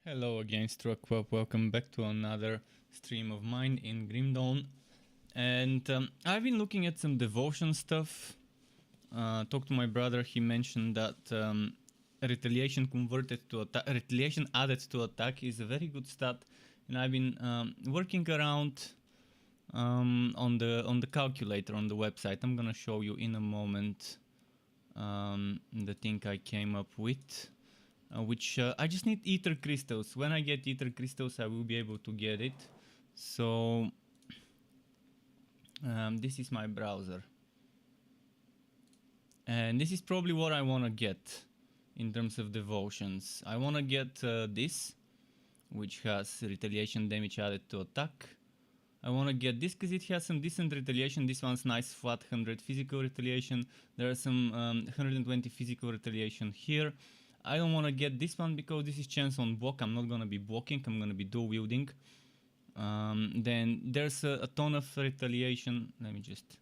Hello again, Struckweb. Welcome back to another stream of mine in Grim Dawn. And I've been looking at some devotion stuff. Talked to my brother. He mentioned that retaliation retaliation added to attack is a very good stat. And I've been working around on the calculator on the website. I'm gonna show you in a moment the thing I came up with. Which I just need ether crystals. When I get ether crystals, I will be able to get it. So this is my browser, and this is probably what I want to get in terms of devotions. I want to get this, which has retaliation damage added to attack. I want to get this because it has some decent retaliation. This one's nice, flat 100 physical retaliation. There are some 120 physical retaliation here. I don't want to get this one because this is chance on block. I'm not going to be blocking, I'm going to be dual wielding. Then there's a ton of retaliation. Let me just...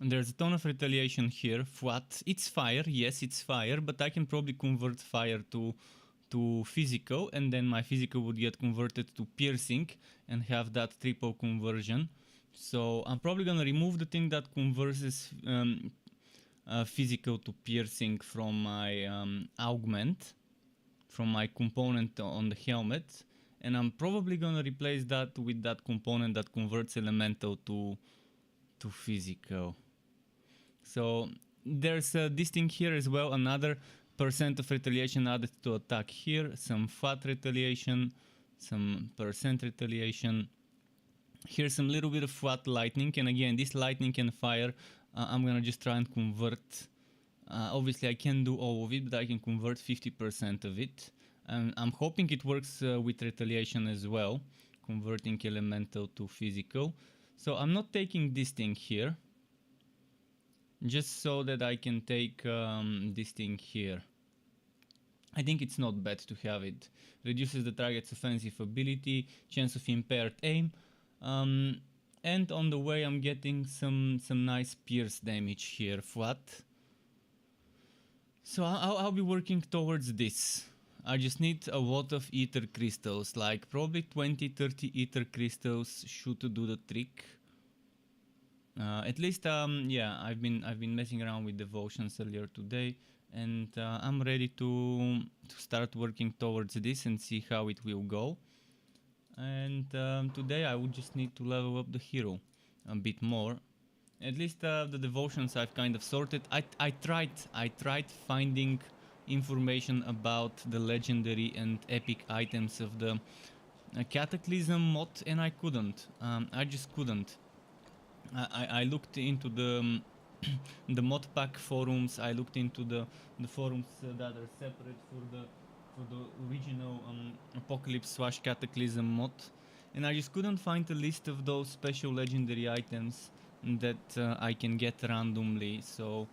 And there's a ton of retaliation here. Flat. It's fire. Yes, it's fire. But I can probably convert fire to physical. And then my physical would get converted to piercing and have that triple conversion. So I'm probably going to remove the thing that converts physical to piercing from my augment, from my component on the helmet, and I'm probably gonna replace that with that component that converts elemental to physical. So there's this thing here as well, another percent of retaliation added to attack here, some fat retaliation, some percent retaliation. Here's some little bit of flat lightning, and again, this lightning and fire, I'm gonna just try and convert. Obviously, I can't do all of it, but I can convert 50% of it. And I'm hoping it works with retaliation as well, converting elemental to physical. So I'm not taking this thing here, just so that I can take this thing here. I think it's not bad to have it. Reduces the target's offensive ability, chance of impaired aim. And on the way I'm getting some nice pierce damage here, flat. So I'll be working towards this. I just need a lot of ether crystals, like probably 20-30 ether crystals should do the trick. At least yeah, I've been messing around with devotions earlier today, and I'm ready to start working towards this and see how it will go. And today I would just need to level up the hero a bit more. At least the devotions I've kind of sorted. I tried finding information about the legendary and epic items of the Cataclysm mod, and I couldn't. I just couldn't. I looked into the the Modpack forums. I looked into the forums that are separate for the original Apocalypse/Cataclysm mod, and I just couldn't find a list of those special legendary items that I can get randomly. So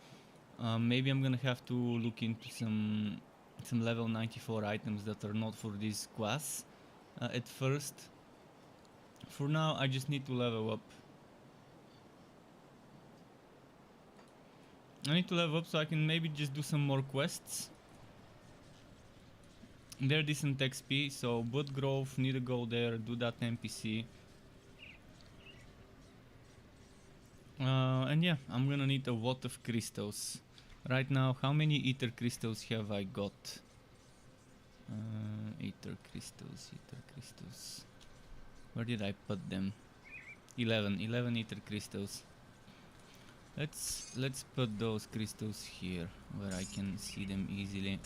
maybe I'm gonna have to look into some level 94 items that are not for this class at first. For now, I just need to level up. I need to level up so I can maybe just do some more quests. They're decent XP, so Blood Grove, need to go there, do that NPC. And yeah, I'm gonna need a lot of crystals. Right now, how many ether crystals have I got? Ether crystals. Where did I put them? 11 ether crystals. Let's put those crystals here, where I can see them easily.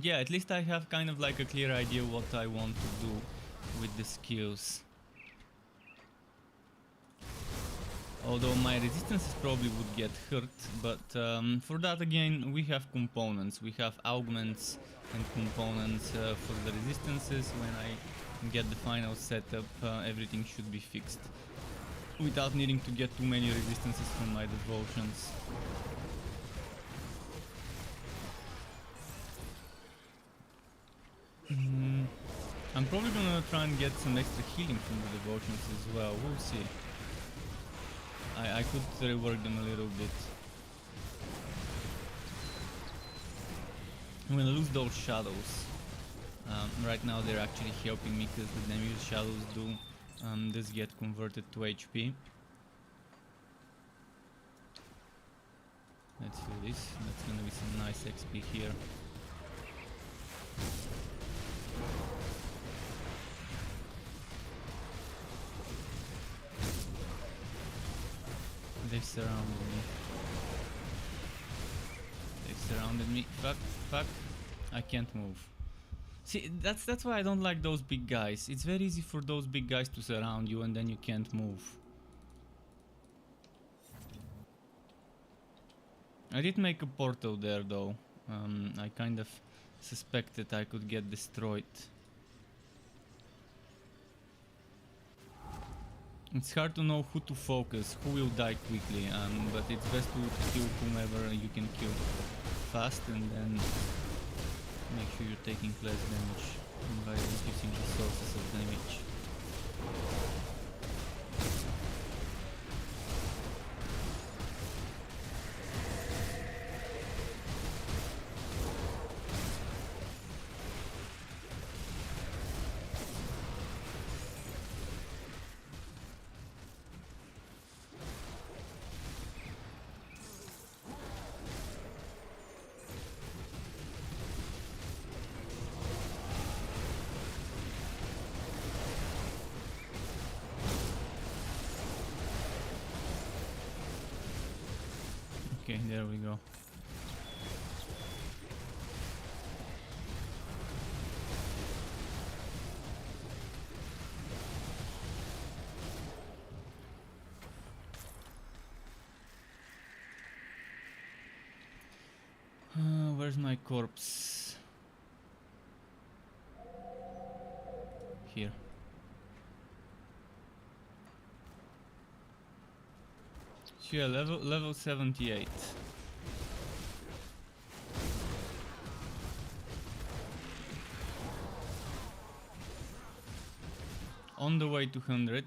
Yeah, at least I have kind of like a clear idea what I want to do with the skills. Although my resistances probably would get hurt, but for that again we have components. We have augments and components for the resistances. When I get the final setup, everything should be fixed without needing to get too many resistances from my devotions. I'm probably gonna try and get some extra healing from the devotions as well. We'll see. I could rework them a little bit. I'm gonna lose those shadows. Right now they're actually helping me because the damage shadows do does get converted to HP. Let's do this. That's gonna be some nice XP here. They've surrounded me. They've surrounded me. Fuck, fuck. I can't move. See, that's why I don't like those big guys. It's very easy for those big guys to surround you and then you can't move. I did make a portal there though. I kind of suspected I could get destroyed. It's hard to know who to focus, who will die quickly, but it's best to kill whomever you can kill fast and then make sure you're taking less damage by reducing the sources of damage. Okay, there we go. Where's my corpse? Here. Yeah, level 78. On the way to 100.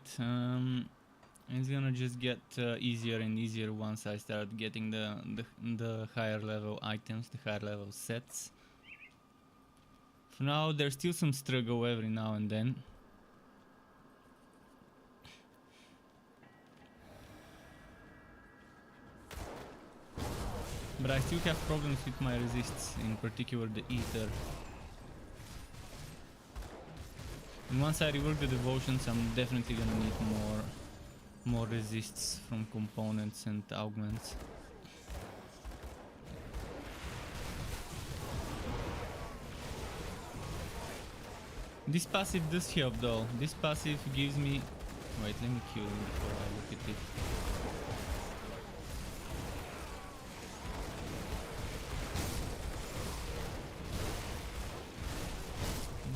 It's gonna just get easier and easier once I start getting the higher level items, the higher level sets. For now, there's still some struggle every now and then. But I still have problems with my resists, in particular the ether. And once I rework the devotions, I'm definitely gonna need more resists from components and augments. This passive does help though. This passive gives me... Wait, let me kill him before I look at it.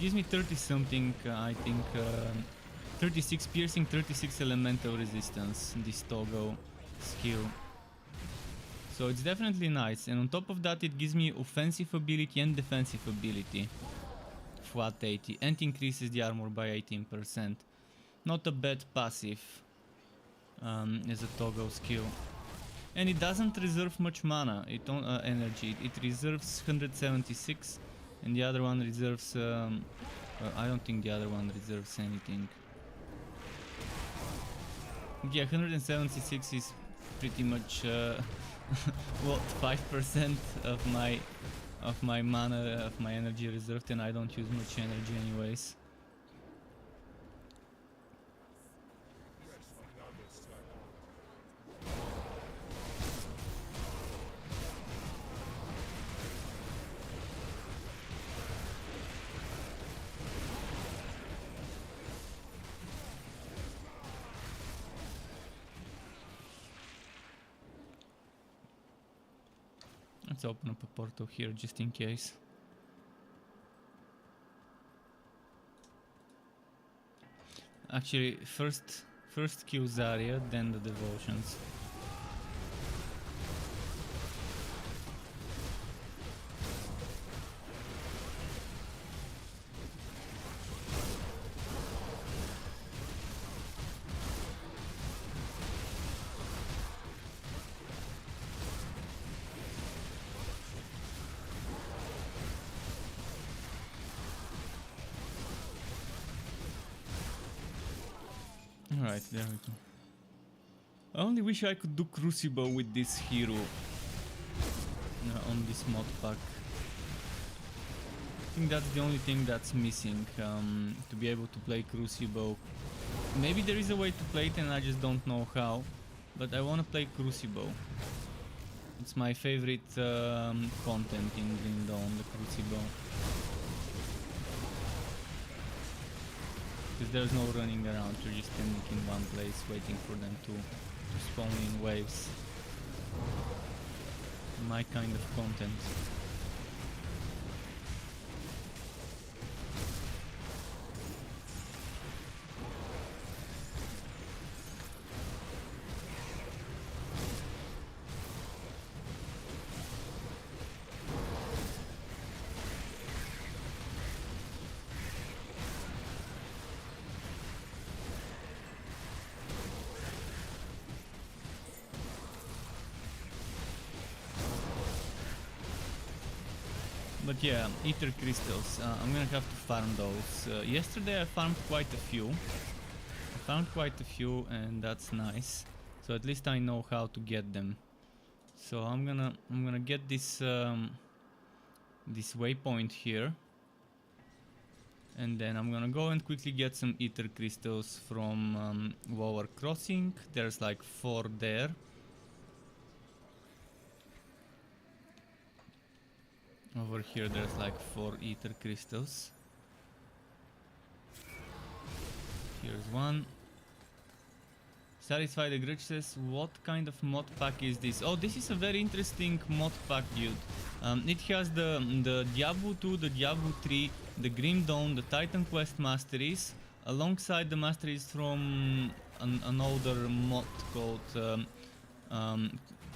Gives me 30 something, I think, 36 piercing, 36 elemental resistance, this toggle skill. So it's definitely nice, and on top of that it gives me offensive ability and defensive ability. Flat 80, and increases the armor by 18%. Not a bad passive as a toggle skill. And it doesn't reserve much mana, energy, it reserves 176. And the other one reserves, I don't think the other one reserves anything. Yeah, 176 is pretty much, what, 5% of my mana, of my energy reserved, and I don't use much energy anyways. Let's open up a portal here just in case. Actually, first kill Zarya, then the devotions. Alright, there we go. I only wish I could do Crucible with this hero on this mod pack. I think that's the only thing that's missing, to be able to play Crucible. Maybe there is a way to play it and I just don't know how, but I want to play Crucible. It's my favorite content in Green Dawn, the Crucible. Because there's no running around, you're just standing in one place waiting for them to spawn in waves. My kind of content. But yeah, ether crystals, I'm gonna have to farm those. Yesterday I farmed quite a few. And that's nice. So at least I know how to get them. So I'm gonna get this this waypoint here. And then I'm gonna go and quickly get some ether crystals from Lower Crossing. There's like 4 there. Over here there's like 4 ether crystals. Here's one. Satisfy the Grudge says, what kind of mod pack is this? Oh, this is a very interesting mod pack, dude. It has the Diablo 2, the Diablo 3, the Grim Dawn, the Titan Quest Masteries, alongside the masteries from an older mod called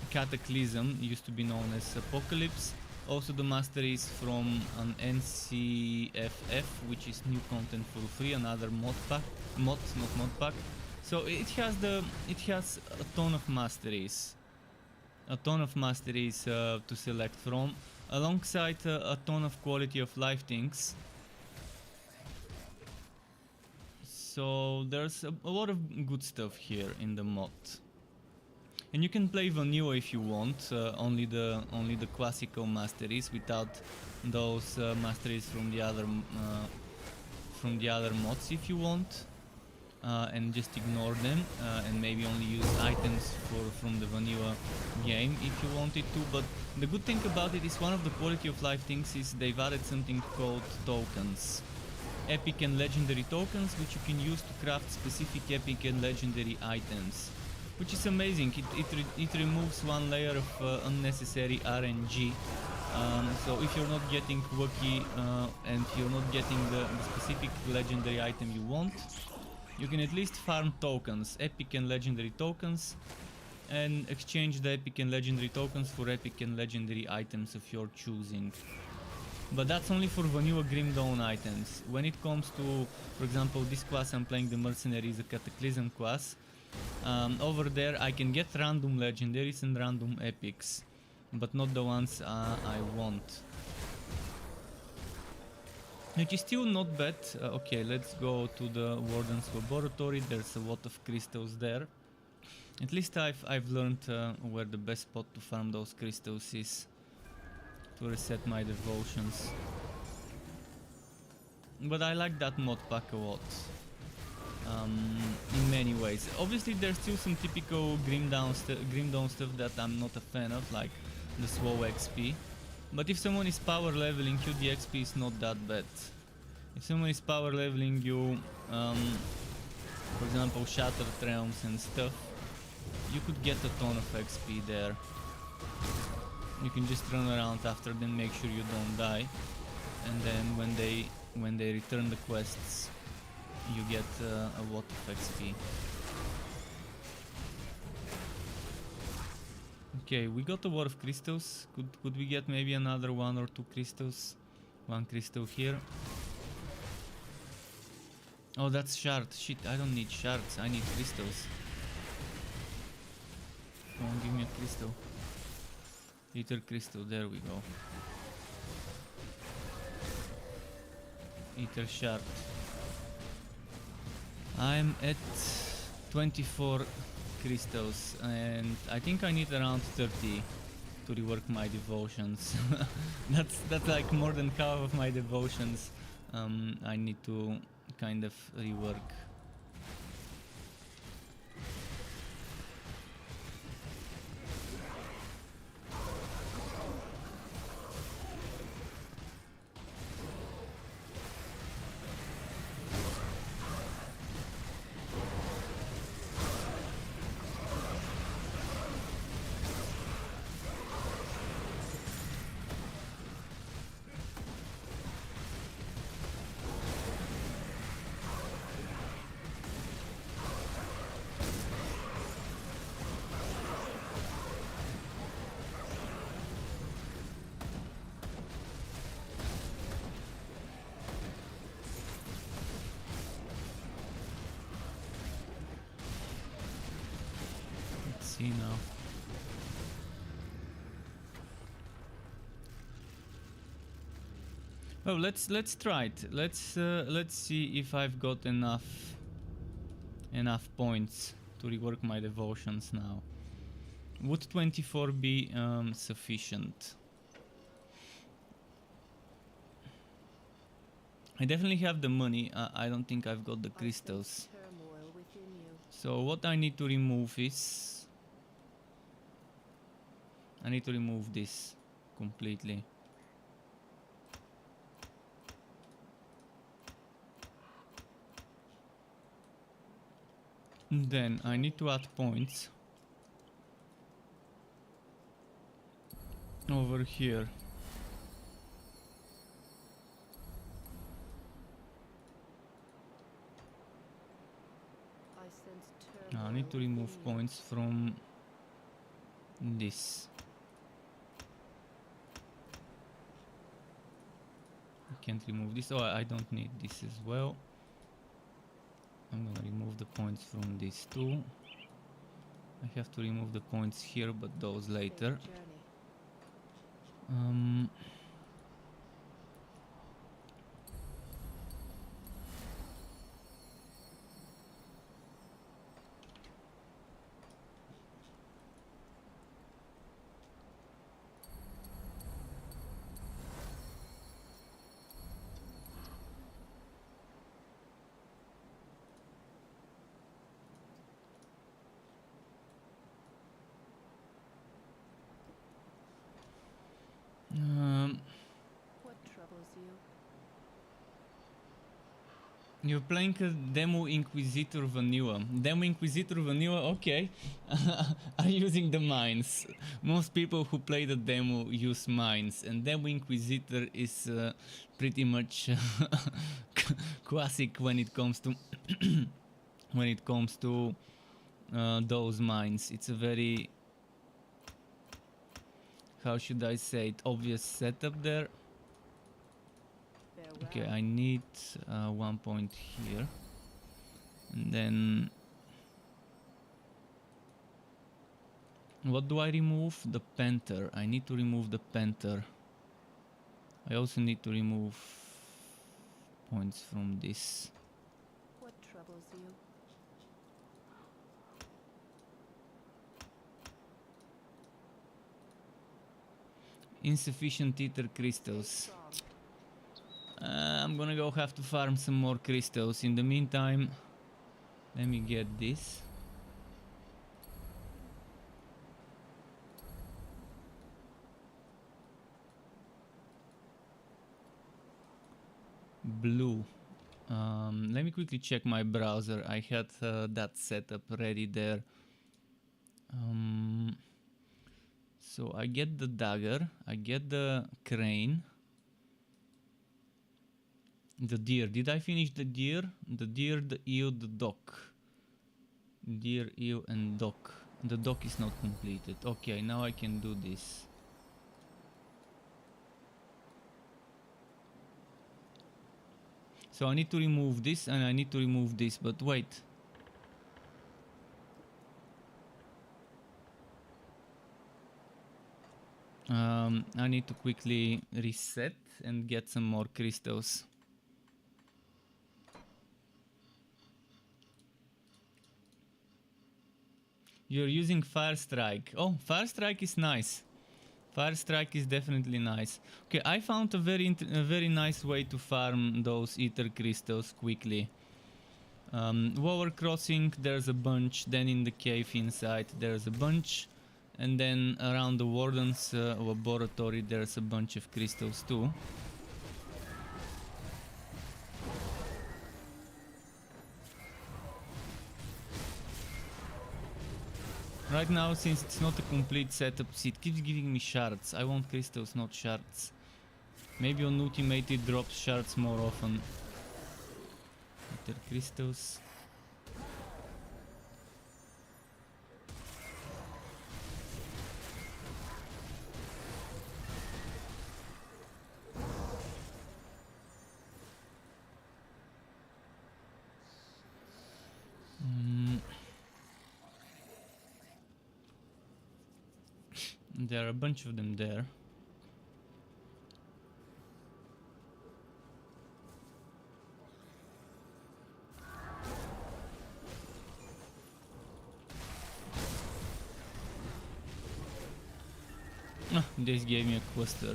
Cataclysm, used to be known as Apocalypse. Also the masteries from an NCFF, which is new content for free, another mod pack, not mod pack. So it has a ton of masteries, to select from, alongside a ton of quality of life things. So there's a lot of good stuff here in the mod. And you can play vanilla if you want, only the classical masteries without those masteries from the other mods if you want, and just ignore them and maybe only use items from the vanilla game if you wanted to. But the good thing about it is one of the quality of life things is they've added something called tokens. Epic and legendary tokens, which you can use to craft specific epic and legendary items. Which is amazing. It removes one layer of unnecessary RNG. So if you're not getting lucky and you're not getting the specific legendary item you want, you can at least farm tokens, epic and legendary tokens, and exchange the epic and legendary tokens for epic and legendary items of your choosing. But that's only for vanilla Grim Dawn items. When it comes to, for example, this class I'm playing, the Mercenary, is a Cataclysm class. Over there I can get random legendaries and random epics, but not the ones I want. Which is still not bad. Okay, let's go to the Warden's Laboratory. There's a lot of crystals there. At least I've learned where the best spot to farm those crystals is, to reset my devotions. But I like that mod pack a lot. In many ways. Obviously there's still some typical Grim Dawn stuff that I'm not a fan of, like the slow XP. But if someone is power leveling you, the XP is not that bad. If someone is power leveling you, for example Shattered Realms and stuff, you could get a ton of XP there. You can just run around after them, make sure you don't die, and then when they return the quests, you get a lot of XP. Okay, we got a lot of crystals. Could we get maybe another 1 or 2 crystals? 1 crystal here. Oh, that's shard. Shit, I don't need shards. I need crystals. Come on, give me a crystal. Ether crystal. There we go. Ether shard. I'm at 24 crystals, and I think I need around 30 to rework my devotions. That's like more than half of my devotions. I need to kind of rework. See now. Oh, let's try it. Let's see if I've got enough points to rework my devotions now. Would 24 be sufficient? I definitely have the money. I don't think I've got the crystals. So what I need to remove is I need to remove this completely. Then I need to add points over here. I need to remove points from this. I can't remove this. Oh, I don't need this as well. I'm gonna remove the points from this too. I have to remove the points here, but those later. What troubles you? You're playing a Demo Inquisitor Vanilla. Demo Inquisitor Vanilla, okay. Are using the mines. Most people who play the demo use mines, and Demo Inquisitor is pretty much classic when it comes to those mines. It's a very, how should I say it, obvious setup there. Farewell. Okay, I need 1 point here, and then what do I remove? The Panther. I need to remove the Panther. I also need to remove points from this. What troubles you? Insufficient ether crystals. I'm gonna go have to farm some more crystals. In the meantime, let me get this. Blue. Let me quickly check my browser. I had that setup ready there. So I get the dagger, I get the crane, the deer. Did I finish the deer? The deer, the eel, the dock. Deer, eel, and dock. The dock is not completed. Okay, now I can do this. So I need to remove this and I need to remove this, but wait. I need to quickly reset and get some more crystals. You're using Fire Strike. Oh, Fire Strike is nice. Fire Strike is definitely nice. Okay, I found a very nice way to farm those ether crystals quickly. Lower crossing, there's a bunch. Then in the cave inside, there's a bunch. And then around the warden's laboratory, there's a bunch of crystals too. Right now, since it's not a complete setup, it keeps giving me shards. I want crystals, not shards. Maybe on ultimate it drops shards more often. Ether crystals. There are a bunch of them there. Ah, this gave me a cluster,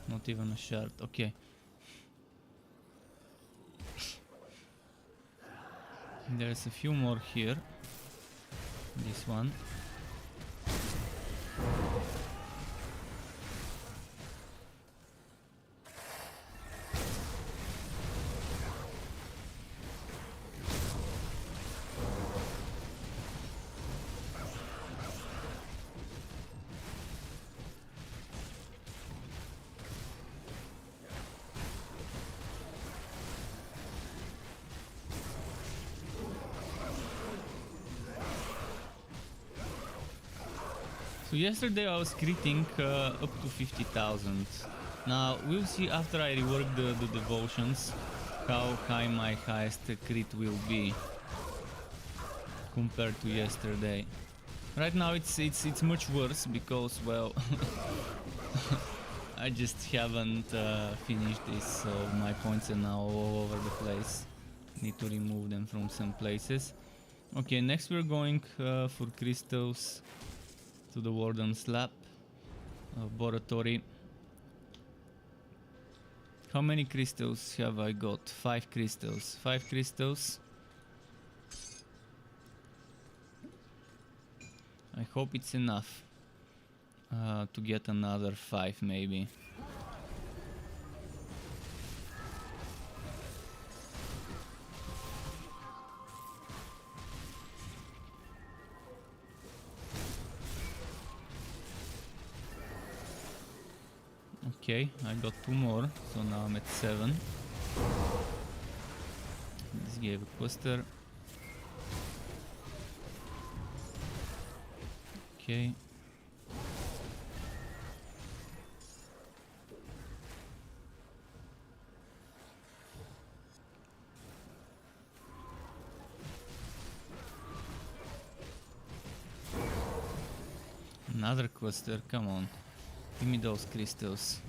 not even a shard. Okay. There's a few more here. This one. So yesterday I was critting up to 50,000. Now we'll see after I rework the devotions how high my highest crit will be compared to yesterday. Right now it's much worse because, well, I just haven't finished this, so my points are now all over the place. Need to remove them from some places. Okay, next we're going for crystals to the warden's lab laboratory. How many crystals have I got? 5 crystals. 5 crystals. I hope it's enough to get another 5 maybe. Okay, I got 2 more, so now I'm at 7. This gave a cluster. Okay. Another cluster, come on. Give me those crystals.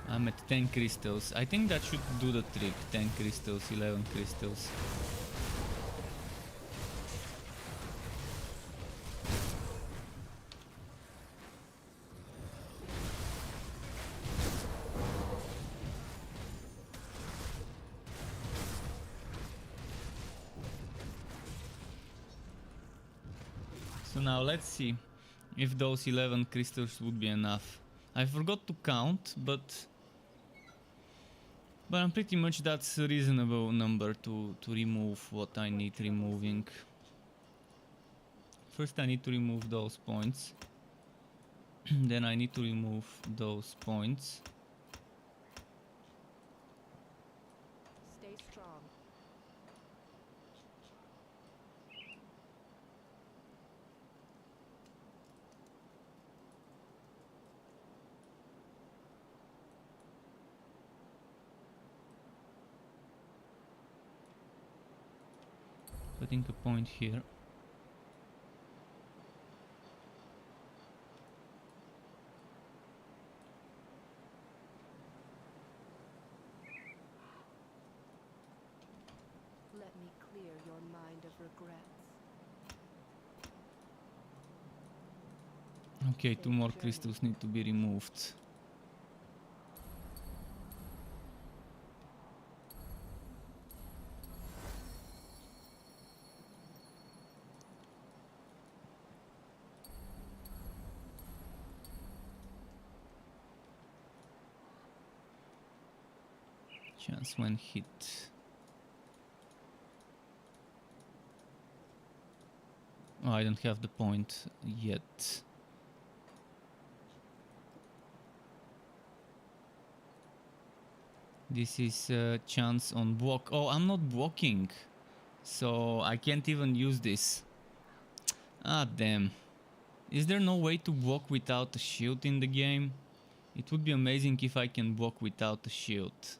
I'm at 10 crystals. I think that should do the trick. 10 crystals, 11 crystals. So now let's see if those 11 crystals would be enough. I forgot to count, but I'm pretty much that's a reasonable number to remove what I need removing. First I need to remove those points. Then I need to remove those points. Stay strong. Putting a point here. clear your mind of regrets. Okay, two more crystals need to be removed. Chance when hit. Oh, I don't have the point yet. This is a chance on block. Oh, I'm not blocking, so I can't even use this. Ah, damn. Is there no way to block without a shield in the game? It would be amazing if I can block without a shield.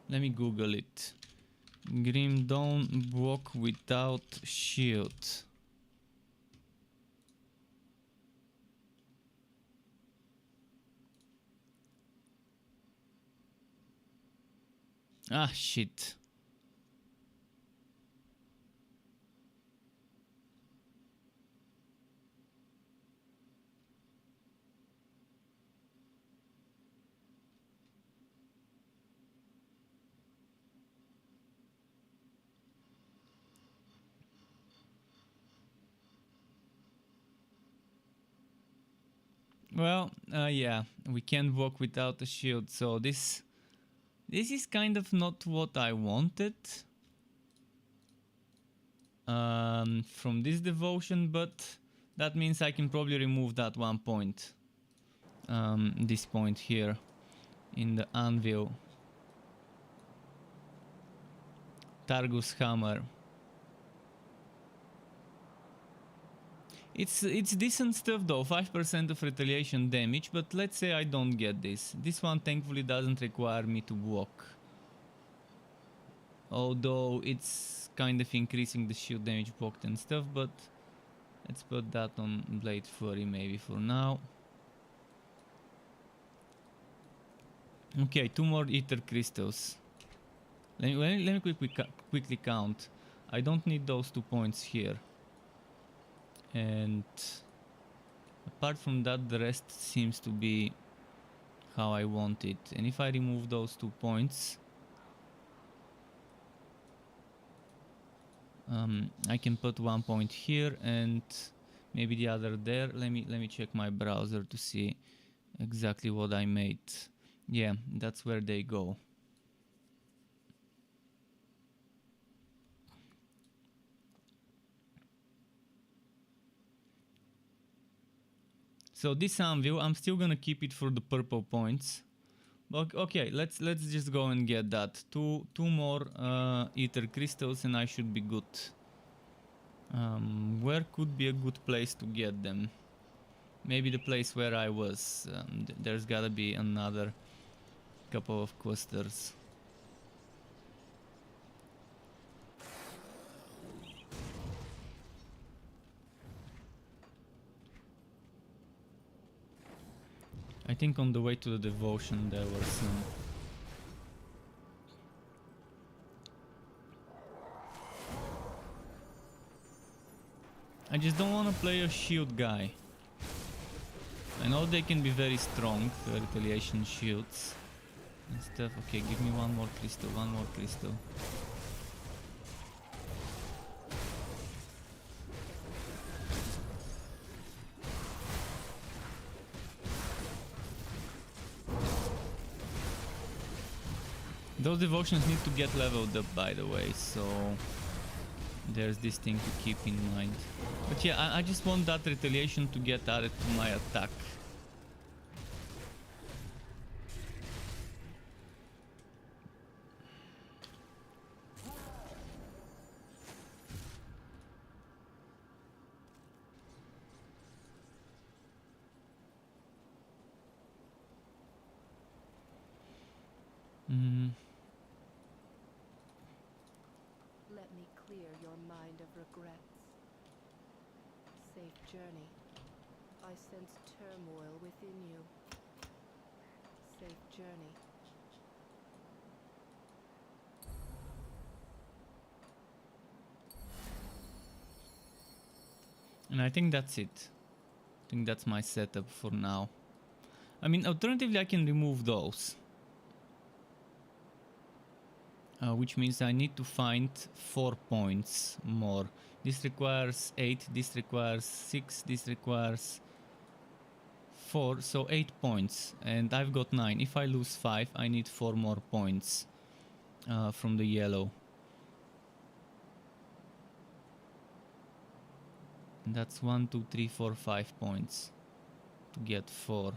Let me Google it. Grim Dawn block without shield. Ah, shit. Well, yeah, we can't walk without a shield, so this is kind of not what I wanted from this devotion, but that means I can probably remove that one point, this point here in the anvil. Targus hammer. It's decent stuff though, 5% of retaliation damage, but let's say I don't get this. This one thankfully doesn't require me to block. Although it's kind of increasing the shield damage blocked and stuff, but let's put that on Blade Flurry maybe for now. Okay, two more ether crystals. Let me quickly count. I don't need those 2 points here. And apart from that, the rest seems to be how I want it. And if I remove those 2 points, I can put 1 point here and maybe the other there. Let me check my browser to see exactly what I made. Yeah, that's where they go. So this anvil, I'm still gonna keep it for the purple points. But okay, let's just go and get that. Two more ether crystals and I should be good. Where could be a good place to get them? Maybe the place where I was. There's gotta be another couple of clusters. I think on the way to the devotion there were some. I just don't want to play a shield guy. I know they can be very strong, retaliation shields and stuff. Okay, give me one more crystal, one more crystal. Those devotions need to get leveled up, by the way, so there's this thing to keep in mind. But yeah, I just want that retaliation to get added to my attack. Let me clear your mind of regrets. Safe journey. I sense turmoil within you. Safe journey. And I think that's it. I think that's my setup for now. I mean, alternatively, I can remove those. Which means I need to find 4 points more. This requires 8, this requires 6, this requires 4, so 8 points. And I've got 9. If I lose 5, I need 4 more points from the yellow. And that's 1, 2, 3, 4, 5 points to get 4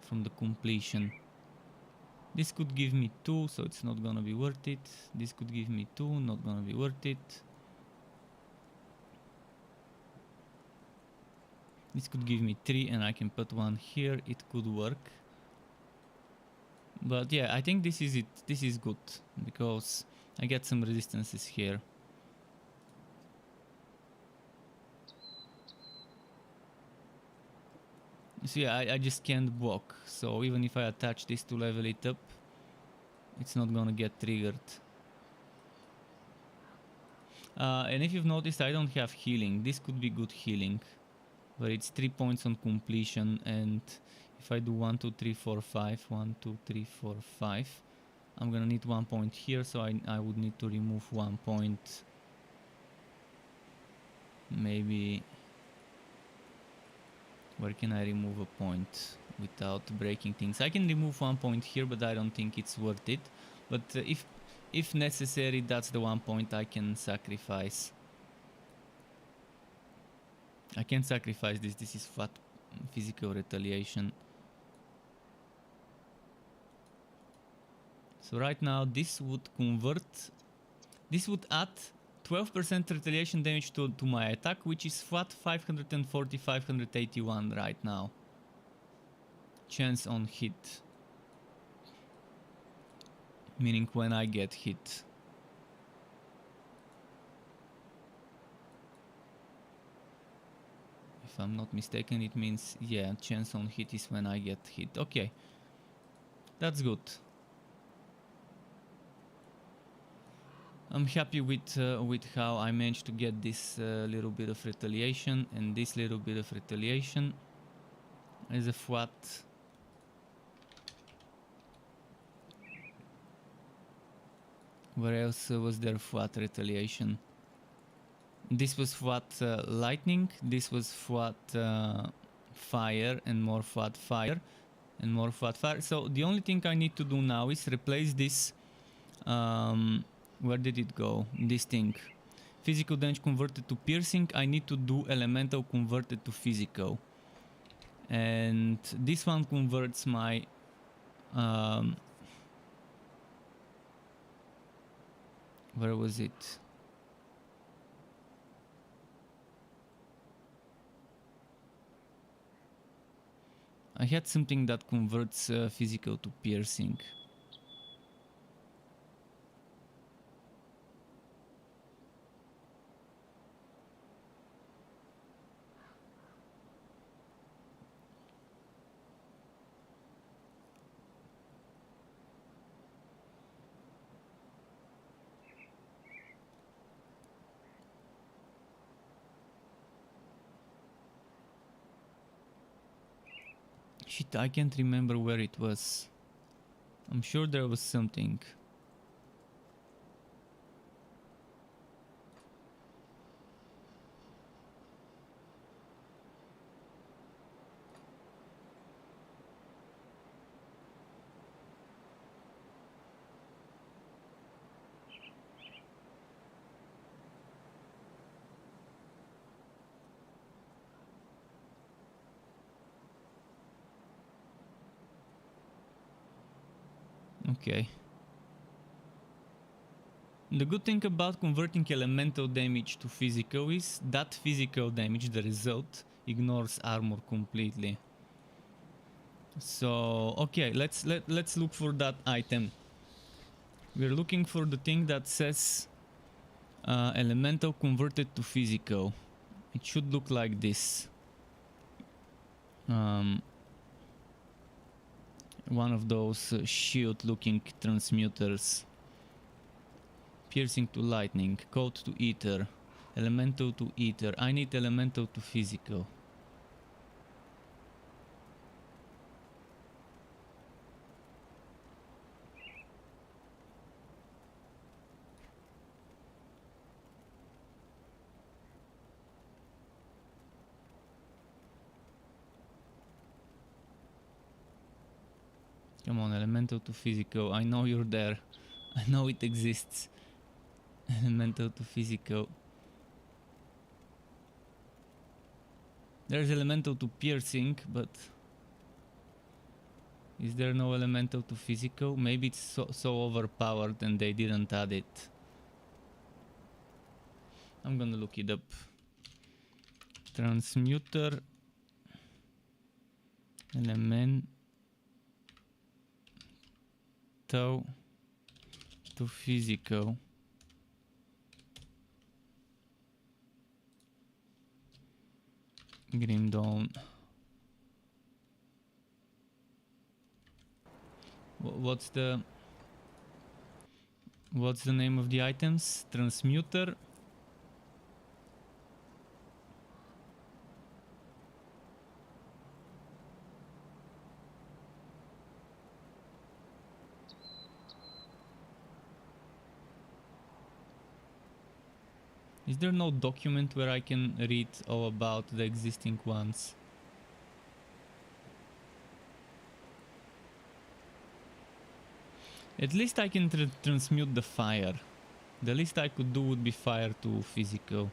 from the completion. This could give me 2, so it's not gonna be worth it. This could give me 2, not gonna be worth it. This could give me 3 and I can put 1 here, it could work. But yeah, I think this is it. This is good because I get some resistances here. So yeah, I just can't block. So even if I attach this to level it up, it's not gonna get triggered. And if you've noticed, I don't have healing. This could be good healing. But it's 3 points on completion, and if I do 1, 2, 3, 4, 5, 1, 2, 3, 4, 5, I'm gonna need 1 point here, so I would need to remove 1 point. Maybe... Where can I remove a point without breaking things? I can remove 1 point here, but I don't think it's worth it. But if necessary, that's the 1 point I can sacrifice. I can sacrifice this. This is flat physical retaliation. So right now this would convert... This would add 12% retaliation damage to my attack, which is flat 540, 581 right now. Chance on hit. Meaning when I get hit. If I'm not mistaken, it means, yeah, chance on hit is when I get hit. Okay. That's good. I'm happy with how I managed to get this little bit of retaliation and this little bit of retaliation as a flat. Where else was there flat retaliation? This was flat lightning, this was flat fire and more flat fire and more flat fire. So the only thing I need to do now is replace this. Where did it go? This thing. Physical damage converted to piercing. I need to do elemental converted to physical. And this one converts my... where was it? I had something that converts physical to piercing. Shit, I can't remember where it was. I'm sure there was something. Okay. The good thing about converting elemental damage to physical is that physical damage, the result, ignores armor completely. So, okay, let's look for that item. We're looking for the thing that says elemental converted to physical. It should look like this. One of those shield looking transmuters. Piercing to lightning, coat to ether. Elemental to ether. I need elemental to physical. Come on, elemental to physical. I know you're there. I know it exists. Elemental to physical. There's elemental to piercing, but is there no elemental to physical? Maybe it's so overpowered and they didn't add it. I'm gonna look it up. Transmuter elemental to physical. Grim Dawn. What's the name of the items? Transmuter. Is there no document where I can read all about the existing ones? At least I can transmute the fire. The least I could do would be fire to physical.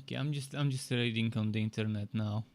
Okay, I'm just reading on the internet now.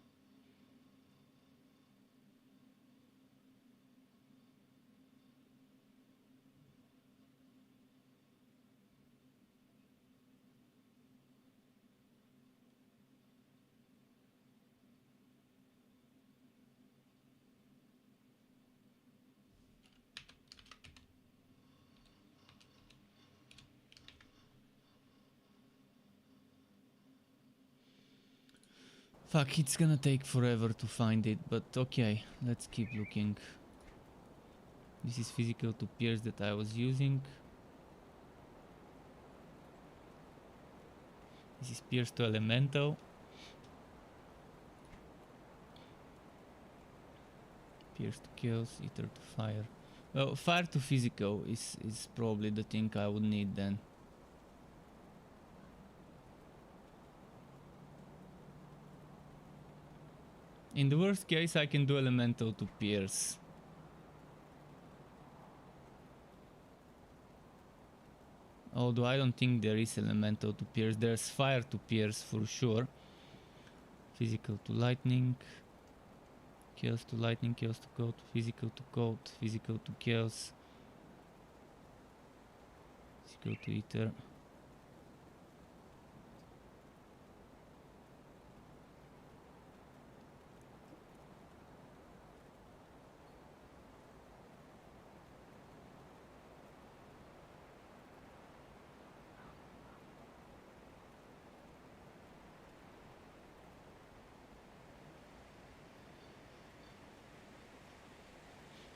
Fuck, it's gonna take forever to find it, but okay, let's keep looking. This is physical to pierce that I was using. This is pierce to elemental. Pierce to kills, ether to fire. Well, fire to physical is probably the thing I would need then. In the worst case, I can do elemental to pierce. Although I don't think there is elemental to pierce. There's fire to pierce for sure. Physical to lightning. Chaos to lightning, chaos to cold, physical to cold, physical to chaos. Physical to ether.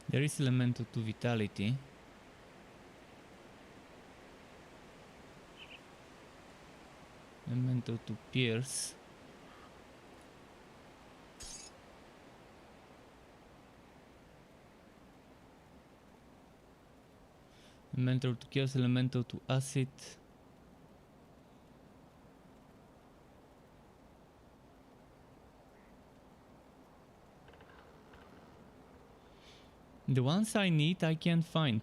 There is elemental to vitality. Elemental to pierce. Elemental to chaos, elemental to acid. The ones I need, I can't find.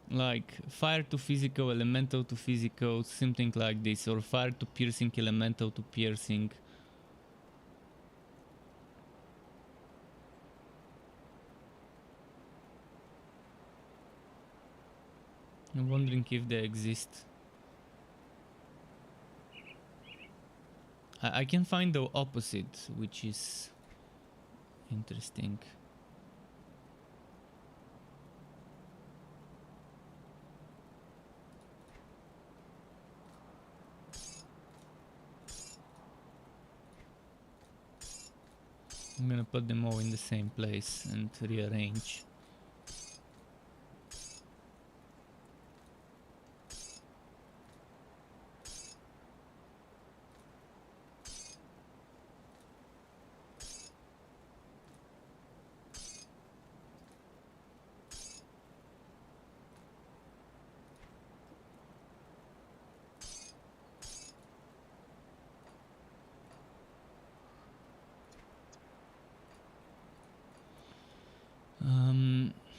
Like fire to physical, elemental to physical, something like this, or fire to piercing, elemental to piercing. I'm wondering if they exist. I can find the opposite, which is interesting. I'm gonna put them all in the same place and rearrange.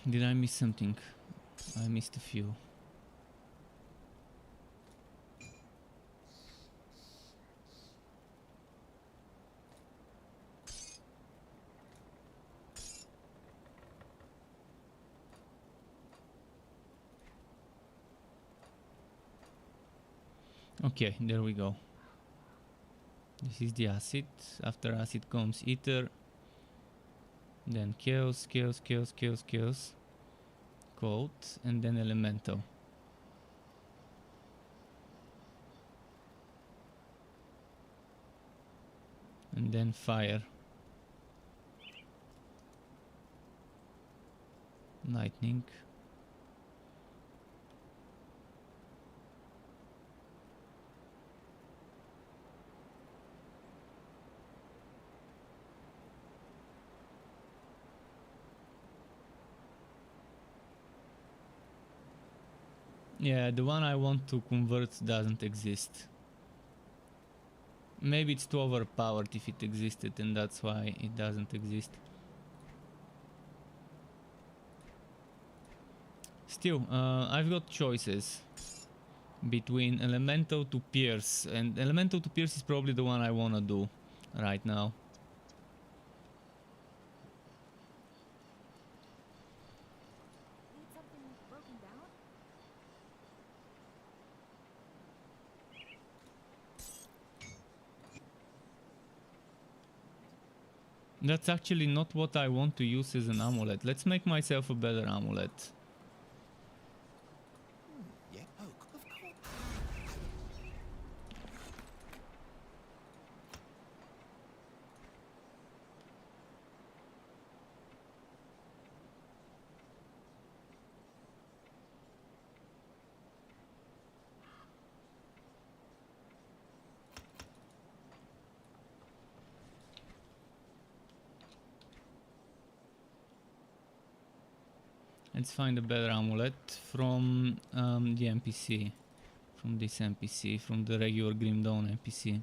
Did I miss something? I missed a few. Okay, there we go. This is the acid. After acid comes ether. Then chaos, chaos, chaos, chaos, chaos. Cold. And then elemental. And then fire. Lightning. Yeah, the one I want to convert doesn't exist. Maybe it's too overpowered if it existed, and that's why it doesn't exist. Still, I've got choices between elemental to pierce, and elemental to pierce is probably the one I wanna do right now. Need something broken down? That's actually not what I want to use as an amulet. Let's make myself a better amulet. Yeah, oh, of course. Let's find a better amulet from the NPC. From this NPC, from the regular Grim Dawn NPC.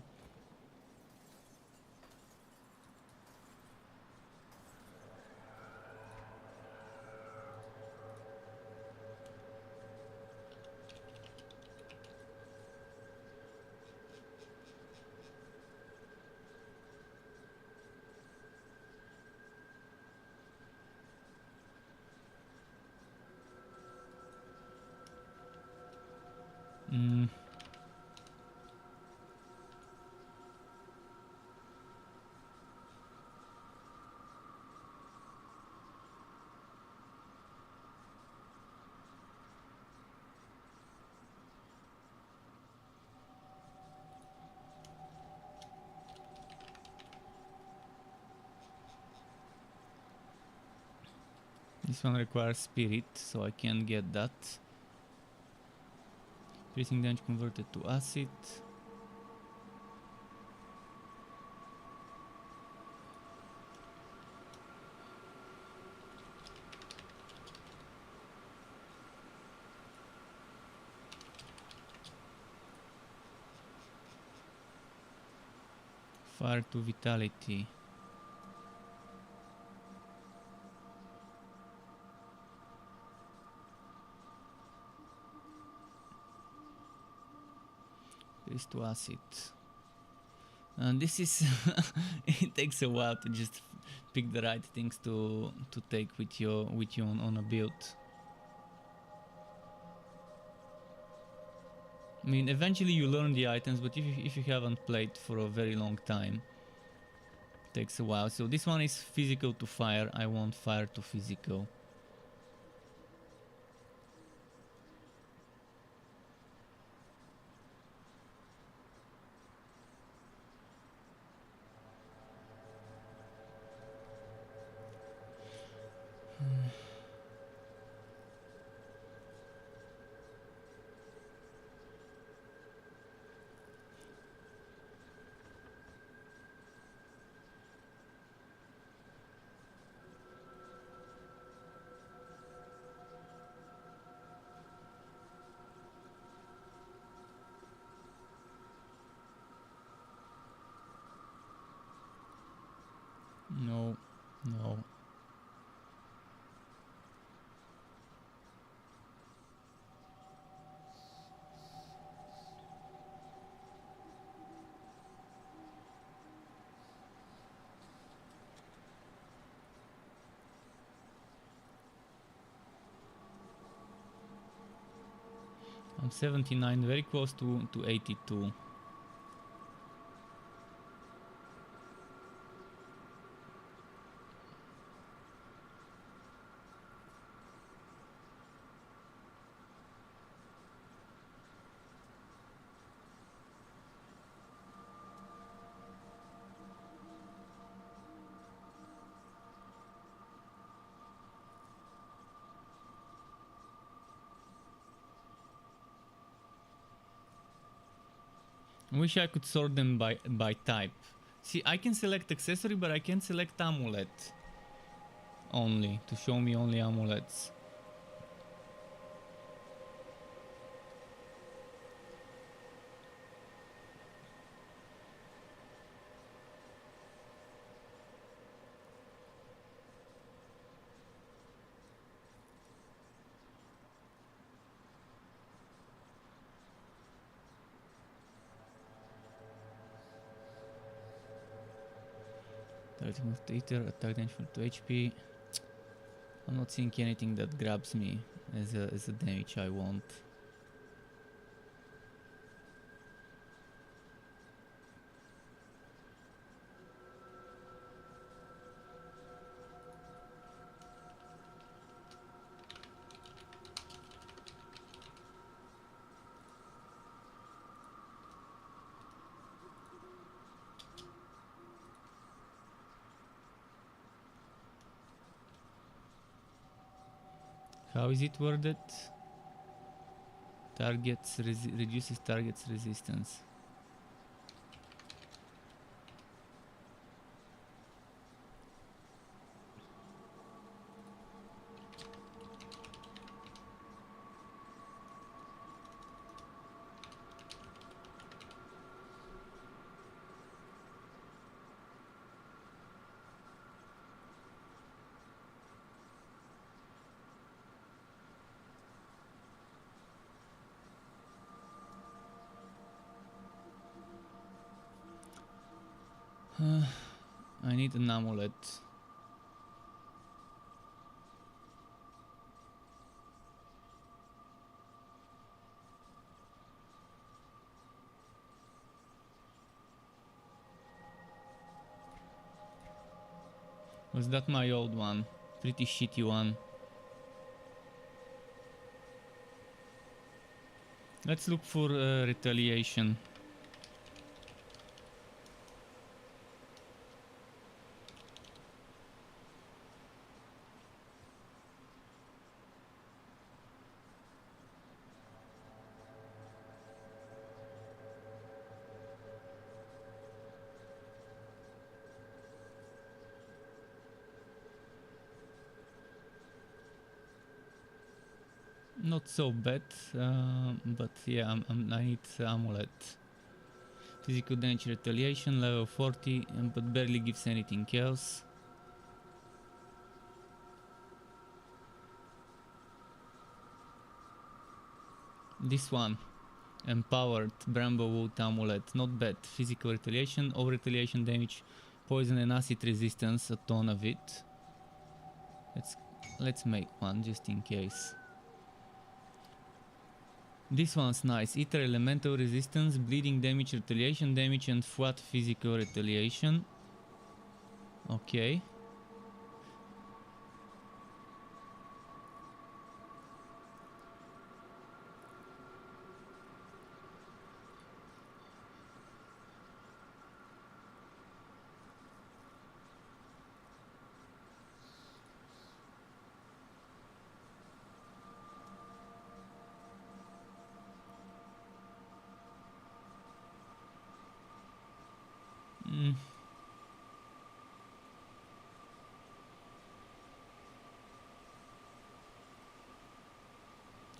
This one requires spirit, so I can't get that. Piercing damage converted to acid. Fire to vitality. This to acid. And this is it takes a while to just pick the right things to take with you on a build. I mean, eventually you learn the items, but if you haven't played for a very long time, takes a while. So this one is physical to fire. I want fire to physical. No, no. I'm 79, very close to 82. I wish I could sort them by type. See, I can select accessory, but I can't select amulet. Only, to show me only amulets. Target move to ether, attack damage for 2 HP. I'm not seeing anything that grabs me as a damage I want. How is it worded? Reduces target's resistance. I need an amulet. Was that my old one? Pretty shitty one. Let's look for retaliation. Not so bad, but yeah, I need amulet. Physical damage retaliation, level 40, but barely gives anything else. This one, empowered Bramble Wood amulet, not bad. Physical retaliation, over retaliation damage, poison and acid resistance, a ton of it. Let's make one just in case. This one's nice. Ether elemental resistance, bleeding damage, retaliation damage, and flat physical retaliation. Okay. Mm.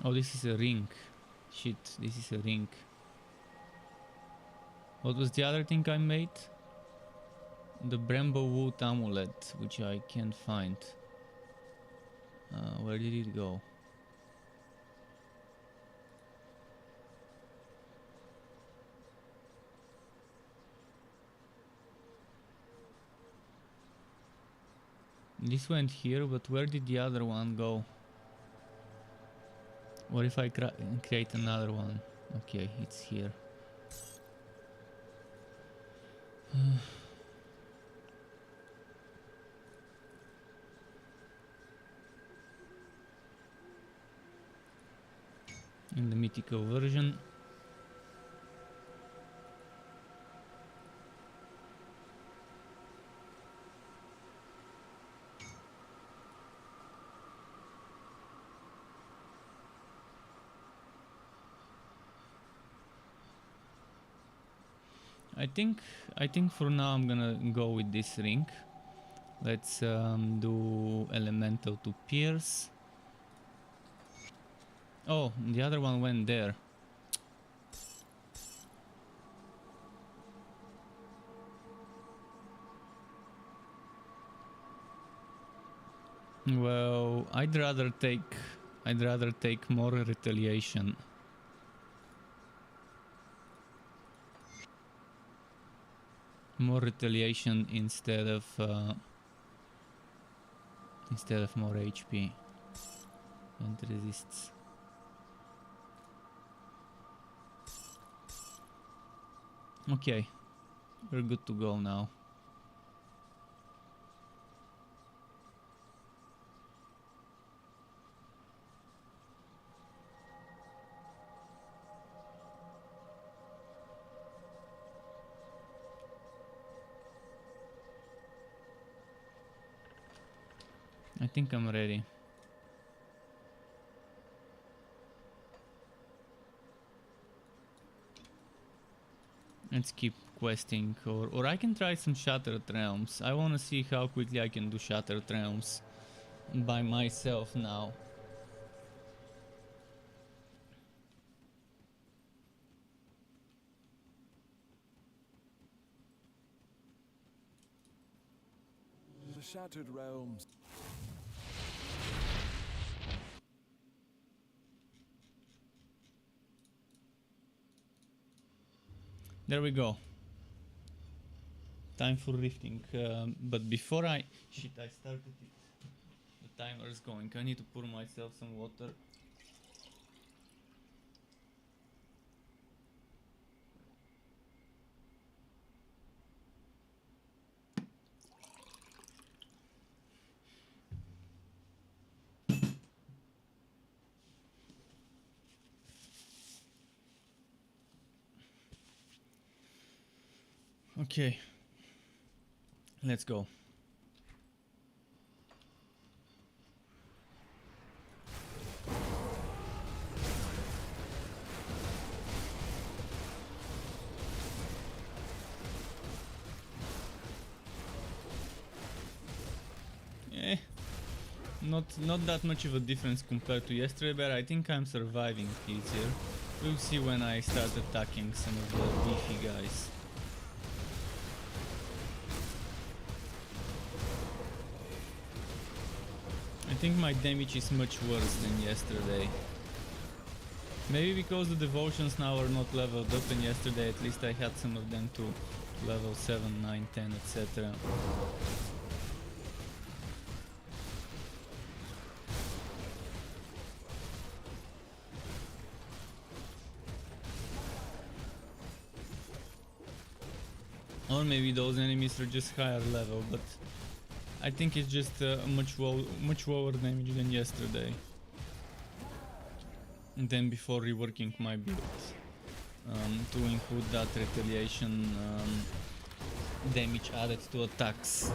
Oh, this is a ring. Shit, this is a ring. What was the other thing I made? The Bramble Wood amulet, which I can't find. Where did it go? This went here, but where did the other one go? What if I create another one? Okay, it's here. In the mythical version. I think for now I'm gonna go with this ring. Let's do elemental to pierce. Oh, the other one went there. Well, I'd rather take more retaliation. More retaliation instead of more HP and resists. Okay, we're good to go now. I think I'm ready. Let's keep questing, or I can try some Shattered Realms. I want to see how quickly I can do Shattered Realms by myself now. The Shattered Realms. There we go. Time for rifting. But before I... Shit, I started it. The timer is going. I need to pour myself some water. Okay, let's go. Not that much of a difference compared to yesterday, but I think I'm surviving easier. We'll see when I start attacking some of the beefy guys. I think my damage is much worse than yesterday. Maybe because the devotions now are not leveled up, and yesterday at least I had some of them to level 7, 9, 10, etc. Or maybe those enemies are just higher level, but I think it's just much lower damage than yesterday. And then before reworking my build, to include that retaliation damage added to attacks.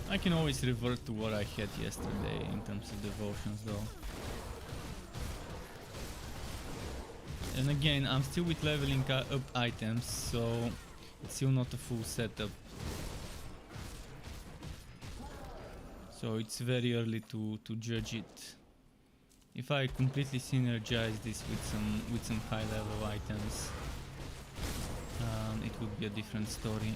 I can always revert to what I had yesterday in terms of devotions though. And again, I'm still with leveling up items, so it's still not a full setup. So it's very early to judge it. If I completely synergize this with some high level items, it would be a different story.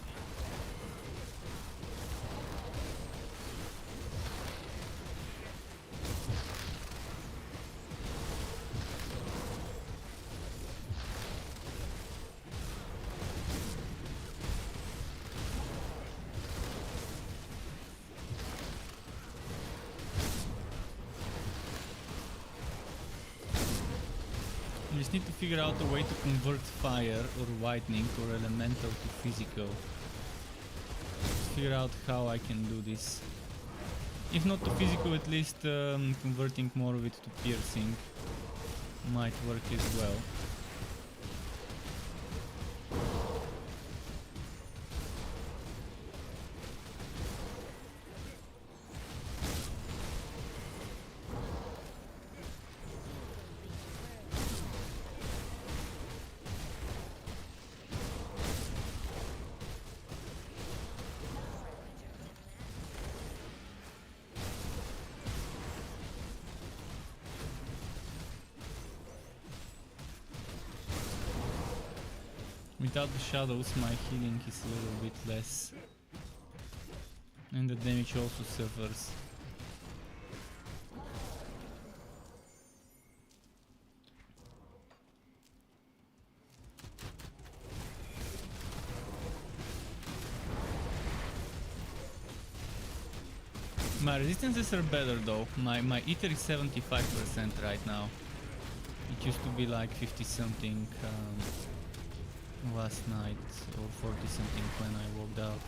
I just need to figure out a way to convert fire or lightning or elemental to physical. Just figure out how I can do this. If not to physical, at least converting more of it to piercing might work as well. Without the shadows, my healing is a little bit less, and the damage also suffers. My resistances are better though. My ether is 75% right now. It used to be like 50 something last night, or 40 something when I walked out.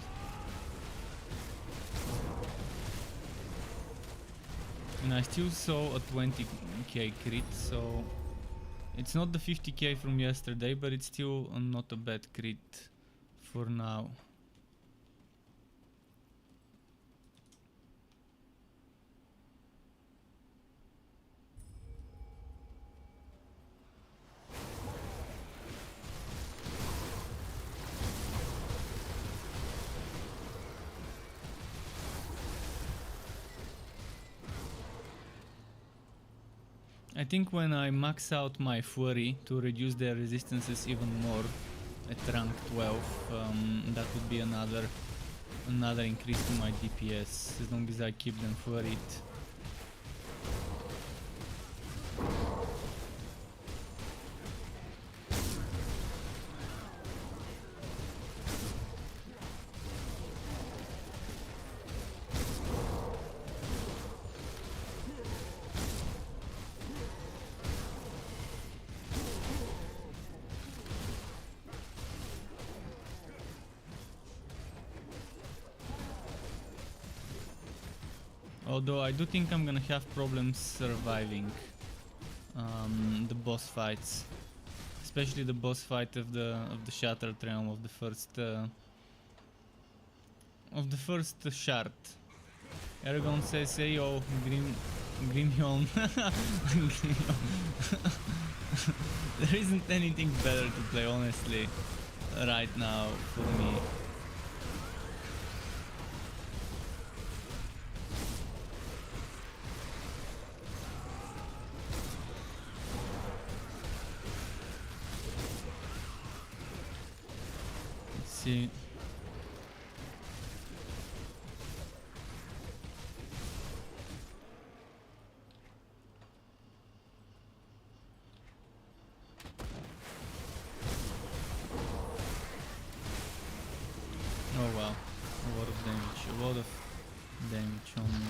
And I still saw a 20k crit, so it's not the 50k from yesterday, but it's still not a bad crit for now. I think when I max out my flurry to reduce their resistances even more at rank 12, that would be another increase to my DPS, as long as I keep them flurried. Although I do think I'm gonna have problems surviving the boss fights, especially the boss fight of the Shattered Realm of the first shard. Aragon says, "Hey yo, Grimhilm." There isn't anything better to play, honestly, right now for me. See. Oh wow, a lot of damage on me.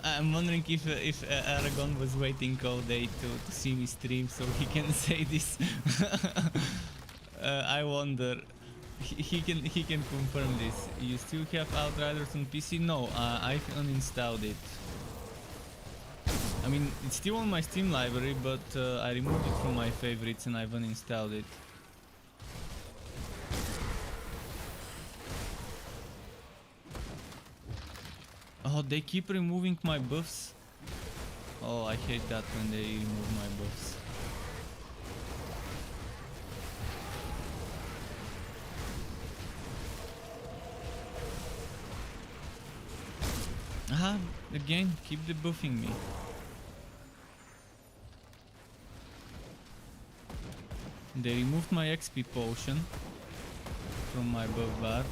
I'm wondering if Aragon was waiting all day to see me stream so he can say this. I wonder. He can confirm this. You still have Outriders on PC? No, I've uninstalled it. I mean, it's still on my Steam library, but I removed it from my favorites and I've uninstalled it. Oh, they keep removing my buffs. Oh, I hate that when they remove my buffs. Aha, again, keep debuffing me. They removed my XP potion from my buff bar.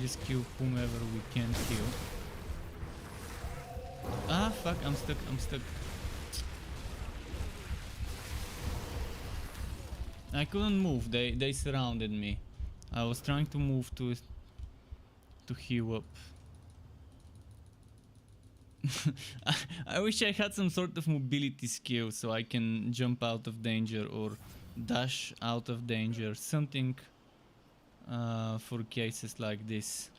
Just kill whomever we can kill. Ah, fuck, I'm stuck, I'm stuck. I couldn't move, they surrounded me. I was trying to move to heal up. I wish I had some sort of mobility skill so I can jump out of danger or dash out of danger, something for cases like this.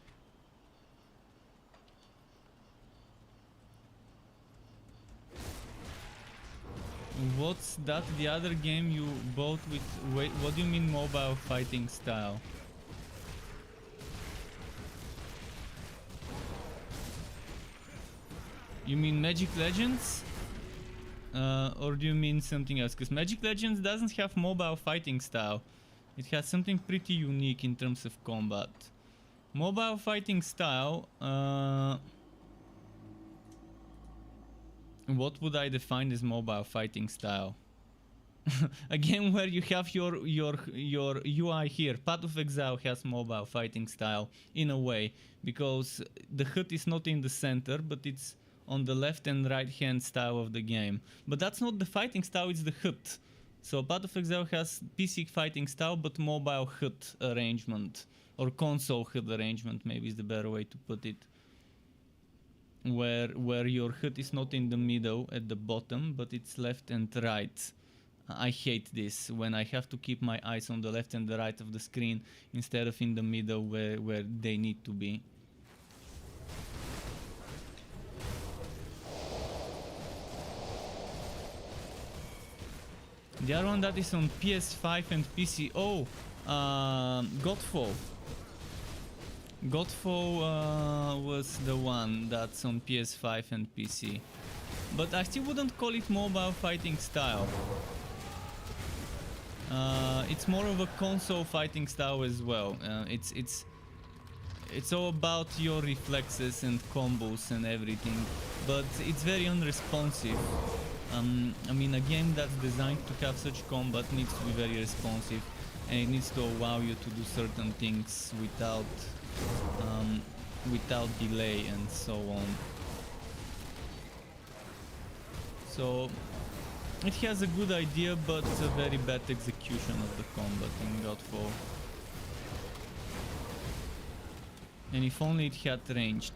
What's that? The other game you bought with... Wait, what do you mean mobile fighting style? You mean Magic Legends? Or do you mean something else? Because Magic Legends doesn't have mobile fighting style. It has something pretty unique in terms of combat. Mobile fighting style... what would I define as mobile fighting style? A game where you have your UI here. Path of Exile has mobile fighting style in a way, because the HUD is not in the center, but it's on the left and right hand style of the game. But that's not the fighting style, it's the HUD. So Path of Exile has PC fighting style but mobile HUD arrangement, or console HUD arrangement maybe is the better way to put it. Where your HUD is not in the middle at the bottom, but it's left and right. I hate this, when I have to keep my eyes on the left and the right of the screen instead of in the middle where they need to be. The other one that is on PS5 and PC, oh, Godfall. Godfall was the one that's on PS5 and PC. But I still wouldn't call it mobile fighting style. It's more of a console fighting style as well. It's all about your reflexes and combos and everything, but it's very unresponsive. I mean, a game that's designed to have such combat needs to be very responsive, and it needs to allow you to do certain things without delay and so on. So it has a good idea, but a very bad execution of the combat in Godfall. And if only it had ranged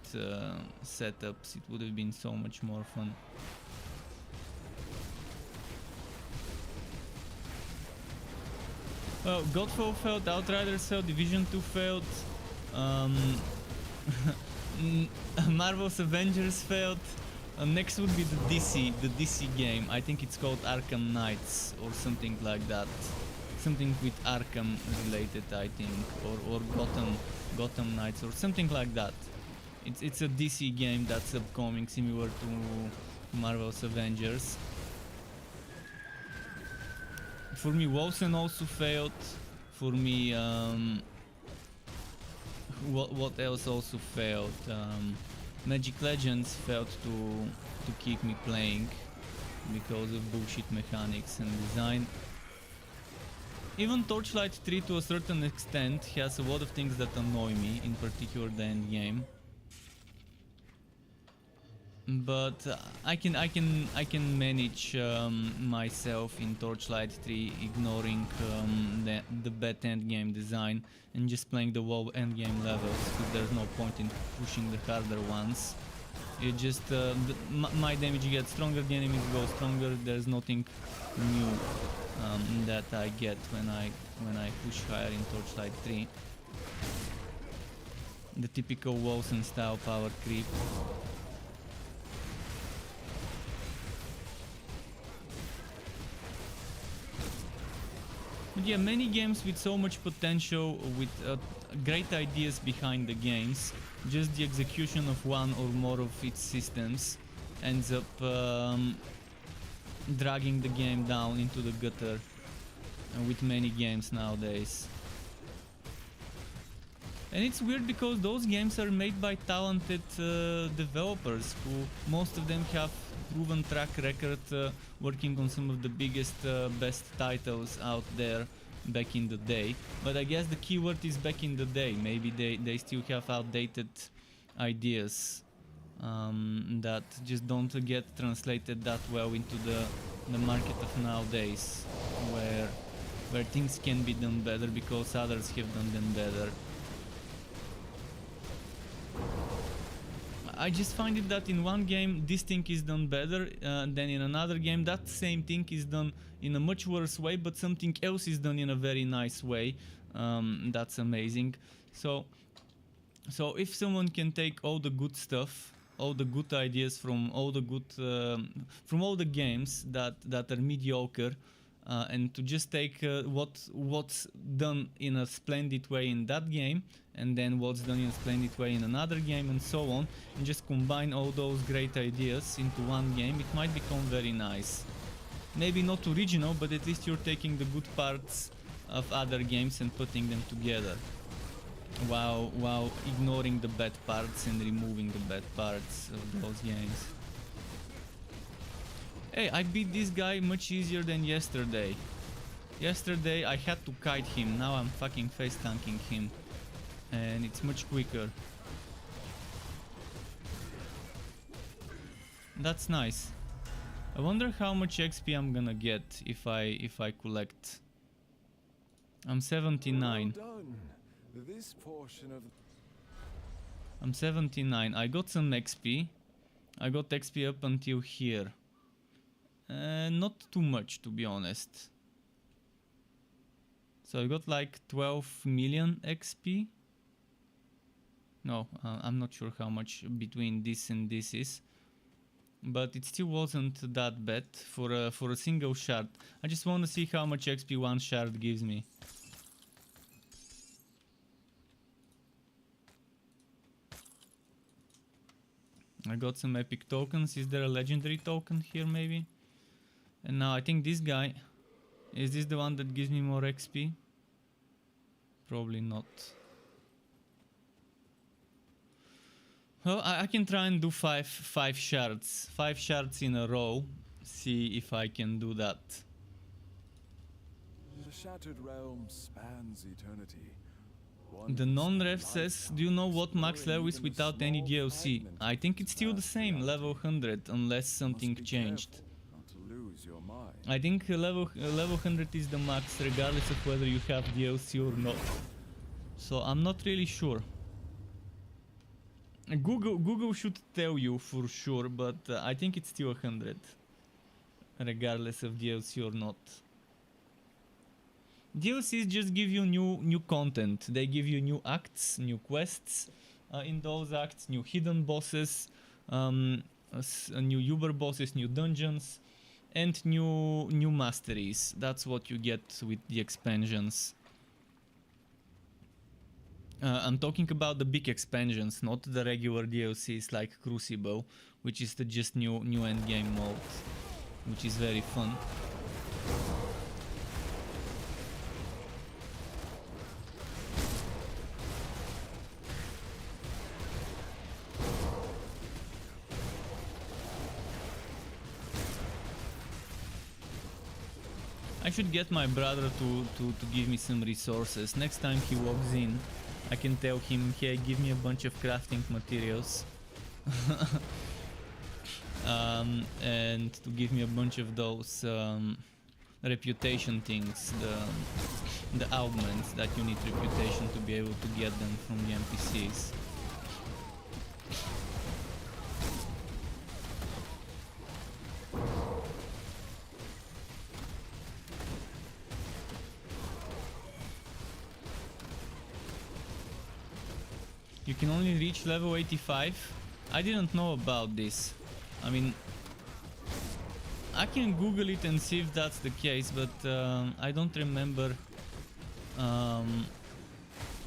setups, it would have been so much more fun. Well, Godfall failed, Outriders failed, Division 2 failed, Marvel's Avengers failed. Next would be the DC game. I think it's called Arkham Knights or something like that. Something with Arkham related, I think, or Gotham Knights or something like that. It's a DC game that's upcoming, similar to Marvel's Avengers. For me, Wolfen also failed. For me, what else also failed? Magic Legends failed to keep me playing. because of bullshit mechanics and design. Even Torchlight 3 to a certain extent has a lot of things that annoy me, in particular the end game. But I can manage myself in Torchlight 3, ignoring the bad end game design and just playing the WoW end game levels, because there's no point in pushing the harder ones. It just my damage gets stronger, the enemies go stronger. There's nothing new that I get when I push higher in Torchlight 3. The typical Wilson style power creep. But yeah, many games with so much potential, with great ideas behind the games, just the execution of one or more of its systems ends up dragging the game down into the gutter with many games nowadays. And it's weird because those games are made by talented developers who, most of them, have proven track record working on some of the biggest, best titles out there back in the day. But I guess the keyword is back in the day. Maybe they still have outdated ideas that just don't get translated that well into the market of nowadays, where things can be done better because others have done them better. I just find it that in one game this thing is done better than in another game. That same thing is done in a much worse way, but something else is done in a very nice way. That's amazing. So if someone can take all the good stuff, all the good ideas from all the good from all the games that are mediocre, and to just take what's done in a splendid way in that game, and then what's done in a splendid way in another game, and so on, and just combine all those great ideas into one game, it might become very nice. Maybe not original, but at least you're taking the good parts of other games and putting them together, while ignoring the bad parts and removing the bad parts of those games. Hey, I beat this guy much easier than yesterday. Yesterday I had to kite him, now I'm fucking face tanking him. And it's much quicker. That's nice. I wonder how much XP I'm gonna get if I collect. I'm 79. Well done. This portion of I'm 79. I got some XP. I got XP up until here. Not too much, to be honest. So I got like 12 million XP. No, I'm not sure how much between this and this is, but it still wasn't that bad for a single shard. I just want to see how much XP one shard gives me. I got some epic tokens. Is there a legendary token here maybe? And now I think this guy, is this the one that gives me more XP? Probably not. Well, I can try and do five shards. 5 shards in a row. See if I can do that. the shattered realm spans eternity. The non-ref says, do you know what max level is without any DLC? I think it's still the same, level 100, unless something changed. I think level 100 is the max, regardless of whether you have DLC or not. So I'm not really sure. Google should tell you for sure, but I think it's still 100, regardless of DLC or not. DLCs just give you new content. They give you new acts, new quests. In those acts, new hidden bosses, new Uber bosses, new dungeons, and new masteries. That's what you get with the expansions. I'm talking about the big expansions, not the regular DLCs like Crucible, which is the just new endgame mode, which is very fun. I should get my brother to give me some resources. Next time he walks in, I can tell him, hey, give me a bunch of crafting materials. And to give me a bunch of those reputation things, the augments that you need reputation to be able to get them from the NPCs. You can only reach level 85. I didn't know about this. I mean, I can Google it and see if that's the case, but I don't remember. I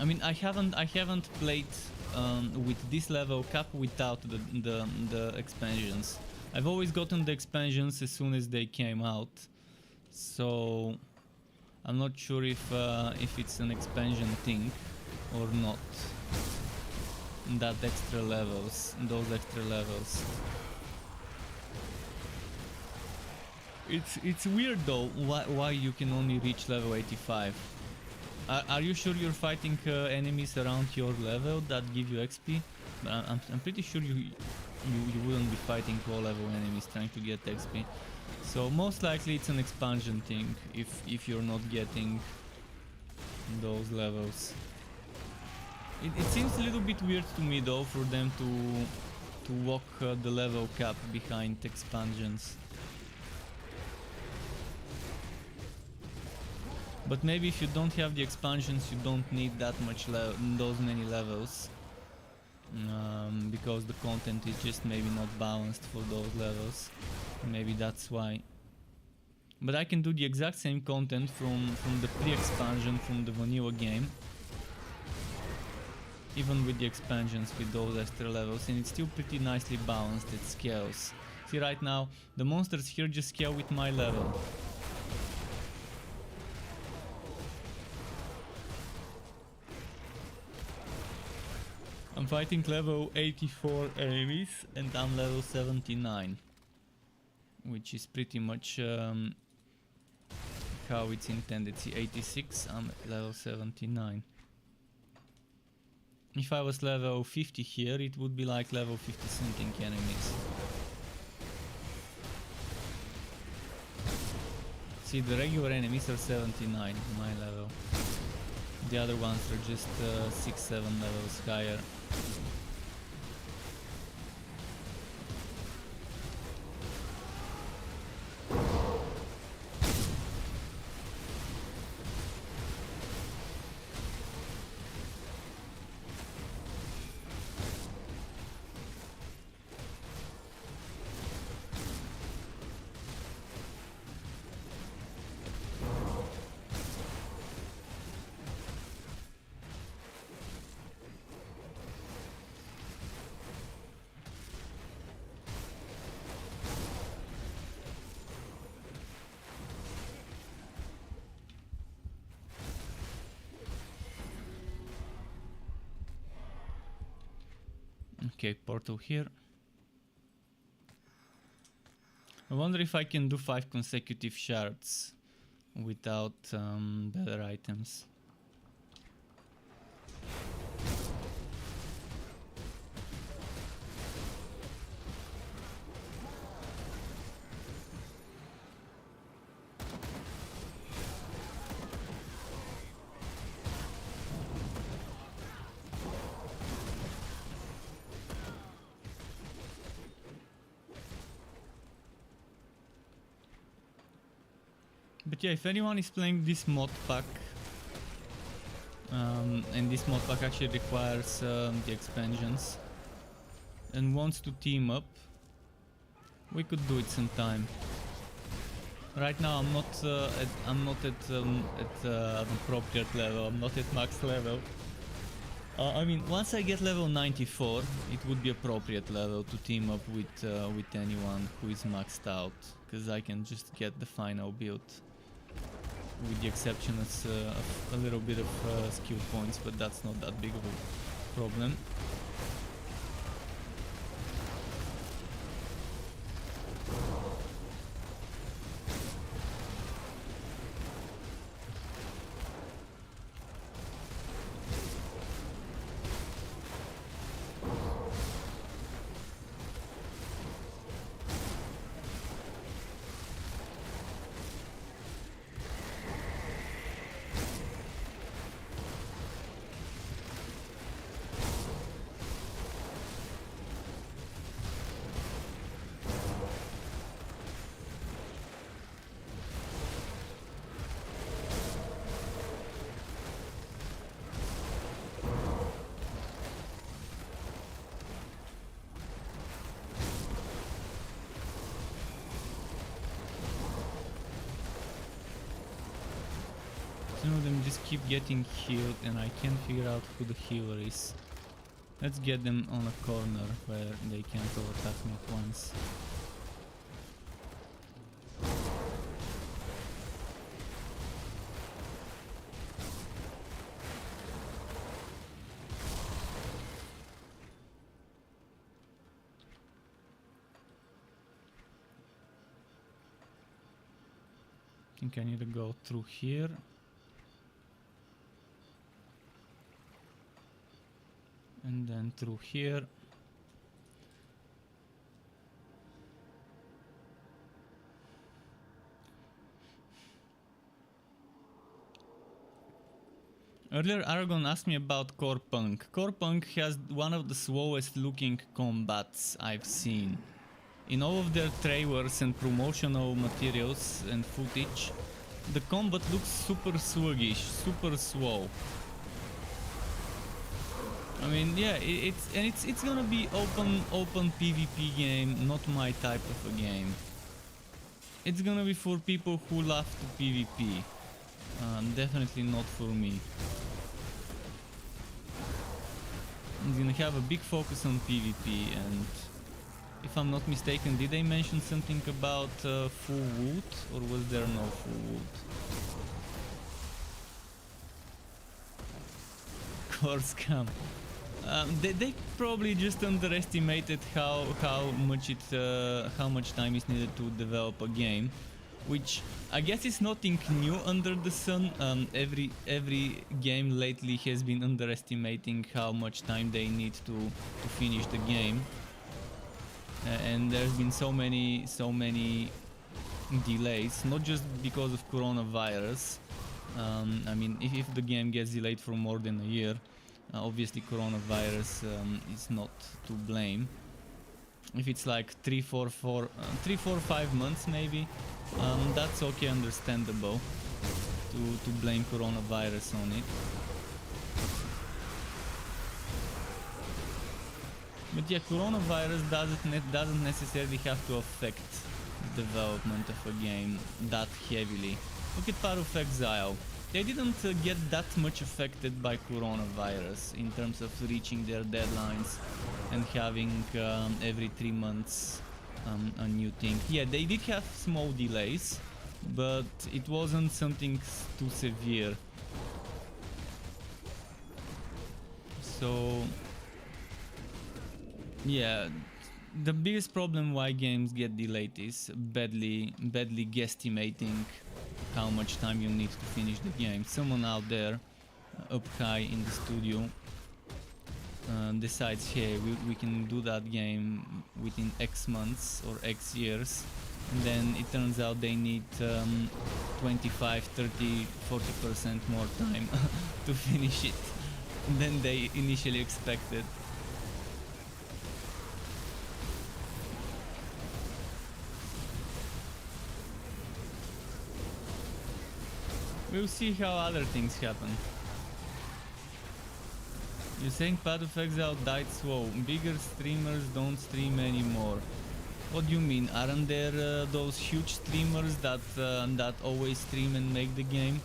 mean, I haven't played with this level cap without the expansions. I've always gotten the expansions as soon as they came out, so I'm not sure if it's an expansion thing or not. Those extra levels. It's weird though why you can only reach level 85. Are you sure you're fighting enemies around your level that give you XP? But I'm pretty sure you wouldn't be fighting low level enemies trying to get XP. So most likely it's an expansion thing if you're not getting those levels. It seems a little bit weird to me though for them to walk the level cap behind expansions. But maybe if you don't have the expansions, you don't need that much those many levels, because the content is just maybe not balanced for those levels. Maybe that's why. But I can do the exact same content from the pre-expansion from the vanilla game, even with the expansions with those extra levels, and it's still pretty nicely balanced. It scales. See, right now the monsters here just scale with my level. I'm fighting level 84 enemies and I'm level 79, which is pretty much how it's intended. See, 86, I'm at level 79. If I was level 50 here, it would be like level 50 something enemies. See, the regular enemies are 79, my level. The other ones are just 6-7 levels higher. Okay, portal here. I wonder if I can do 5 consecutive shards without better items. But yeah, if anyone is playing this mod pack, and this mod pack actually requires the expansions, and wants to team up, we could do it sometime. Right now I'm not at an appropriate level. I'm not at max level. I mean, once I get level 94, it would be appropriate level to team up with anyone who is maxed out, because I can just get the final build. With the exception of a little bit of skill points, but that's not that big of a problem. Some of them just keep getting healed and I can't figure out who the healer is. Let's get them on a corner where they can't all attack me at once. I think I need to go through here. And then through here. Earlier Aragon asked me about Core Punk. Core Punk has one of the slowest looking combats I've seen. In all of their trailers and promotional materials and footage, the combat looks super sluggish, super slow. I mean, yeah, it's gonna be open PvP game, not my type of a game. It's gonna be for people who love to PvP. Definitely not for me. It's gonna have a big focus on PvP, and if I'm not mistaken, did they mention something about full wood, or was there no full wood? Core scam. They probably just underestimated how much time is needed to develop a game, which I guess is nothing new under the sun. Every game lately has been underestimating how much time they need to finish the game, and there's been so many delays, not just because of coronavirus. I mean, if the game gets delayed for more than a year, obviously coronavirus is not to blame. If it's like 3, 4, 5 months maybe, that's okay, understandable to blame coronavirus on it. But yeah, coronavirus doesn't necessarily have to affect the development of a game that heavily. Look at Path of Exile. They didn't get that much affected by coronavirus in terms of reaching their deadlines and having every 3 months a new thing. Yeah, they did have small delays, but it wasn't something too severe. So yeah, the biggest problem why games get delayed is badly guesstimating how much time you need to finish the game. Someone out there up high in the studio decides, hey, we can do that game within X months or X years, and then it turns out they need 25, 30, 40% more time to finish it than they initially expected. We'll see how other things happen. You're saying Path of Exile died slow. Bigger streamers don't stream anymore. What do you mean? Aren't there those huge streamers that always stream and make the game,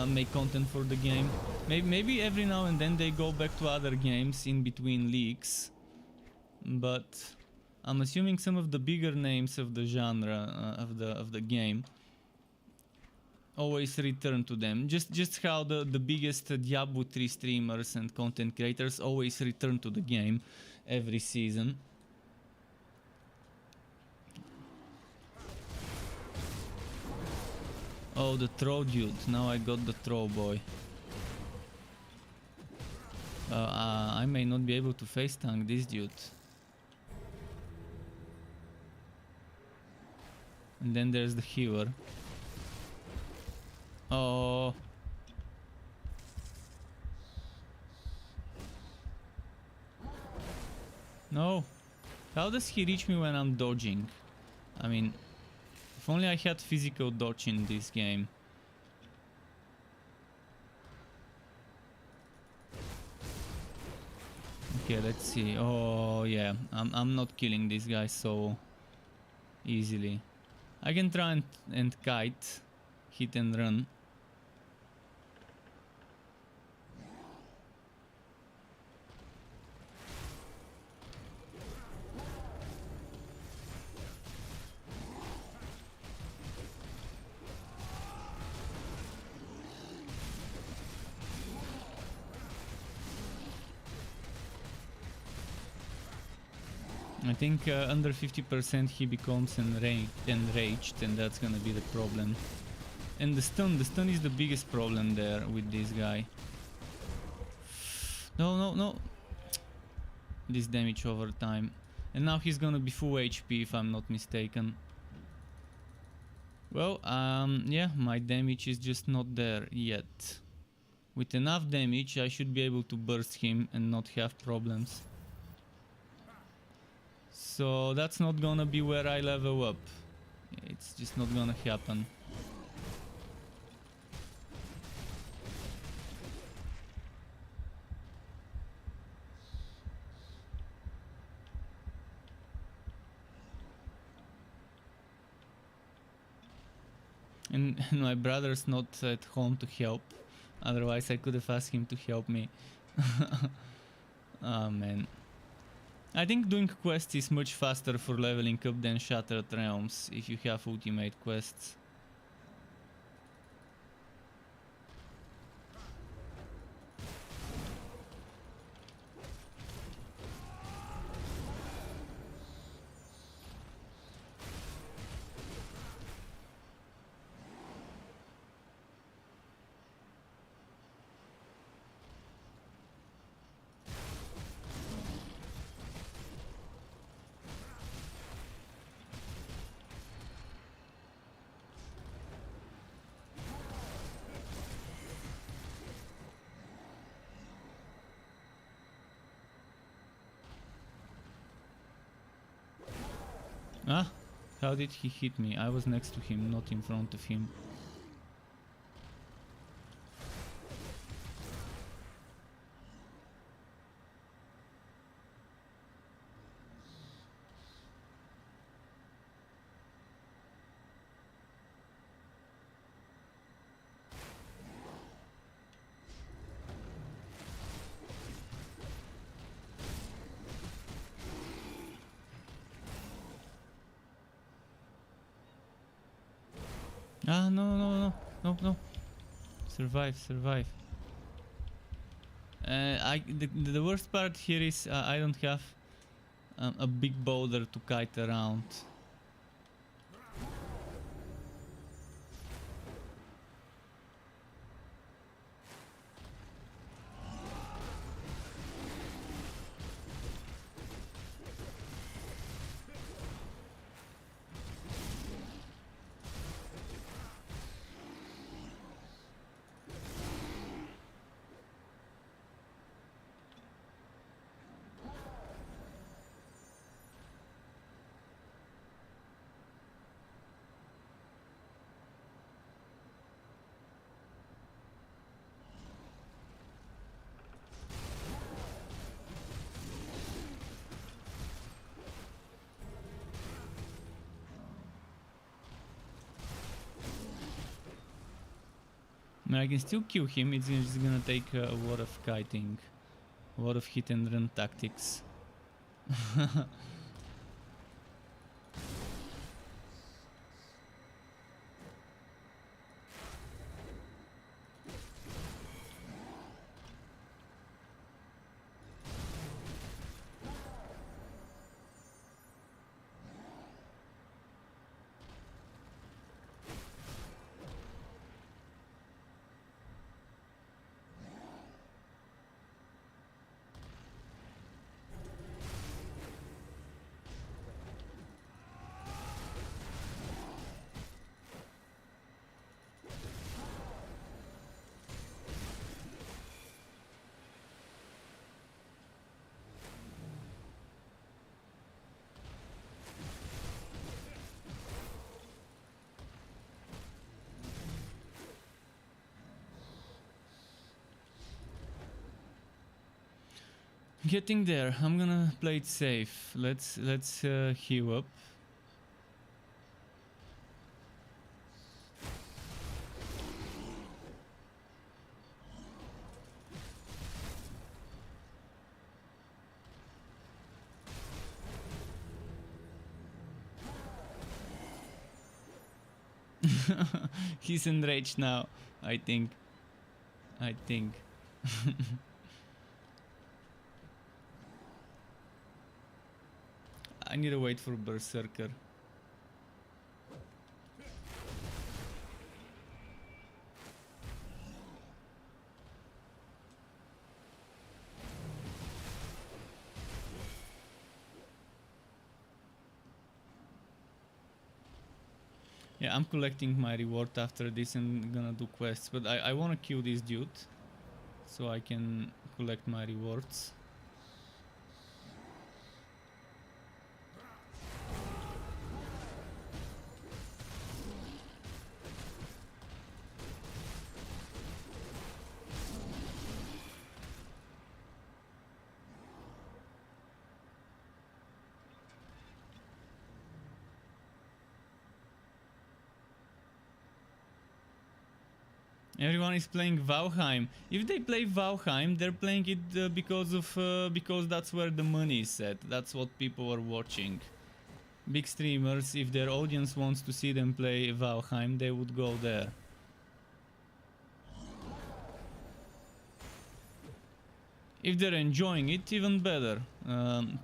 make content for the game? Maybe every now and then they go back to other games in between leagues, but I'm assuming some of the bigger names of the genre of the game always return to them. Just how the biggest Diablo 3 streamers and content creators always return to the game every season. Oh, the throw dude. Now I got the throw boy. I may not be able to face tank this dude. And then there's the healer. Oh. No. How does he reach me when I'm dodging? I mean, if only I had physical dodge in this game. Okay, let's see. Oh yeah, I'm not killing this guy so easily. I can try and kite, hit and run. I think under 50% he becomes enraged, and that's gonna be the problem. And the stun is the biggest problem there with this guy. No, no, no. This damage over time. And now he's gonna be full HP if I'm not mistaken. Well, yeah, my damage is just not there yet. With enough damage, I should be able to burst him and not have problems. So that's not gonna be where I level up. It's just not gonna happen. And my brother's not at home to help. Otherwise I could have asked him to help me. Oh man. I think doing quests is much faster for leveling up than Shattered Realms if you have ultimate quests. Ah, how did he hit me? I was next to him, not in front of him. Ah, no, no, no, no, no. Survive, survive. The worst part here is I don't have a big boulder to kite around. I mean, I can still kill him, it's just gonna take a lot of kiting. A lot of hit and run tactics. Getting there. I'm gonna play it safe. Let's heal up. He's enraged now, I think. I need to wait for Berserker. Yeah, I'm collecting my reward after this and gonna do quests, but I wanna kill this dude so I can collect my rewards. Everyone is playing Valheim. If they play Valheim, they're playing it because that's where the money is set. That's what people are watching. Big streamers, if their audience wants to see them play Valheim, they would go there. If they're enjoying it, even better.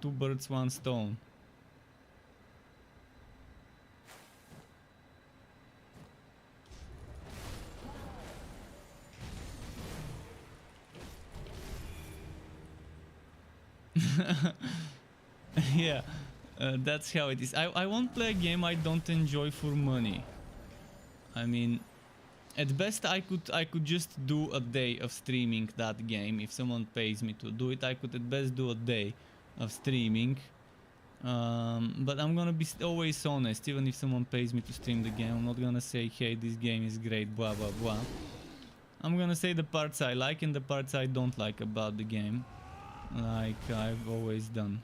Two birds, one stone. Yeah, that's how it is. I won't play a game I don't enjoy for money. I mean, at best I could just do a day of streaming that game. If someone pays me to do it, I could at best do a day of streaming. But I'm gonna be always honest. Even if someone pays me to stream the game, I'm not gonna say, hey, this game is great, blah blah blah. I'm gonna say the parts I like and the parts I don't like about the game, like I've always done.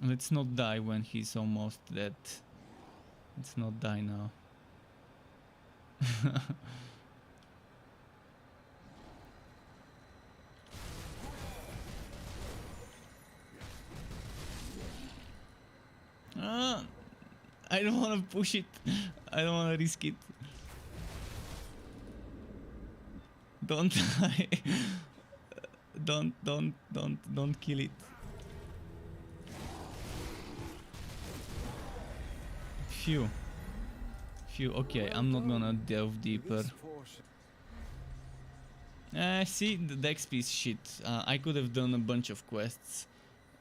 Let's not die when he's almost dead. Let's not die now. I don't want to push it. I don't want to risk it. Don't die. Don't kill it. Phew. Okay, I'm not gonna delve deeper. See, the XP is shit. I could have done a bunch of quests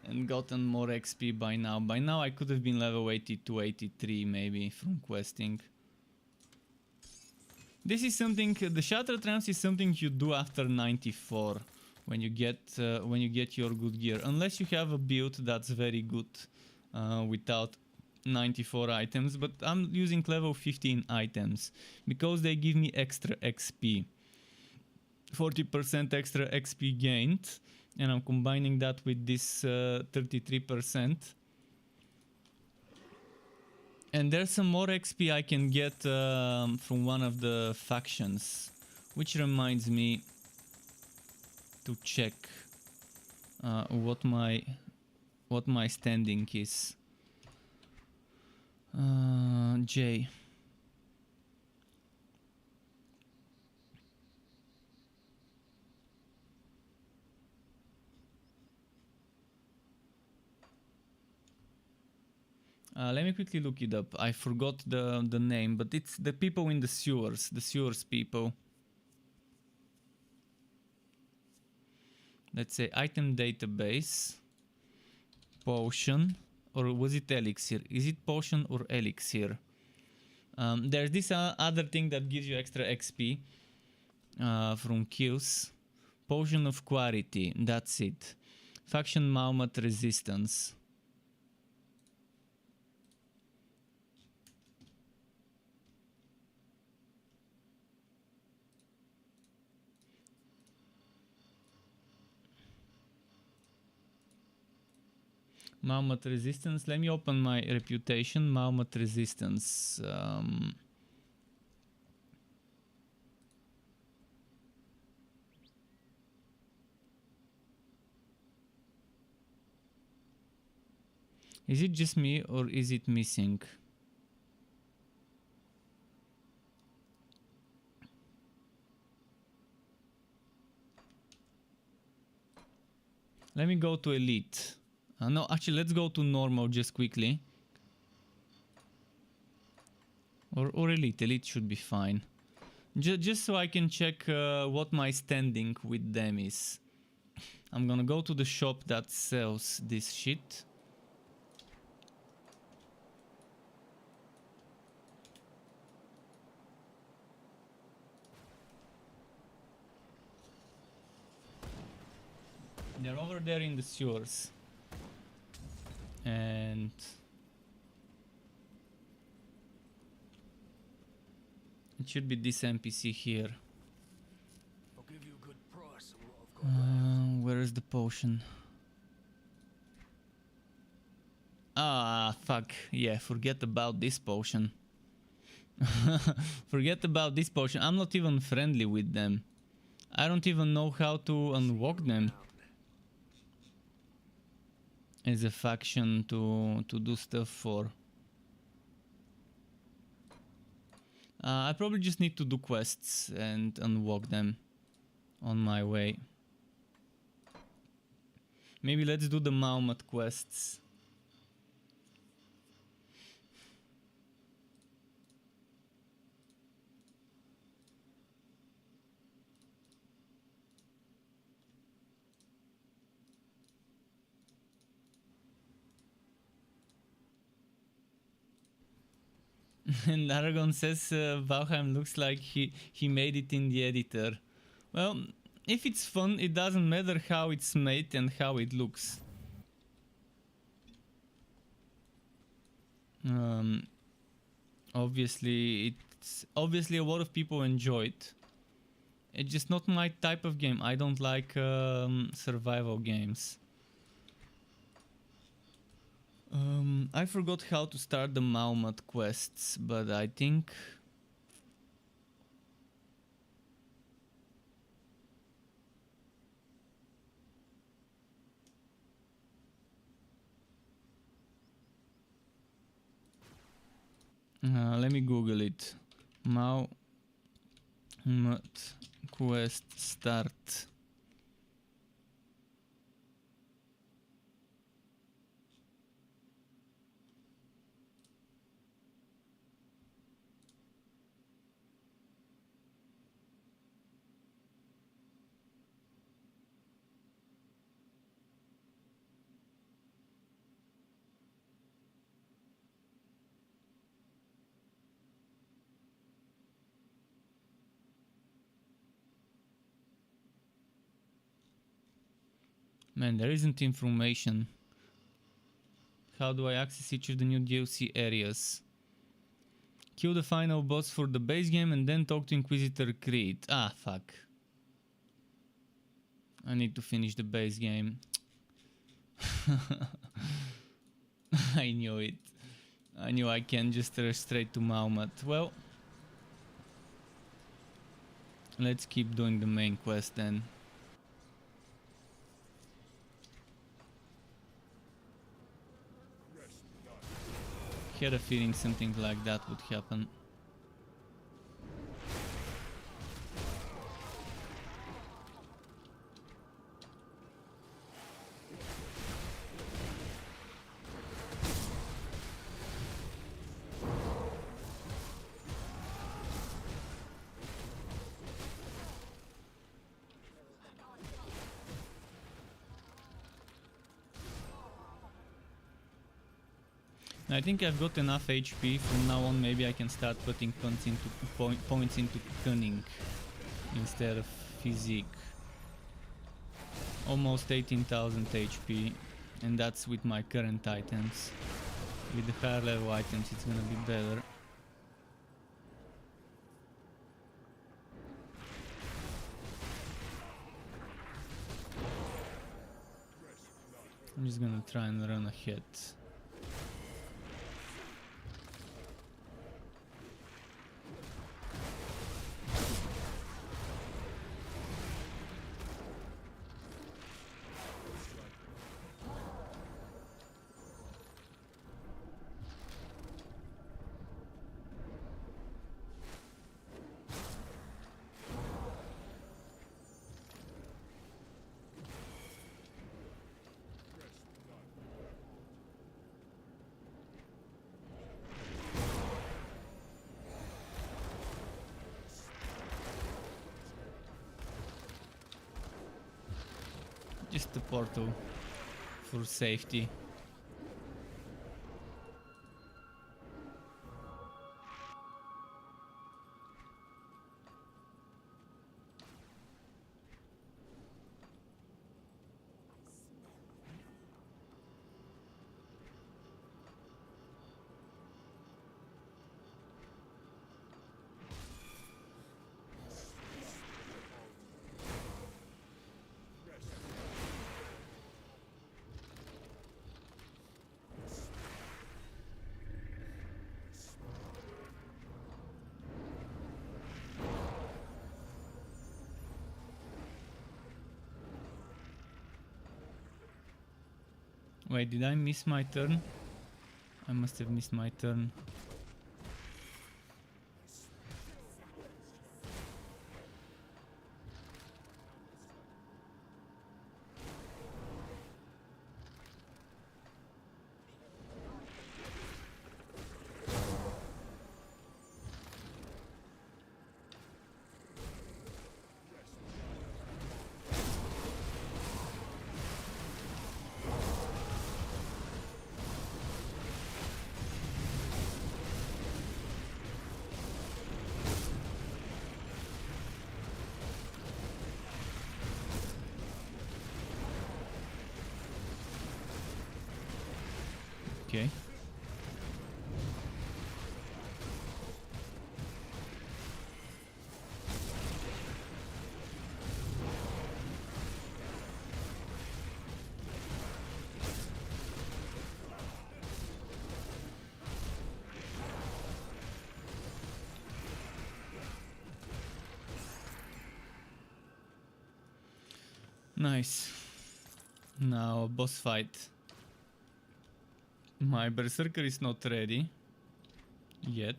and gotten more XP by now. By now I could have been level 82, 83 maybe from questing. This is something, the Shatter Trance is something you do after 94 when you get your good gear. Unless you have a build that's very good without 94 items, but I'm using level 15 items because they give me extra XP. 40% extra XP gained, and I'm combining that with this 33%. And there's some more XP I can get from one of the factions, which reminds me to check what my standing is. J. Let me quickly look it up. I forgot the name, but it's the people in the sewers people. Let's say item database, potion, or was it elixir? Is it potion or elixir? There's this other thing that gives you extra XP from kills. Potion of Quarity, that's it. Faction Malmat Resistance. Malmat Resistance. Let me open my reputation. Malmat Resistance. Is it just me or is it missing? Let me go to elite. No, actually, let's go to normal just quickly. Or elite. Elite should be fine. Just so I can check what my standing with them is. I'm gonna go to the shop that sells this shit. They're over there in the sewers. And it should be this NPC here. I'll give you a good price on what I've got left. Where is the potion? Ah, fuck. Yeah, forget about this potion. Forget about this potion. I'm not even friendly with them. I don't even know how to unlock them as a faction to do stuff for. I probably just need to do quests and unlock them on my way. Maybe let's do the Malmat quests. And Aragon says Valheim looks like he made it in the editor. Well, if it's fun, it doesn't matter how it's made and how it looks. Obviously a lot of people enjoy it. It's just not my type of game. I don't like survival games. I forgot how to start the Malmat quests, but I think let me Google it. Malmat quest start. Man, there isn't information. How do I access each of the new DLC areas? Kill the final boss for the base game and then talk to Inquisitor Creed. Ah, fuck. I need to finish the base game. I knew it. I knew I can't just rush straight to Malmat. Well, let's keep doing the main quest then. Had a feeling something like that would happen. I think I've got enough HP. From now on, maybe I can start putting points into cunning instead of physique. Almost 18,000 HP, and that's with my current items. With the higher level items, it's gonna be better. I'm just gonna try and run ahead. just the portal for safety. Wait, did I miss my turn? I must have missed my turn. Okay. Nice. Now boss fight. My berserker is not ready yet.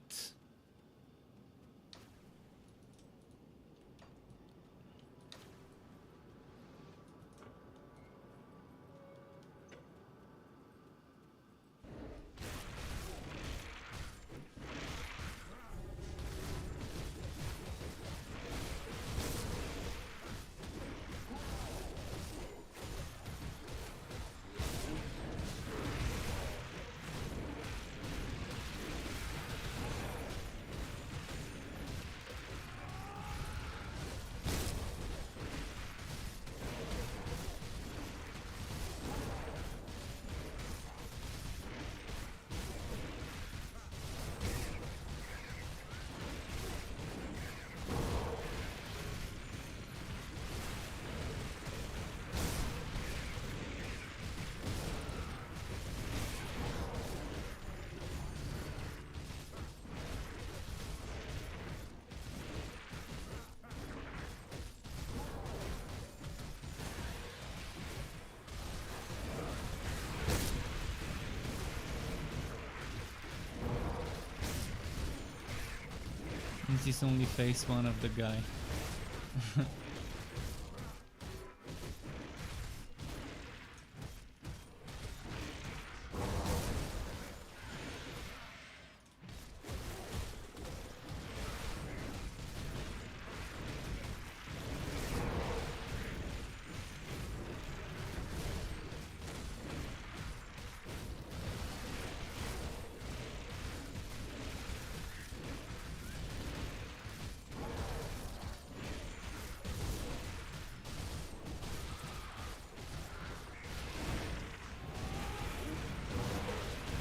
This is only phase 1 of the guy.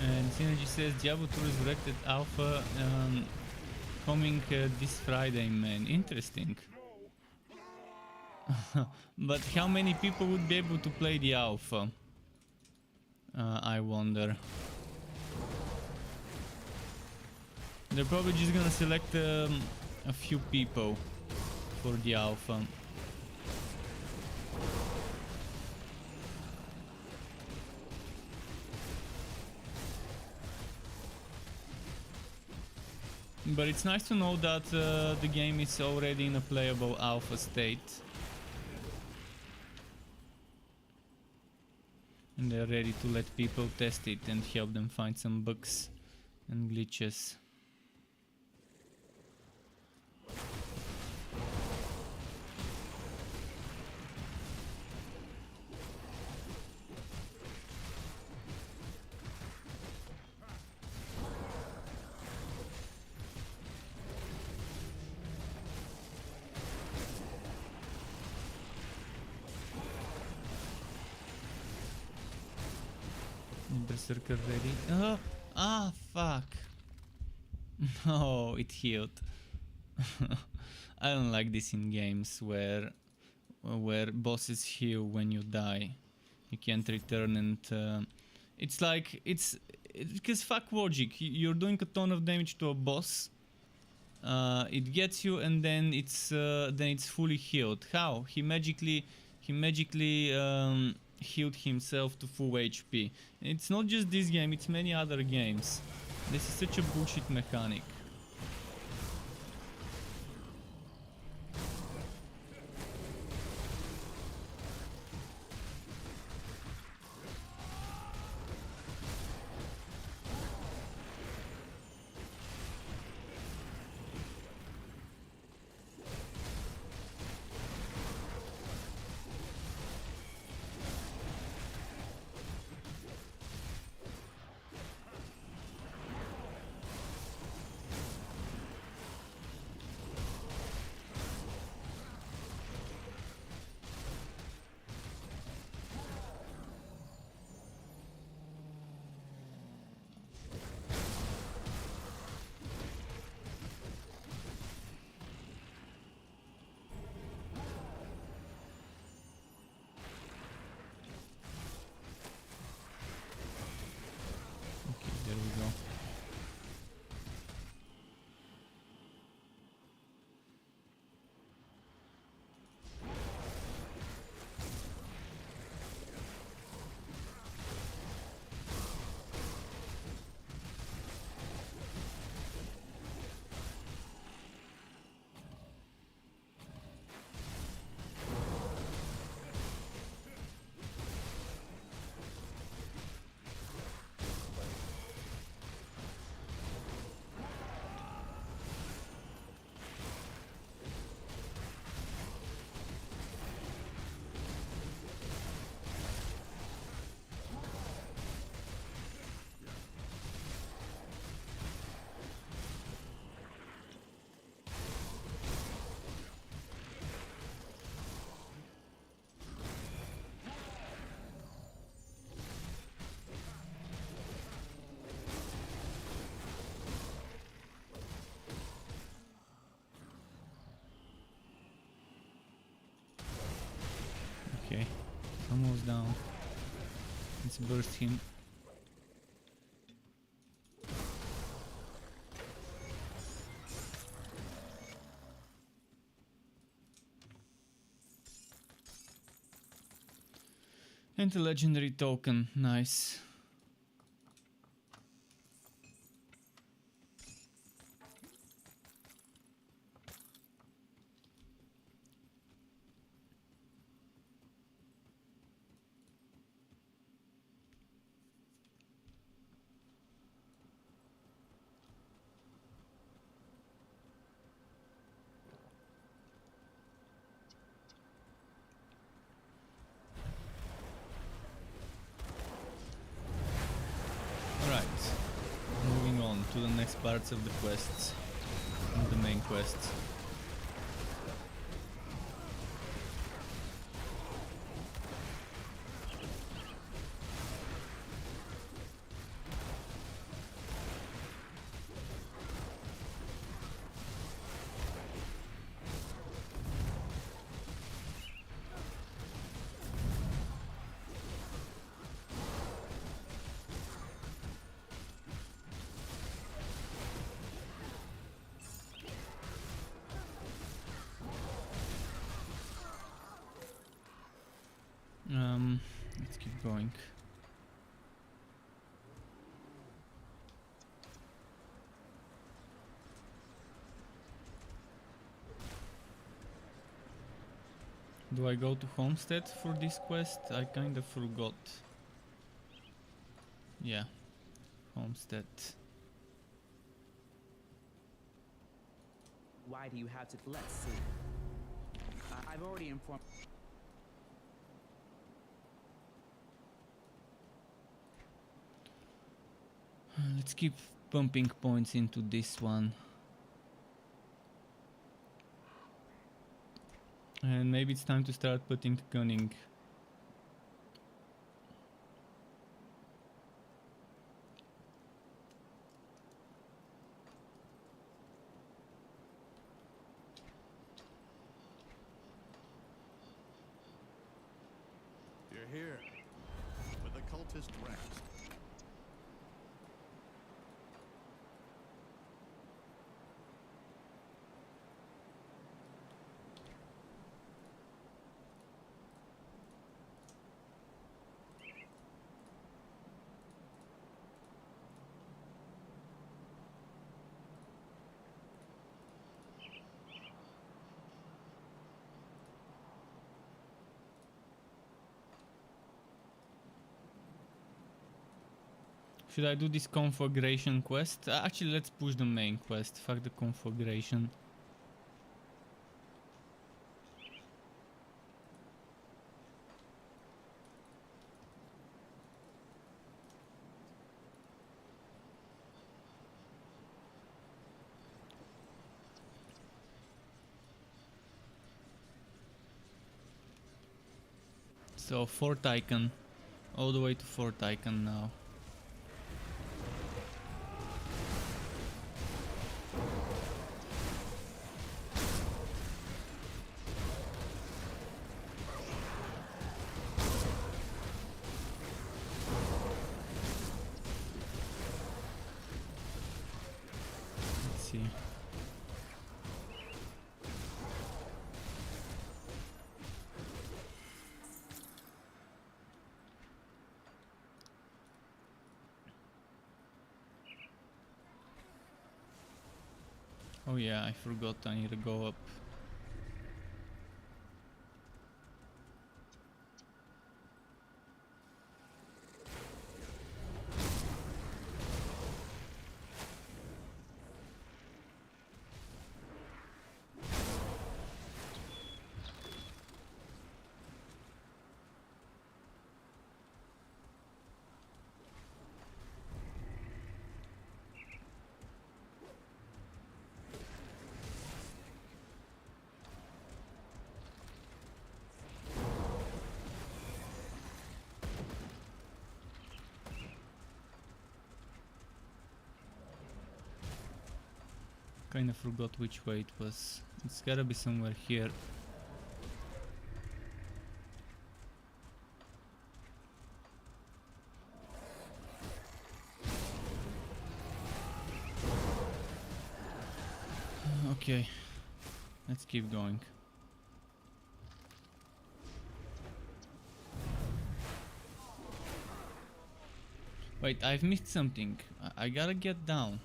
And Synergy says Diablo 2 Resurrected Alpha coming this Friday, man. Interesting. But how many people would be able to play the alpha? I wonder. They're probably just gonna select a few people for the alpha. But it's nice to know that the game is already in a playable alpha state. And they're ready to let people test it and help them find some bugs and glitches. Berserker ready. Oh, ah, fuck. No, it healed. I don't like this in games where bosses heal when you die. You can't return, and it's like because fuck logic. You're doing a ton of damage to a boss. It gets you, and then it's fully healed. How? He magically healed himself to full HP. It's not just this game, it's many other games. This is such a bullshit mechanic. Okay, there we go. Okay, almost down. Let's burst him. And a legendary token, nice. Alright, moving on to the next parts of the quests, the main quests. Let's keep going. Do I go to Homestead for this quest? I kinda forgot. Yeah, Homestead. Why do you have to? Let's see. I've already informed. Let's keep pumping points into this one. And maybe it's time to start putting gunning. here. With the cultist rest. Should I do this conflagration quest? Actually, let's push the main quest. Fuck the conflagration. So, Fort Icon. All the way to Fort Icon now. Let's see. Oh yeah, I forgot I need to go up. Kinda forgot which way it was. It's gotta be somewhere here. Okay, let's keep going. Wait, I've missed something. I gotta get down.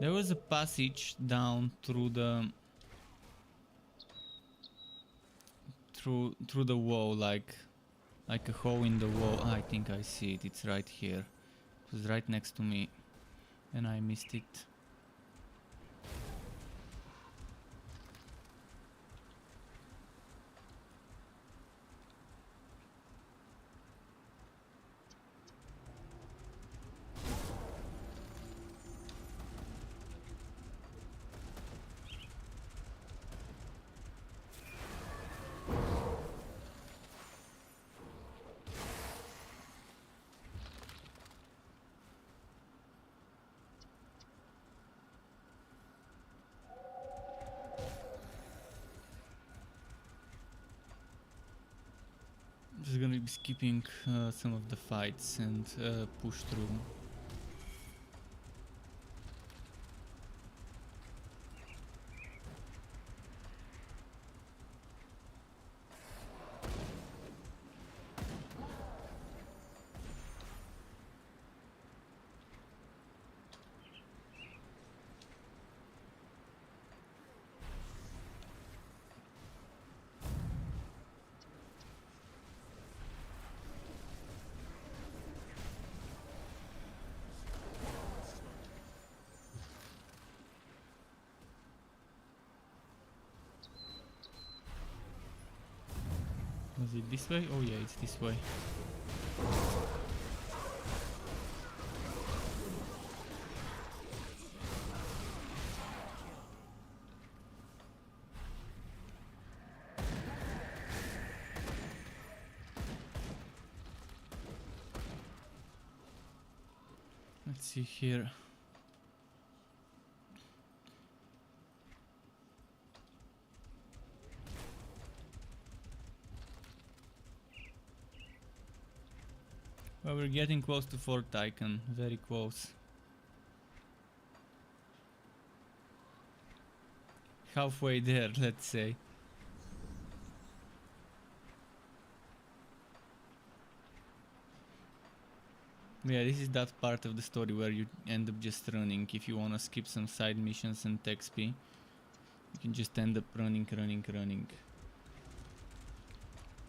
There was a passage down through the through the wall, like a hole in the wall. I think I see it. It's right here. It was right next to me, and I missed it. Just gonna be skipping some of the fights and push through. Was it this way? Oh yeah, it's this way. Let's see here. Well, we're getting close to fourth icon, very close. Halfway there, let's say. Yeah, this is that part of the story where you end up just running. If you wanna skip some side missions and XP, you can just end up running.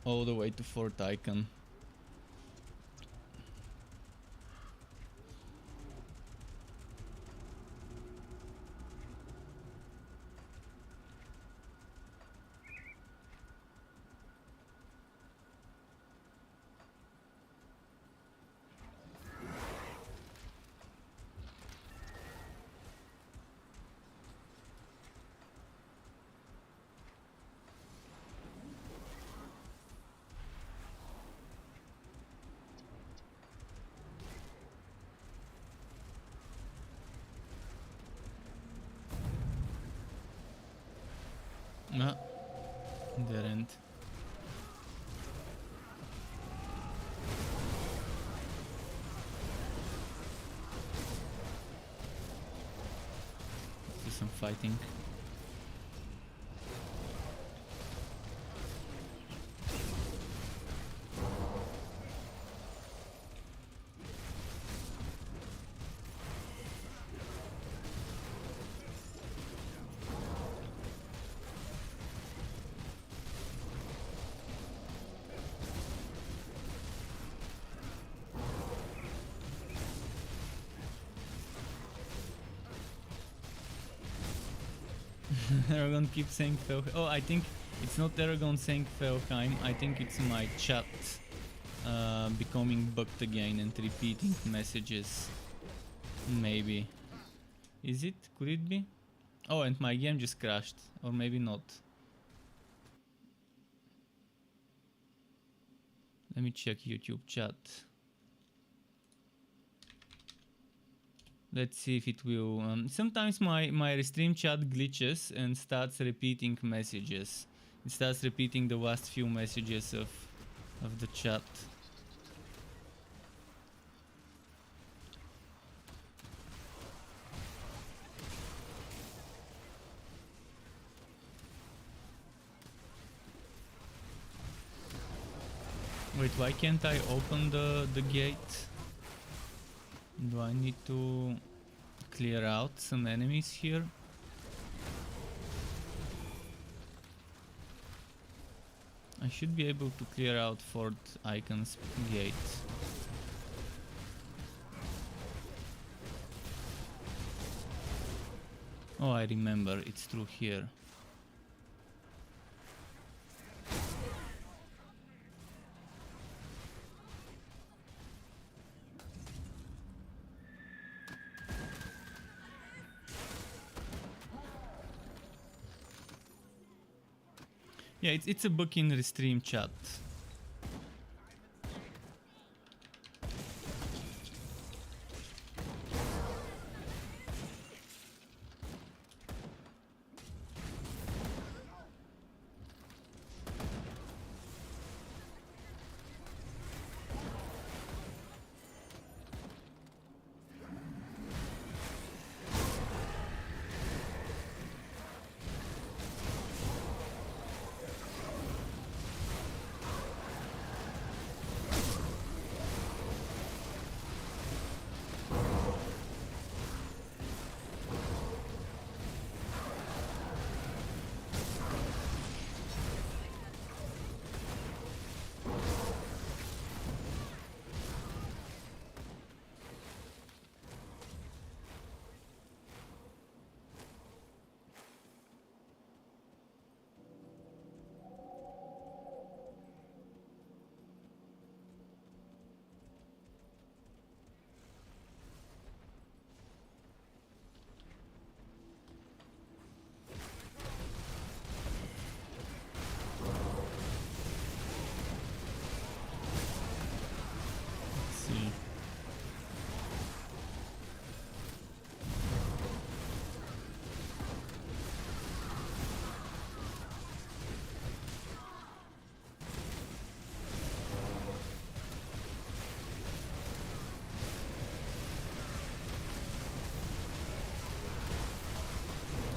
All the way to fourth icon. No, there end. Do some fighting. Aragon keeps saying Felheim. Oh, I think it's not Aragon saying Felheim. I think it's my chat becoming bugged again and repeating messages. Maybe. Is it? Could it be? Oh, and my game just crashed. Or maybe not. Let me check YouTube chat. Let's see if it will. Sometimes my stream chat glitches and starts repeating messages. It starts repeating the last few messages of the chat. Wait, why can't I open the gate? Do I need to clear out some enemies here? I should be able to clear out fourth icon's gate. Oh, I remember, it's through here. Yeah, it's a book in the stream chat.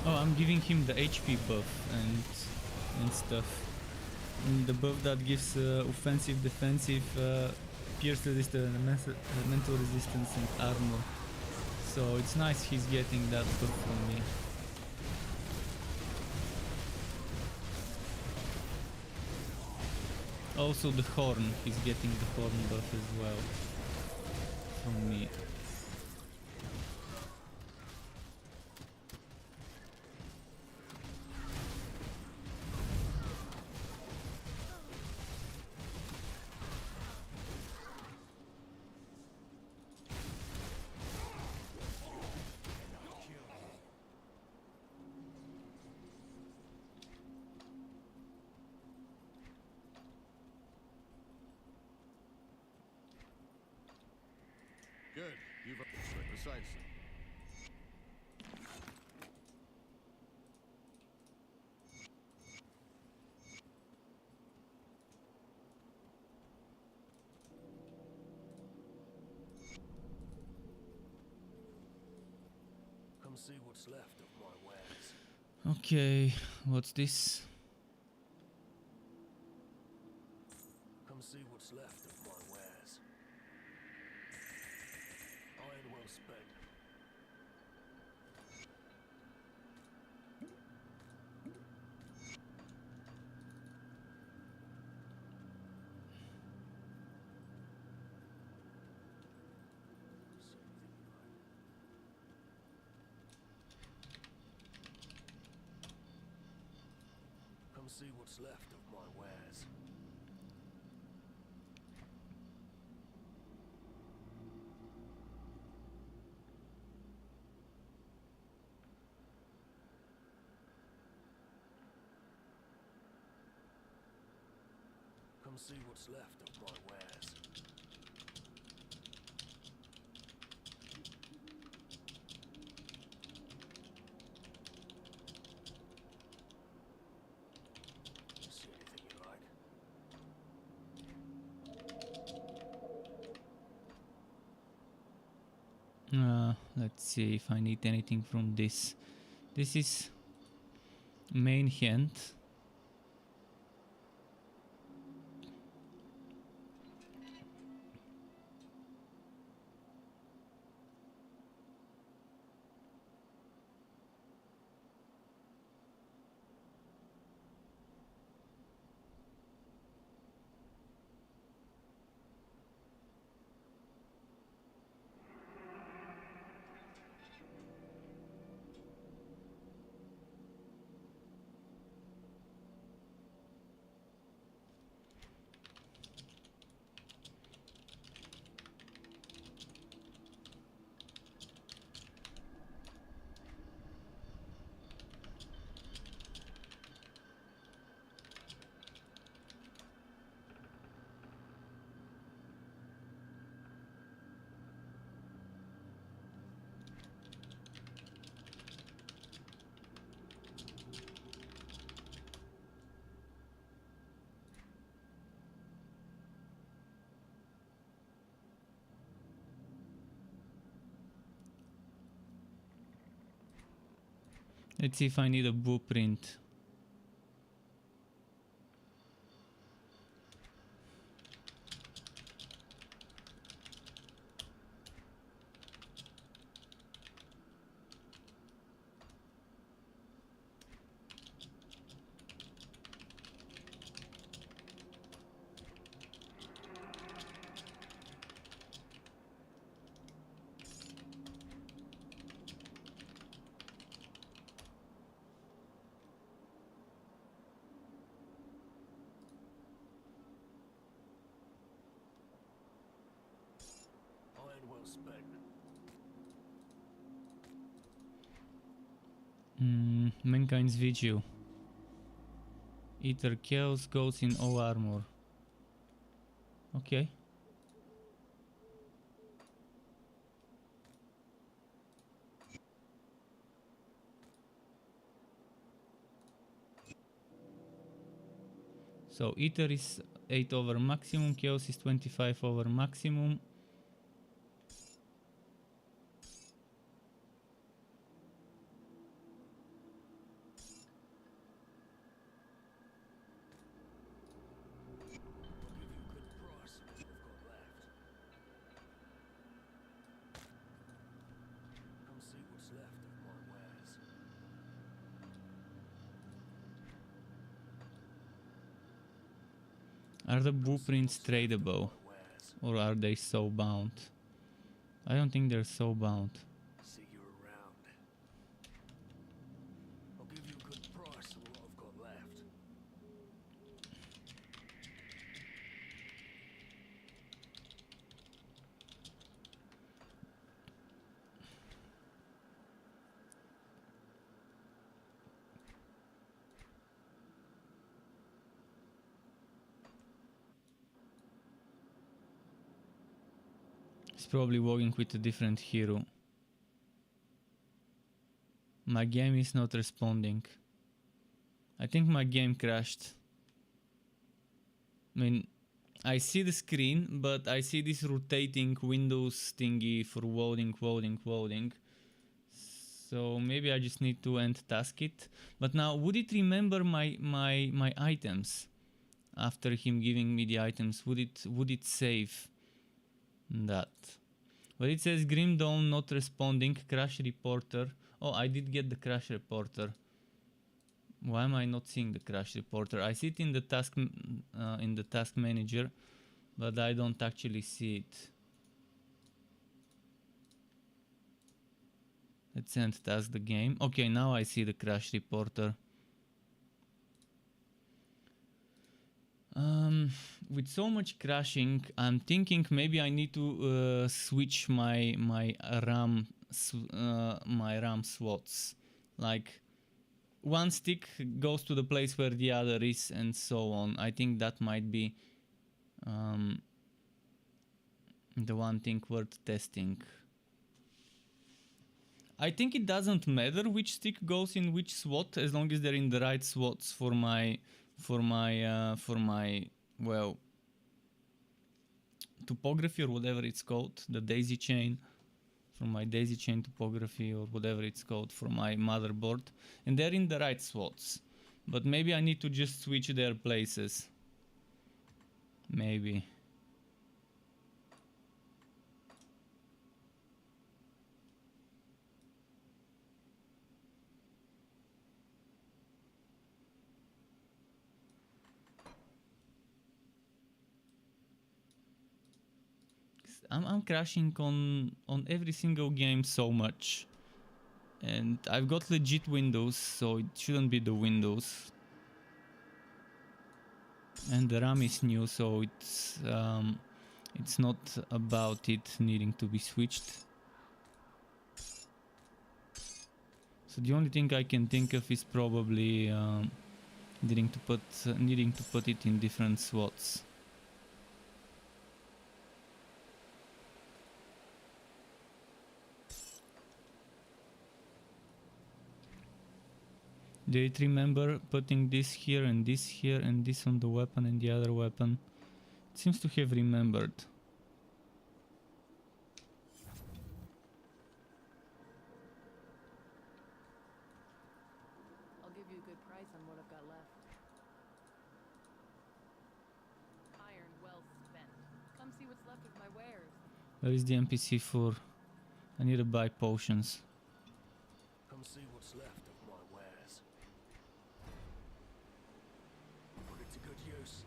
Oh, I'm giving him the HP buff and stuff. And the buff that gives offensive, defensive, pierce resistance, elemental resistance, and armor. So it's nice he's getting that buff from me. Also the horn, he's getting the horn buff as well from me. Good. You've precisely. Come see what's left of my wares. Okay, what's this? Come see what's left of my wares. Iron well spent. Come see what's left of my wares. Come see what's left of my wares. See anything you like? Let's see if I need anything from this. This is main hand. Let's see if I need a blueprint. Iron well spent. Mankind's Vigil. Ether kills goes in all armor. Okay. So Ether is 8 over maximum, Chaos is 25 over maximum. Are the blueprints tradable? Wares. Or are they so bound? I don't think they're so bound. See you around. I'll give you a good price for what I've got left. He's probably working with a different hero. My game is not responding. I think my game crashed. I mean, I see the screen, but I see this rotating Windows thingy for loading. So maybe I just need to end task it. But now, would it remember my items? After him giving me the items, would it save that? But it says Grim Dawn not responding, crash reporter. Oh, I did get the crash reporter. Why am I not seeing the crash reporter? I see it in the task manager, but I don't actually see it. Let's end task the game. Okay, now I see the crash reporter. With so much crashing, I'm thinking maybe I need to switch my RAM slots. Like one stick goes to the place where the other is, and so on. I think that might be the one thing worth testing. I think it doesn't matter which stick goes in which slot as long as they're in the right slots for my well, topography or whatever it's called, the daisy chain, for my daisy chain topography or whatever it's called for my motherboard, and they're in the right slots. But maybe I need to just switch their places. Maybe. I'm crashing on every single game so much, and I've got legit Windows, so it shouldn't be the Windows. And the RAM is new, so it's not about it needing to be switched. So the only thing I can think of is probably needing to put it in different slots. Do you remember putting this here and this on the weapon and the other weapon? It seems to have remembered. I'll give you a good price on what I've got left. Iron well spent. Come see what's left of my wares. Where is the NPC for? I need to buy potions. Come see what's left of my wares. Put it to good use.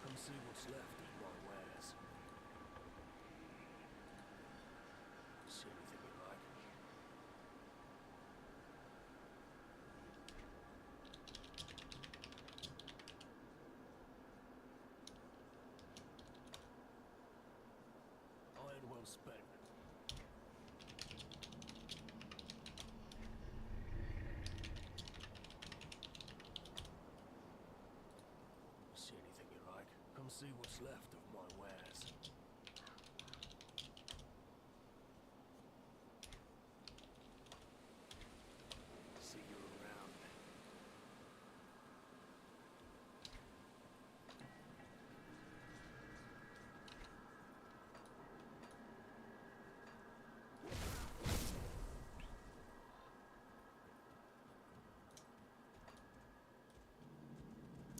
Come see what's left of my wares. See anything you like? Iron well spent. See anything you like? Come see what's left of my wares. See you around.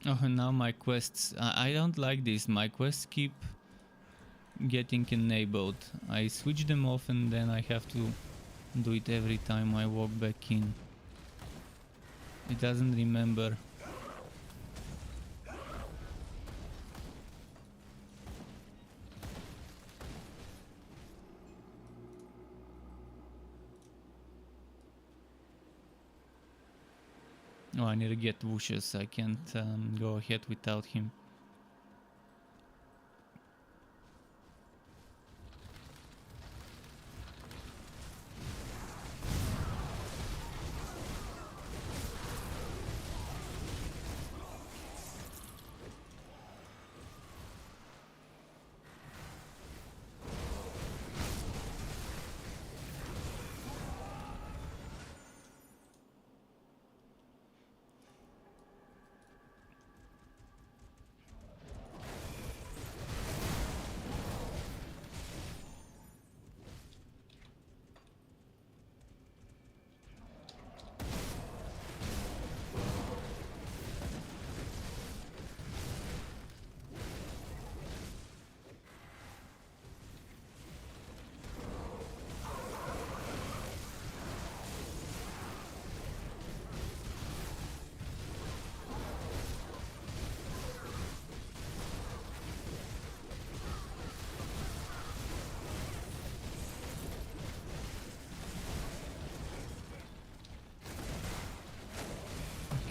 Oh, and now my quests. I don't like this. My quests keep getting enabled. I switch them off and then I have to do it every time I walk back in. It doesn't remember. Oh, I need to get Wushes. I can't go ahead without him.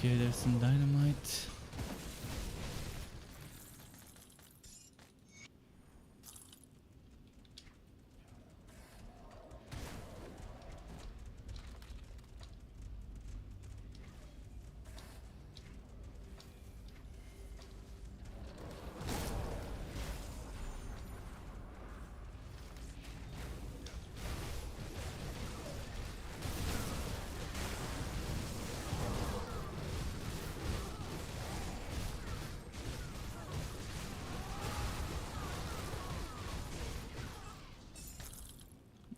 Okay, there's some dynamite.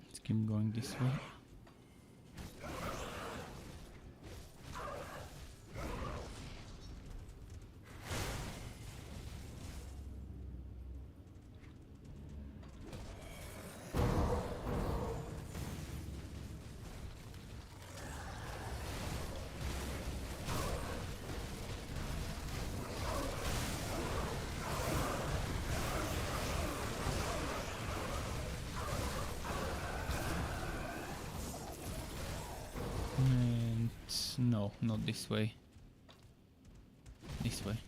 Let's keep going this way. And no, not this way. This way.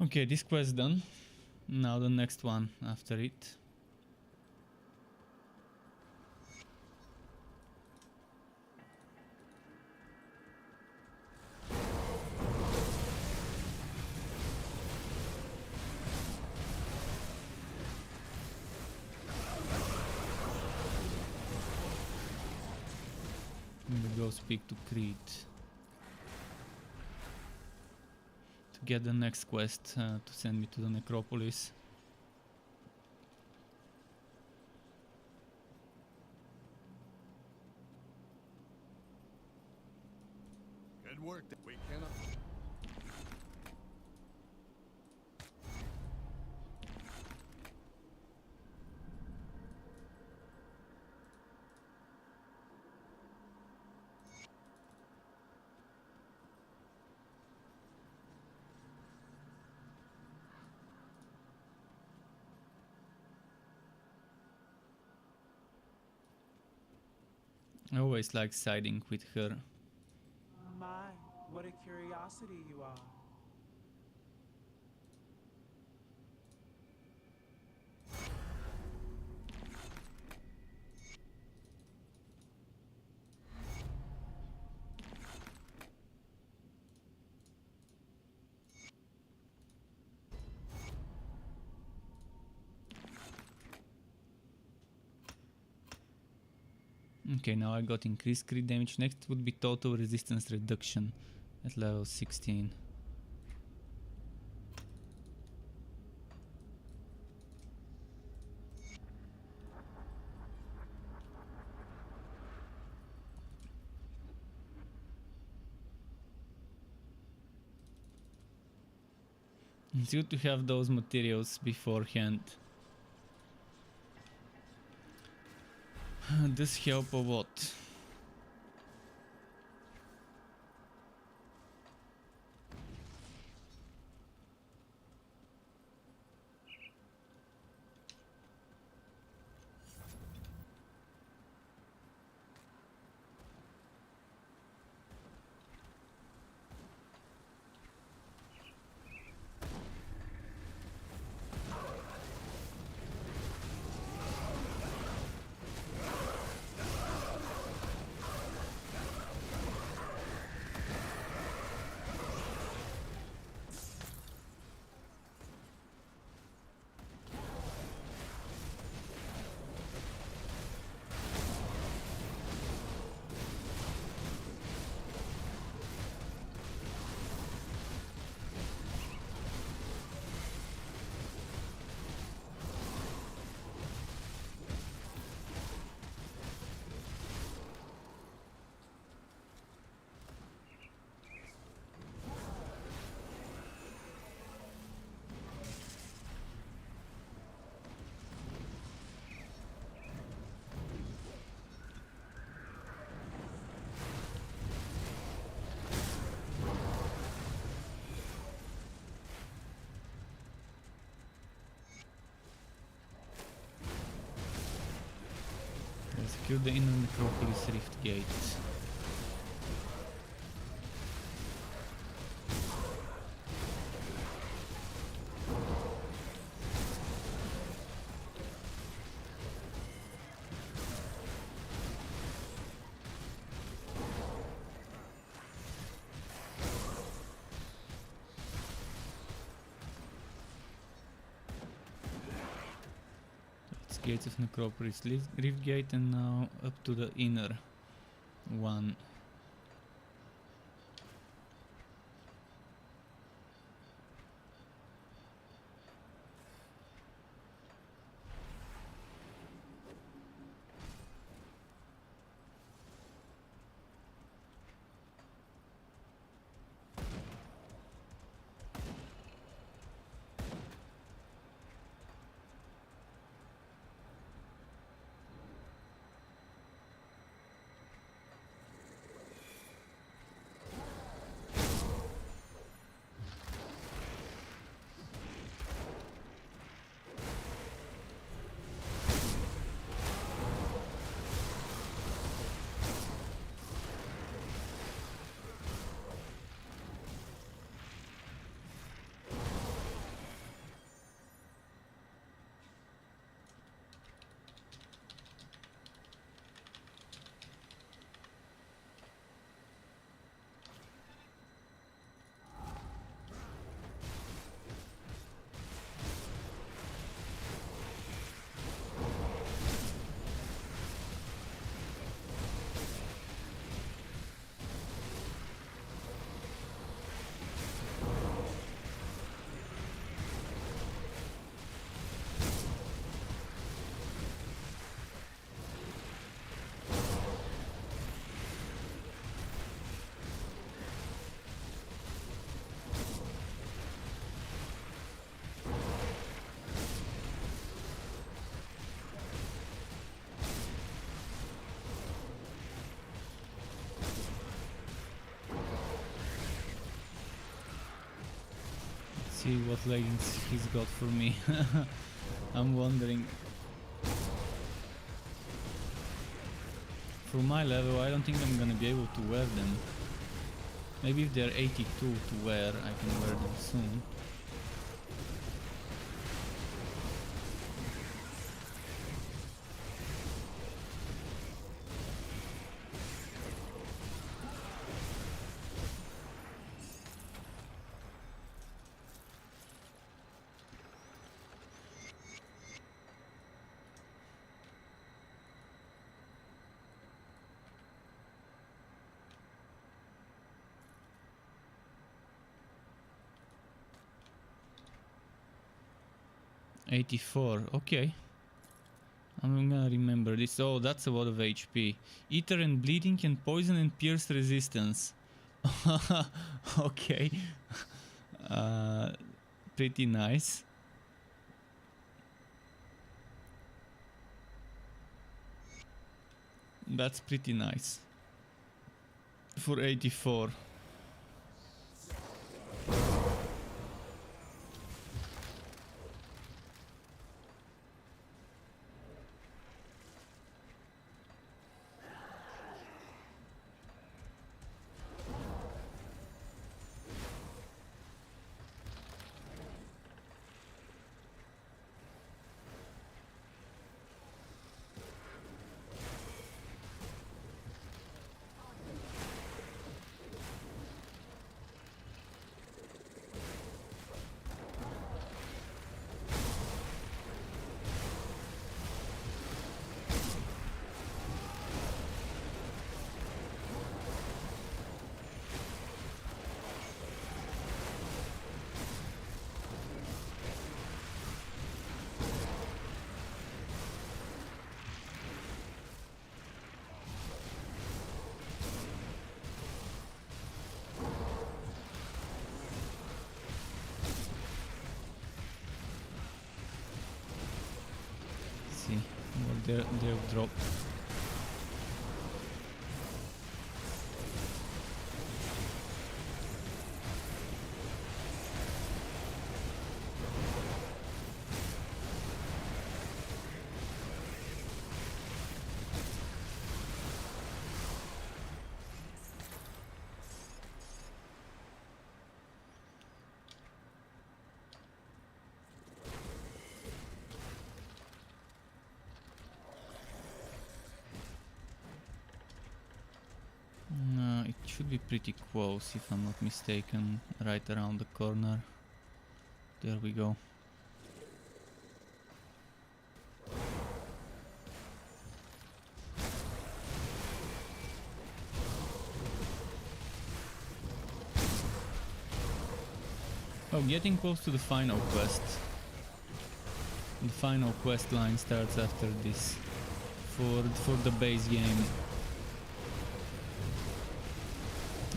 Okay, this quest done. Now the next one after it. I'm gonna go speak to Creed to get the next quest to send me to the necropolis. Good work. We cannot. I always like siding with her. My, what a curiosity you are. Okay, now I got increased crit damage. Next would be total resistance reduction at level 16. It's good to have those materials beforehand. Does help a lot. Secure the inner necropolis rift gate. Gates of Necropolis Rift Gate, and now up to the inner one. See what leggings he's got for me. I'm wondering. for my level, I don't think I'm gonna be able to wear them. Maybe if they're 82 to wear, I can wear them soon. $84, okay. I'm gonna remember this. Oh, that's a lot of HP. Ether and bleeding and poison and pierce resistance. Okay. Pretty nice. That's pretty nice. For 84. See what they've dropped. It should be pretty close if I'm not mistaken, right around the corner. There we go. Oh, getting close to the final quest. The final quest line starts after this for the base game.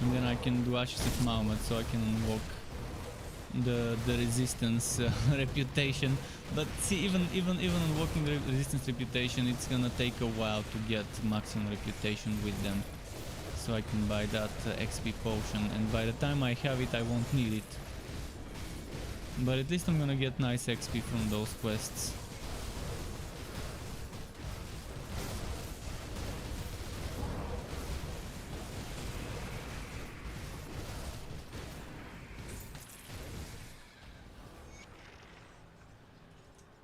And then I can do Ashes of Mahomet, so I can unlock the resistance reputation. But see, even unlocking the resistance reputation, it's gonna take a while to get maximum reputation with them. So I can buy that XP potion, and by the time I have it, I won't need it. But at least I'm gonna get nice XP from those quests.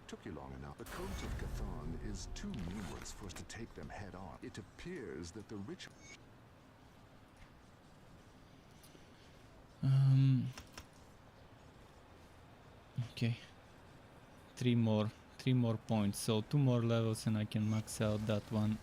Took you long enough. The codes of Chthon is too numerous for us to take them head on. It appears that the ritual... Okay. Three more points. So 2 more levels and I can max out that one.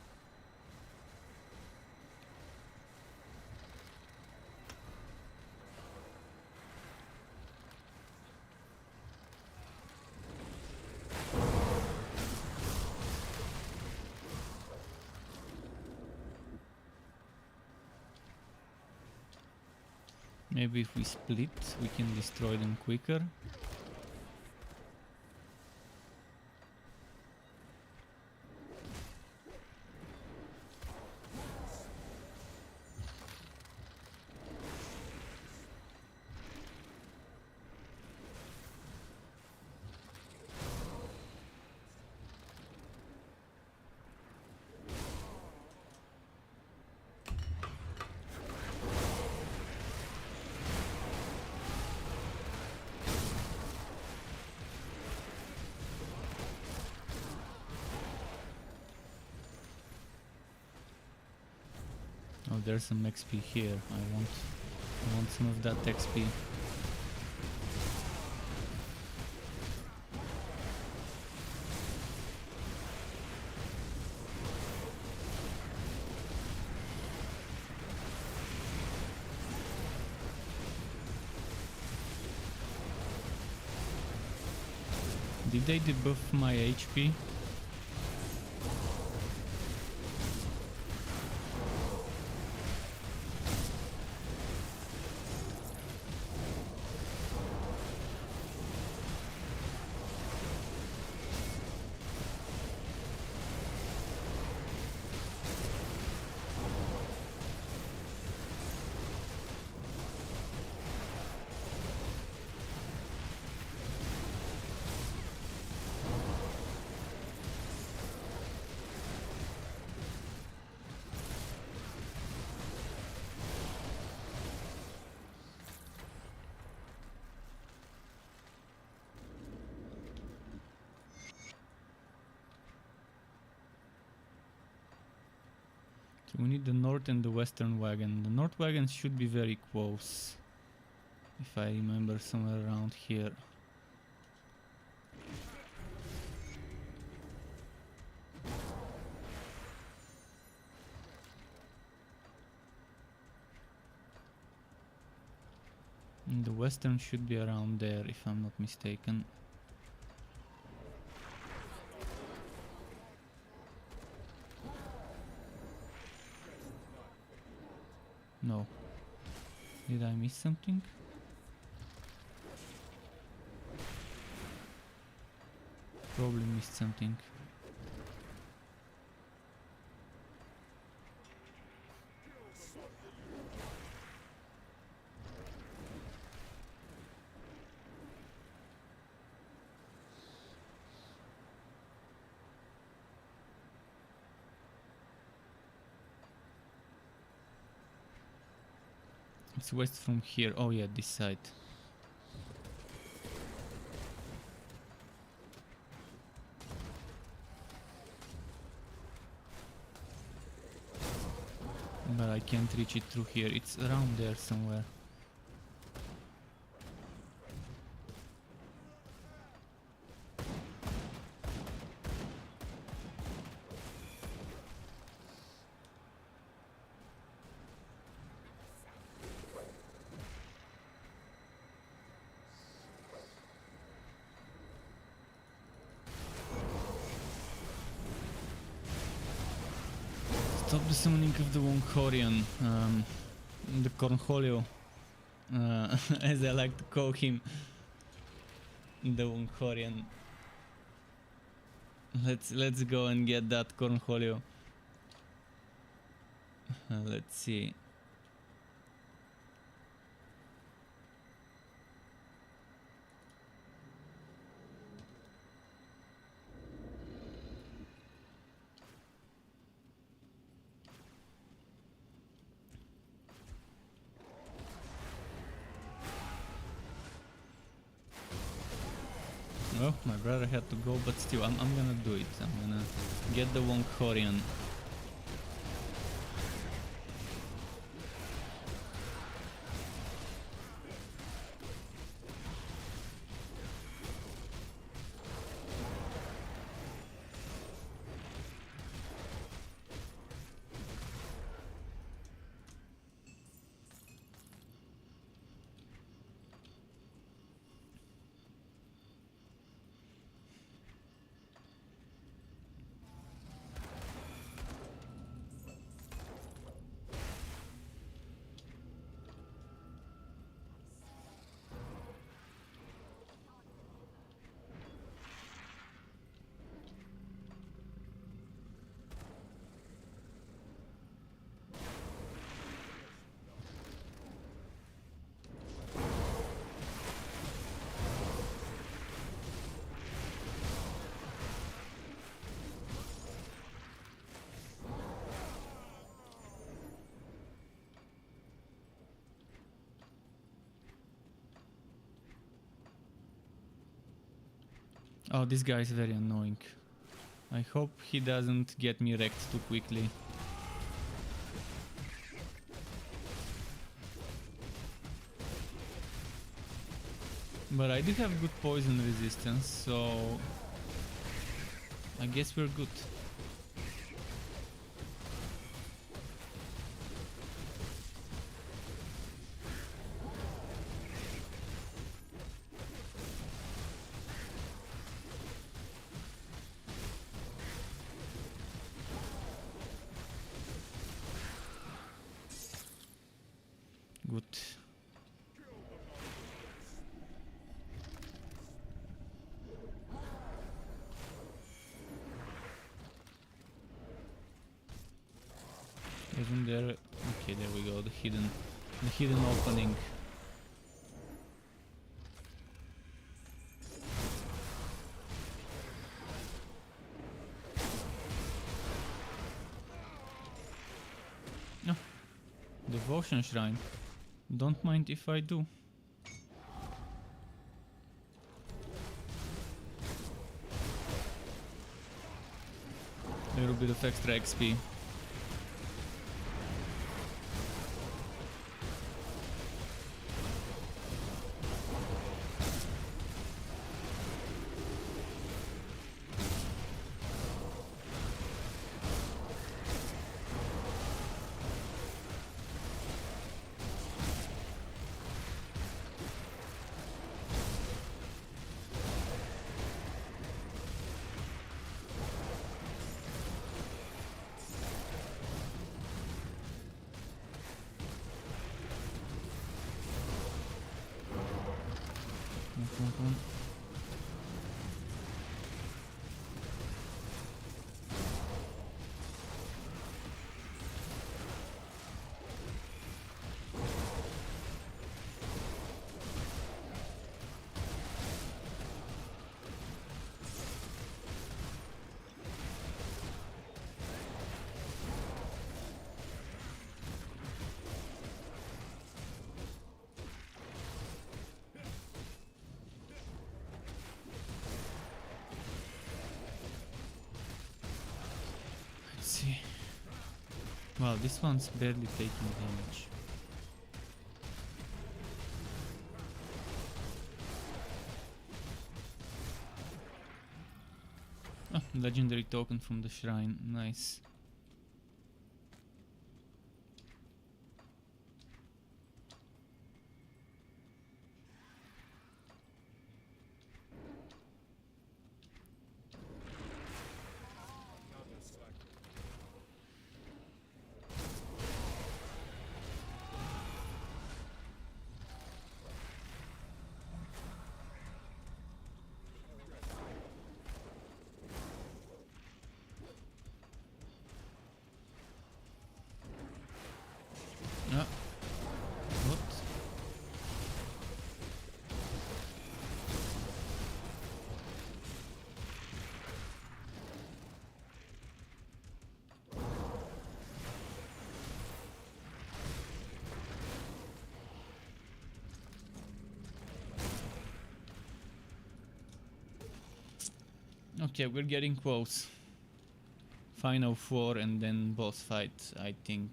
Maybe if we split, we can destroy them quicker. Oh, there's some XP here. I want some of that XP. Did they debuff my HP? So we need the north and the western wagon. The north wagons should be very close, if I remember, somewhere around here. And the western should be around there, if I'm not mistaken. No. Did I miss something? Probably missed something. It's west from here. Oh yeah, this side. But I can't reach it through here. It's around there somewhere. Stop the summoning of the Wonkorian, the Cornholio, as I like to call him, the Wonkorian. Let's go and get that Cornholio. Let's see. Oh, my brother had to go, but still, I'm gonna do it. I'm gonna get the Wonkorian. Oh, this guy is very annoying. I hope he doesn't get me wrecked too quickly. But I do have good poison resistance, so I guess we're good. Good. Isn't there? Okay, there we go. The hidden opening. No, devotion shrine. Don't mind if I do. A little bit of extra XP. Come on. Let's see. Wow, this one's barely taking damage. Oh, legendary token from the shrine. Nice. Ah, what? Okay, we're getting close. Final 4 and then boss fight, I think.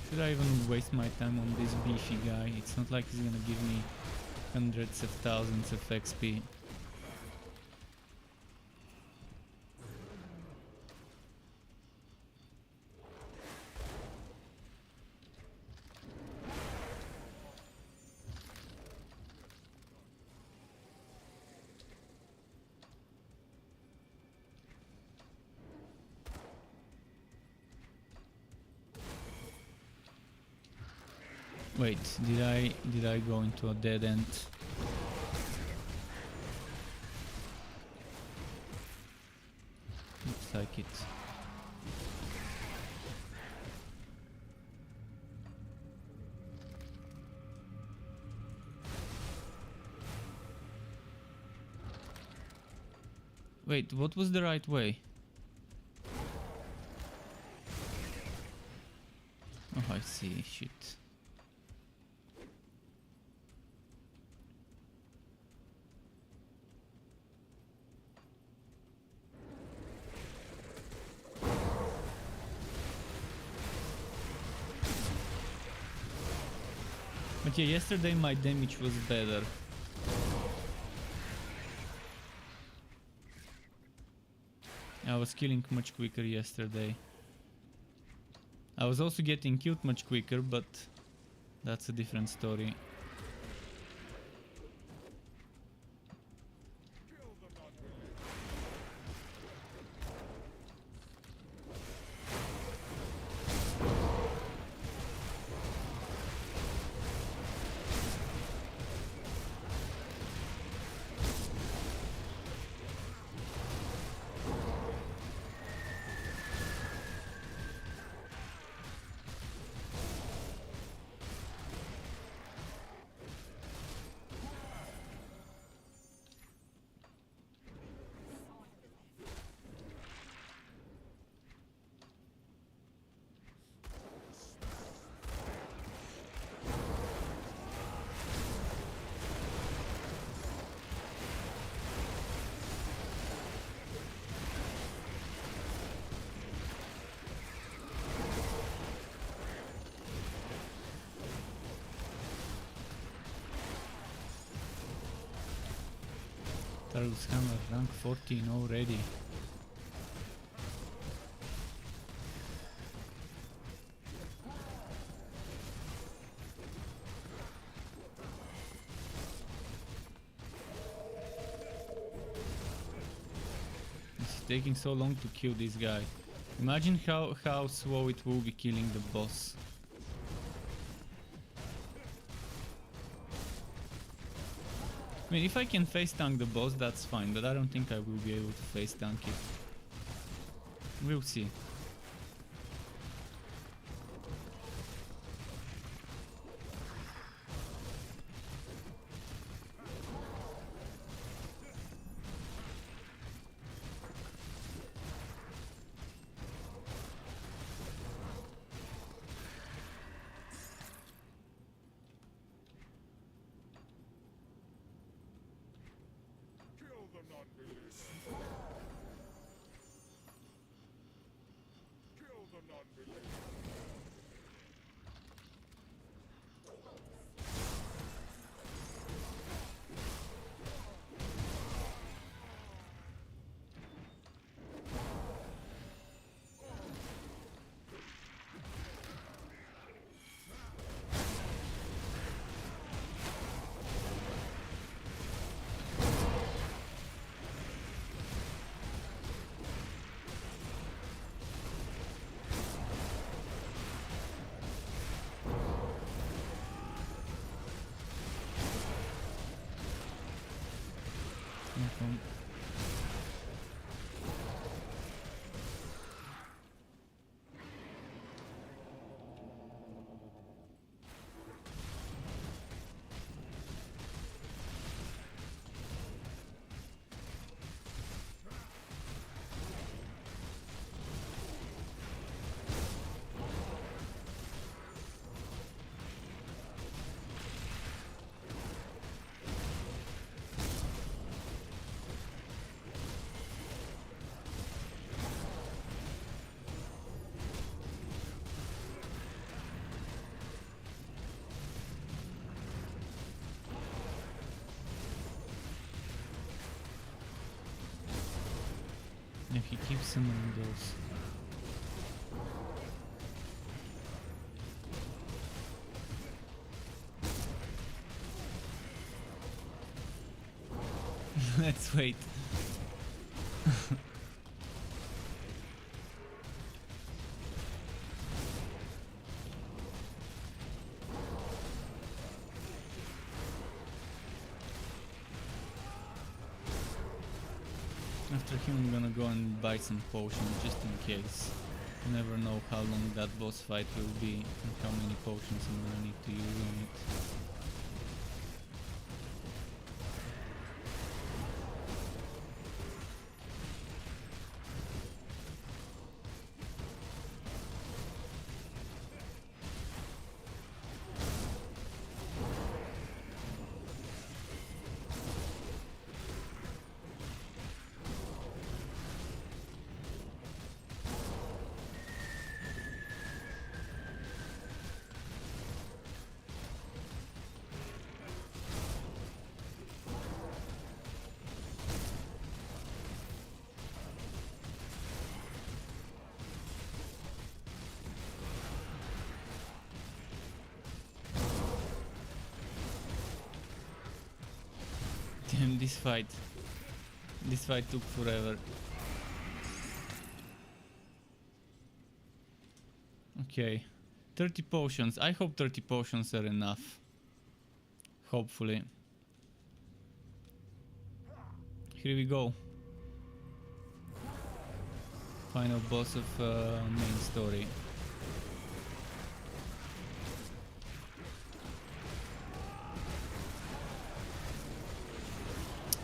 Should I even waste my time on this beefy guy? It's not like he's gonna give me hundreds of thousands of XP. Wait, did I go into a dead end? Looks like it. Wait, what was the right way? Oh, I see. Shit. But yeah, yesterday my damage was better. I was killing much quicker yesterday. I was also getting killed much quicker, but that's a different story. Targus Hammer rank 14 already. It's taking so long to kill this guy. Imagine how slow it will be killing the boss. I mean, if I can face tank the boss, that's fine, but I don't think I will be able to face tank it. We'll see. If he keeps summoning those. Let's wait. After him I'm gonna go and buy some potions just in case. You never know how long that boss fight will be and how many potions I'm gonna need to use on it. Damn, this fight took forever. Okay, 30 potions. I hope 30 potions are enough. Hopefully. Here we go. Final boss of main story.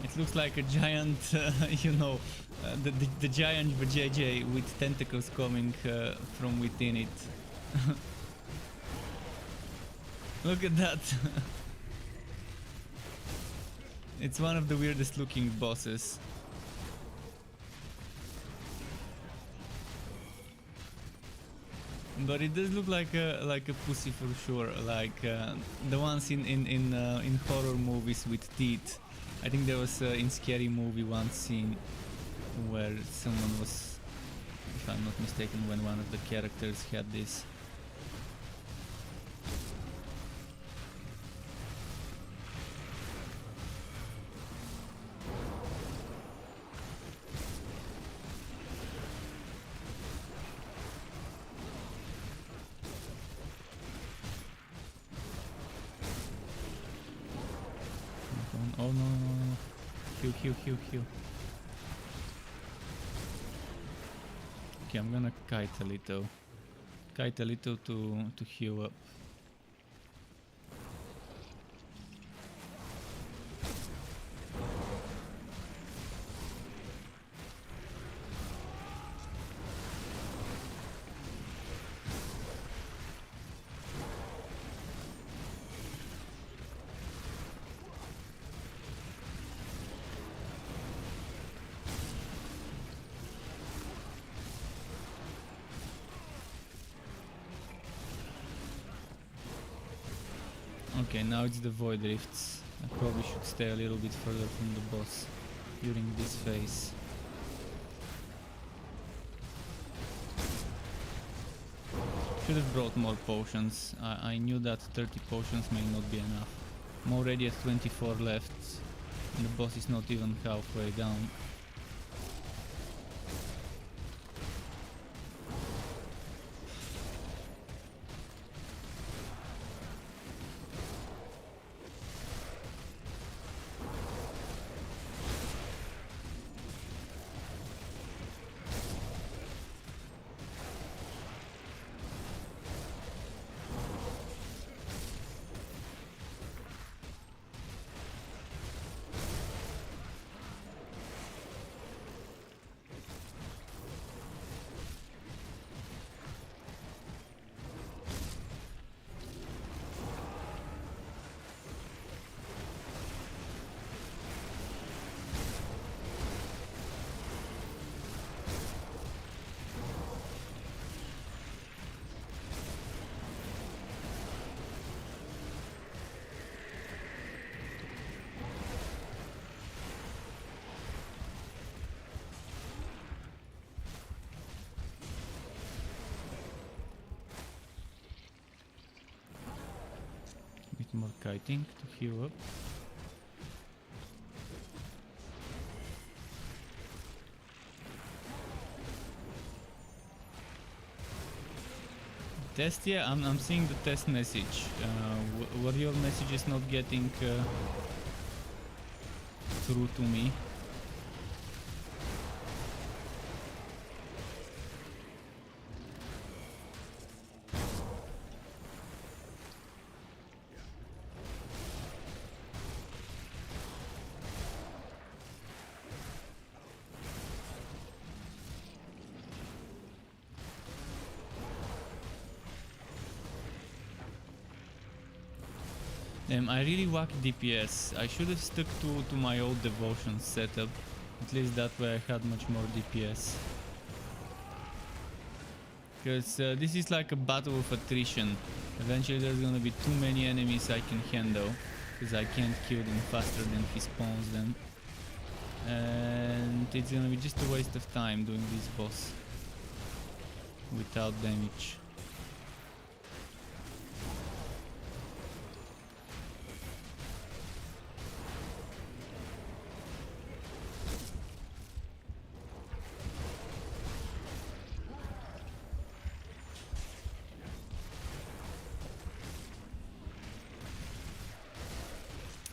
It looks like a giant, you know, the giant JJ with tentacles coming from within it. Look at that. It's one of the weirdest looking bosses. But it does look like a pussy for sure, like the ones in horror movies with teeth. I think there was in Scary Movie one scene where someone was, if I'm not mistaken, when one of the characters had this. Oh no, no, no. Heal. Okay, I'm gonna kite a little to heal up. Okay, now it's the Void Rifts. I probably should stay a little bit further from the boss during this phase. Should have brought more potions. I knew that 30 potions may not be enough. I'm already at 24 left, and the boss is not even halfway down. More kiting to heal up. Test, yeah, I'm seeing the test message. Were your messages not getting through to me? I really whack DPS. I should have stuck to my old devotion setup. At least that way I had much more DPS. Because this is like a battle of attrition. Eventually there's gonna be too many enemies I can handle. Because I can't kill them faster than he spawns them. And it's gonna be just a waste of time doing this boss without damage.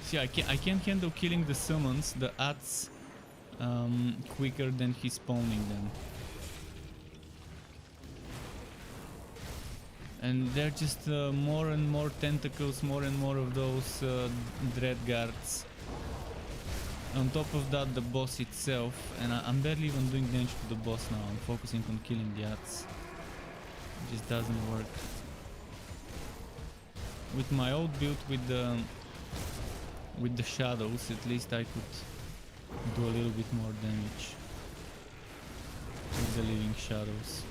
See, I can't handle killing the summons, the ats, quicker than he's spawning them. And they're just more and more tentacles, more and more of those dread guards. On top of that, the boss itself, and I'm barely even doing damage to the boss now. I'm focusing on killing the ats. It just doesn't work. With my old build with the shadows, at least I could do a little bit more damage with the living shadows.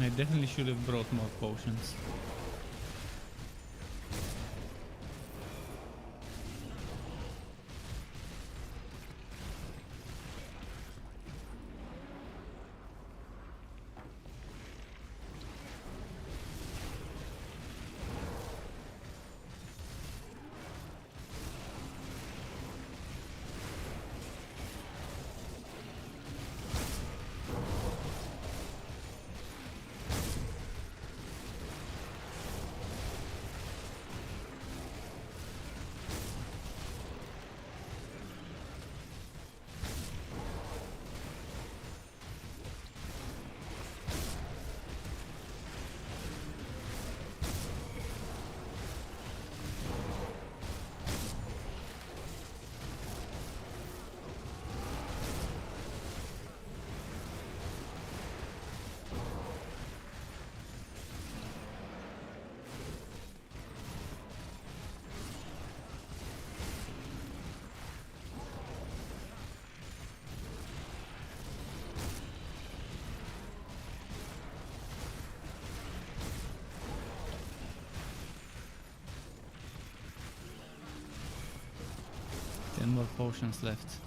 I definitely should have brought more potions. More potions left.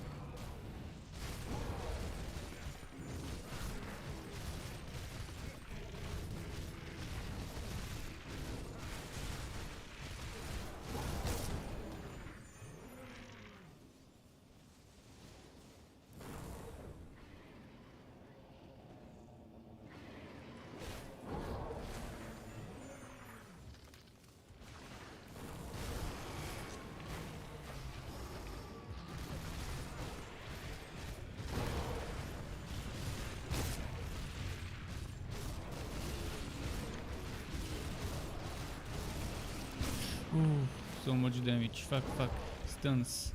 Ooh, so much damage. Fuck. Stuns.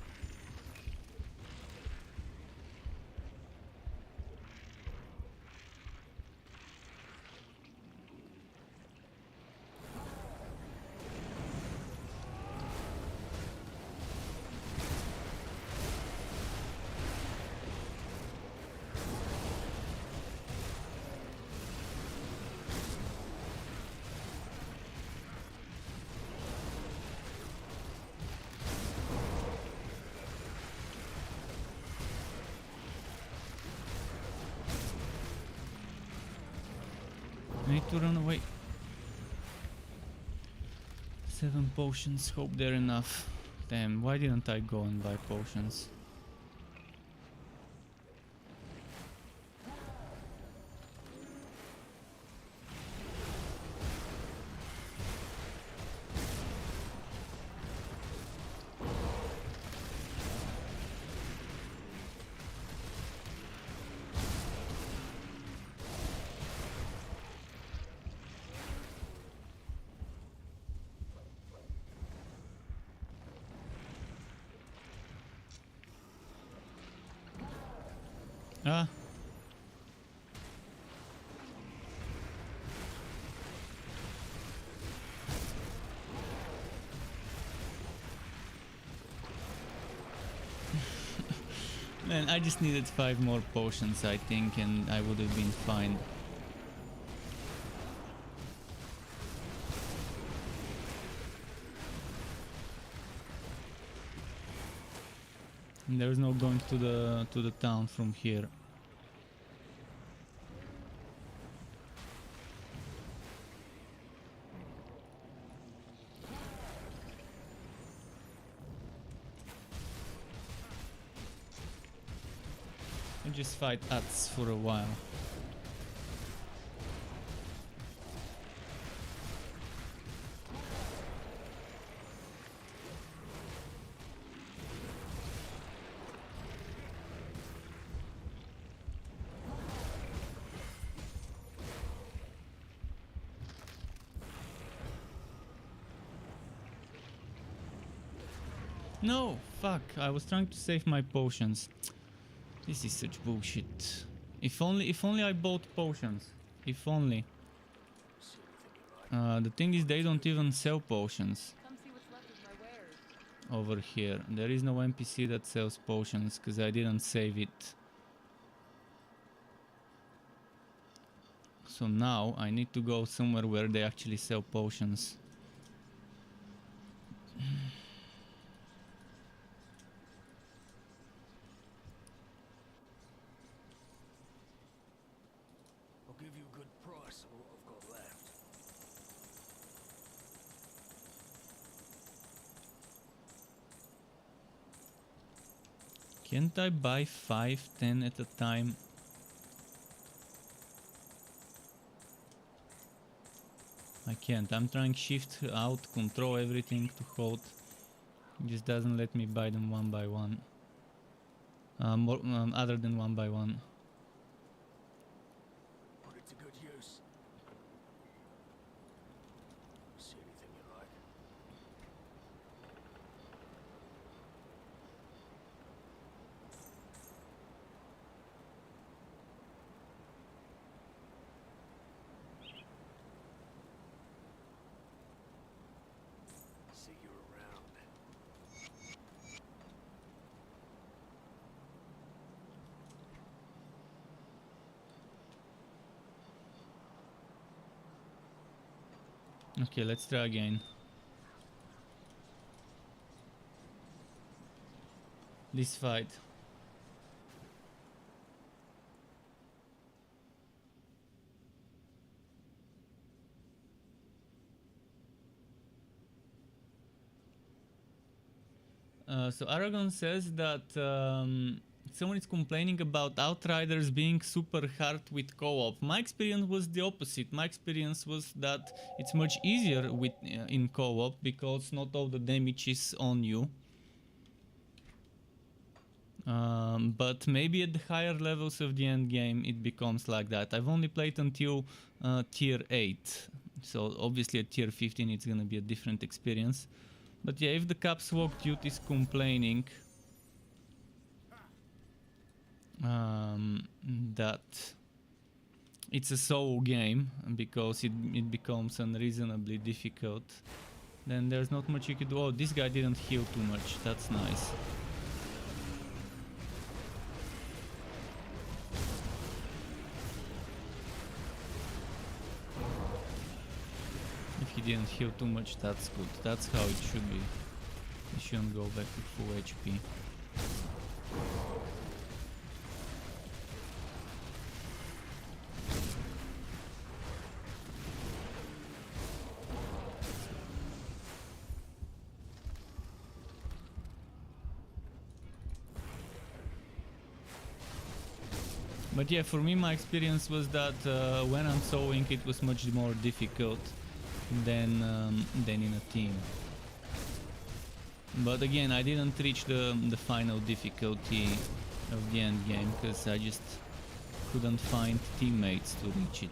I need to run away. 7 potions, hope they're enough. Damn, why didn't I go and buy potions? Ah. Man, I just needed 5 more potions, I think, and I would have been fine. And there's no going to the town from here. just fight Ats for a while. No, fuck, I was trying to save my potions. This is such bullshit. If only I bought potions. If only. See anything you like? The thing is they don't even sell potions Come see what's left of my wares. over here. There is no NPC that sells potions because I didn't save it. So now I need to go somewhere where they actually sell potions. I'll give you a good price on what I've got left. Can't I buy 5, 10 at a time? I can't. I'm trying shift out, control everything to hold. It just doesn't let me buy them one by one. Other than one by one. Put it to good use. See anything you like? See you around. Okay, let's try again. This fight. So Aragon says that someone is complaining about Outriders being super hard with co-op. My experience was the opposite. My experience was that it's much easier with in co-op because not all the damage is on you. But maybe at the higher levels of the end game it becomes like that. I've only played until tier 8, so obviously at tier 15 it's gonna be a different experience. But yeah, if the Caps Walk Dude is complaining that it's a solo game because it becomes unreasonably difficult, then there's not much you could do. Oh, this guy didn't heal too much, that's nice. If he didn't heal too much, that's good. That's how it should be. He shouldn't go back to full HP. But yeah, for me my experience was that when I'm soloing it was much more difficult than in a team. But again, I didn't reach the final difficulty of the end game because I just couldn't find teammates to reach it.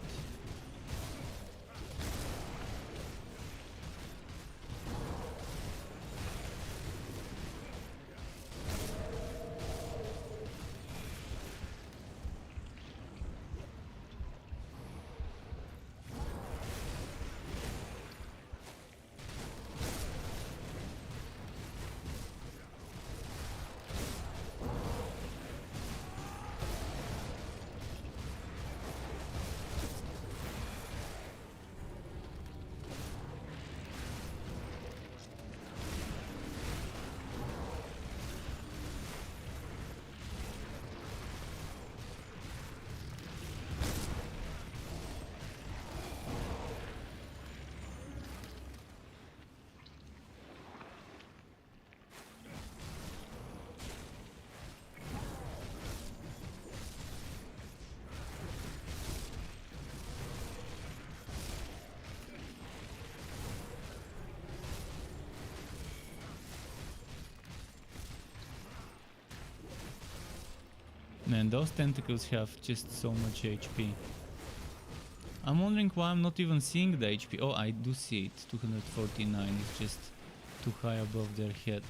Man, those tentacles have just so much HP. I'm wondering why I'm not even seeing the HP. Oh, I do see it. 249 is just too high above their head.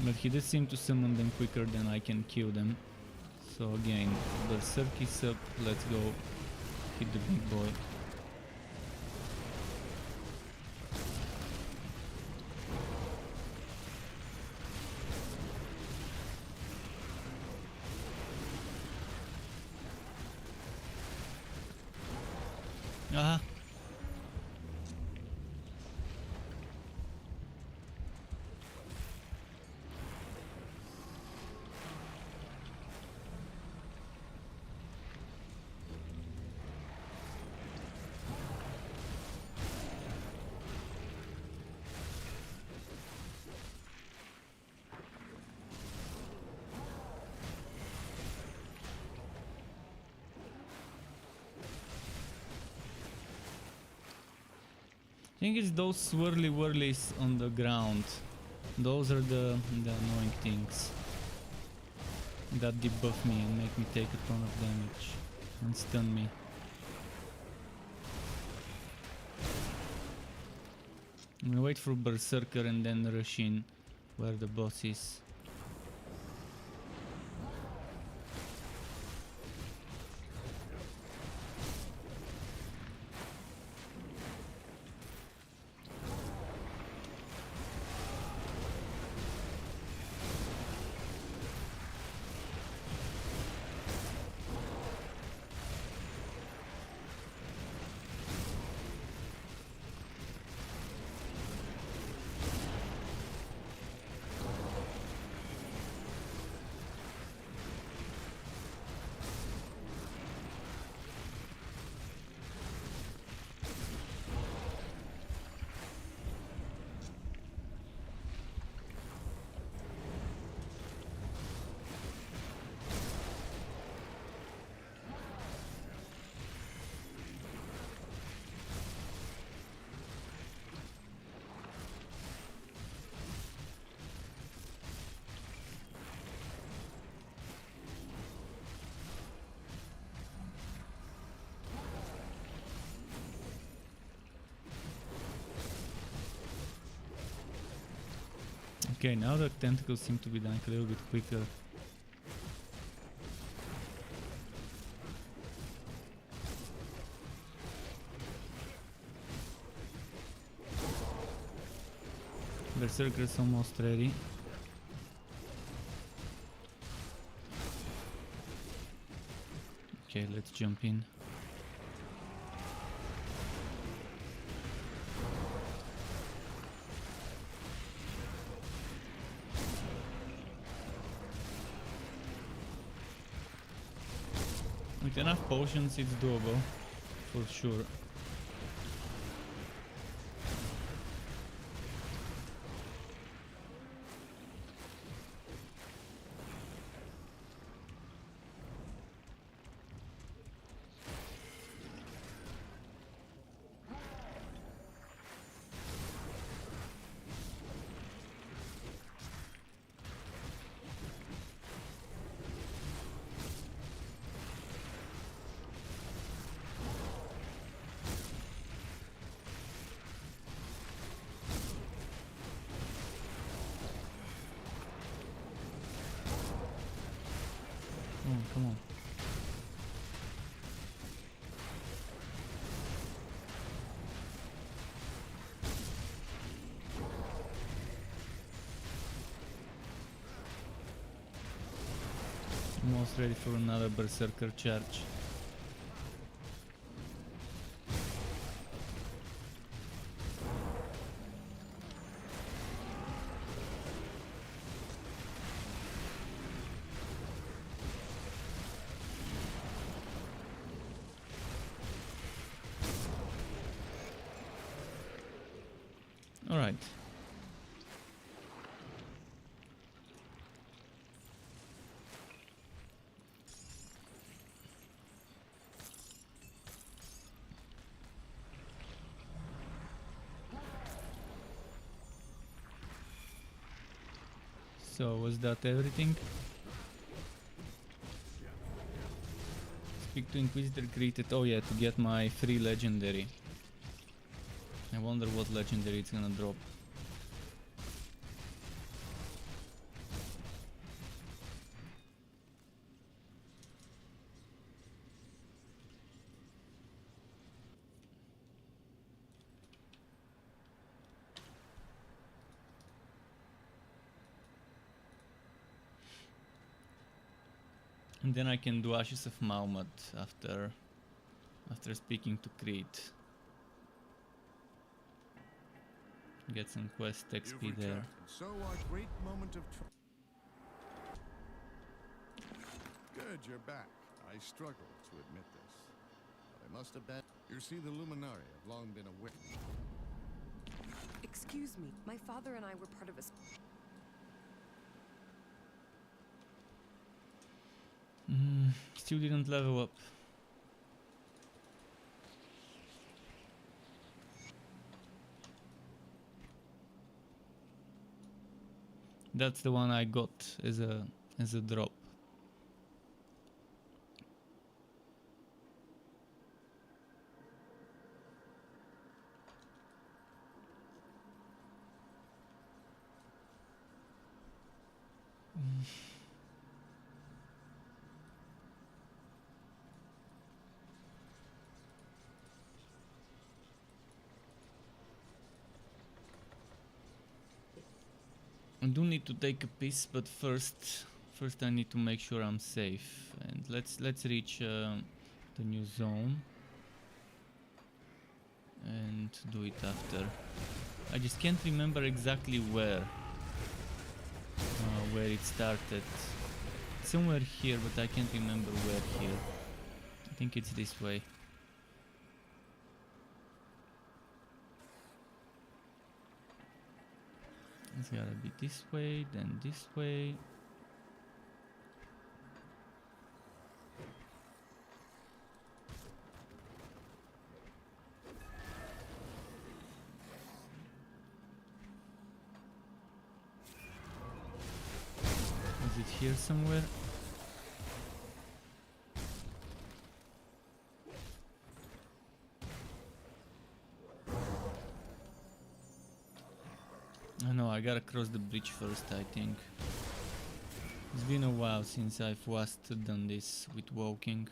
But he did seem to summon them quicker than I can kill them. So again, Berserk is up, let's go hit the big boy. Aha! I think it's those swirly whirlies on the ground. Those are the annoying things that debuff me and make me take a ton of damage and stun me. I'm gonna wait for Berserker and then rush in where the boss is. Okay, now the tentacles seem to be done a little bit quicker. Berserker's almost ready. Okay, let's jump in. With enough potions, it's doable, for sure. Oh, come on. Almost ready for another Berserker charge. Alright. So was that everything? Speak to Inquisitor greeted. Oh yeah, to get my free legendary. I wonder what legendary it's gonna drop. And then I can do Ashes of Maumut after speaking to Crete. Get some quest XP You've there. returned. So our great moment of Good, you're back. I struggle to admit this, but I must have been. You see, the Luminari have long been aware. Excuse me, my father and I were part of a... Still didn't level up. That's the one I got as a drop. I do need to take a piss, but first I need to make sure I'm safe. And let's reach the new zone and do it after. I just can't remember exactly where it started. Somewhere here, but I can't remember where here. I think it's this way. It's gotta be this way, then this way. Is it here somewhere? I know, I gotta cross the bridge first, I think. It's been a while since I've last done this with walking.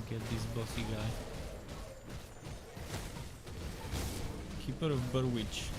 Get this bossy guy. Keeper of Burwich.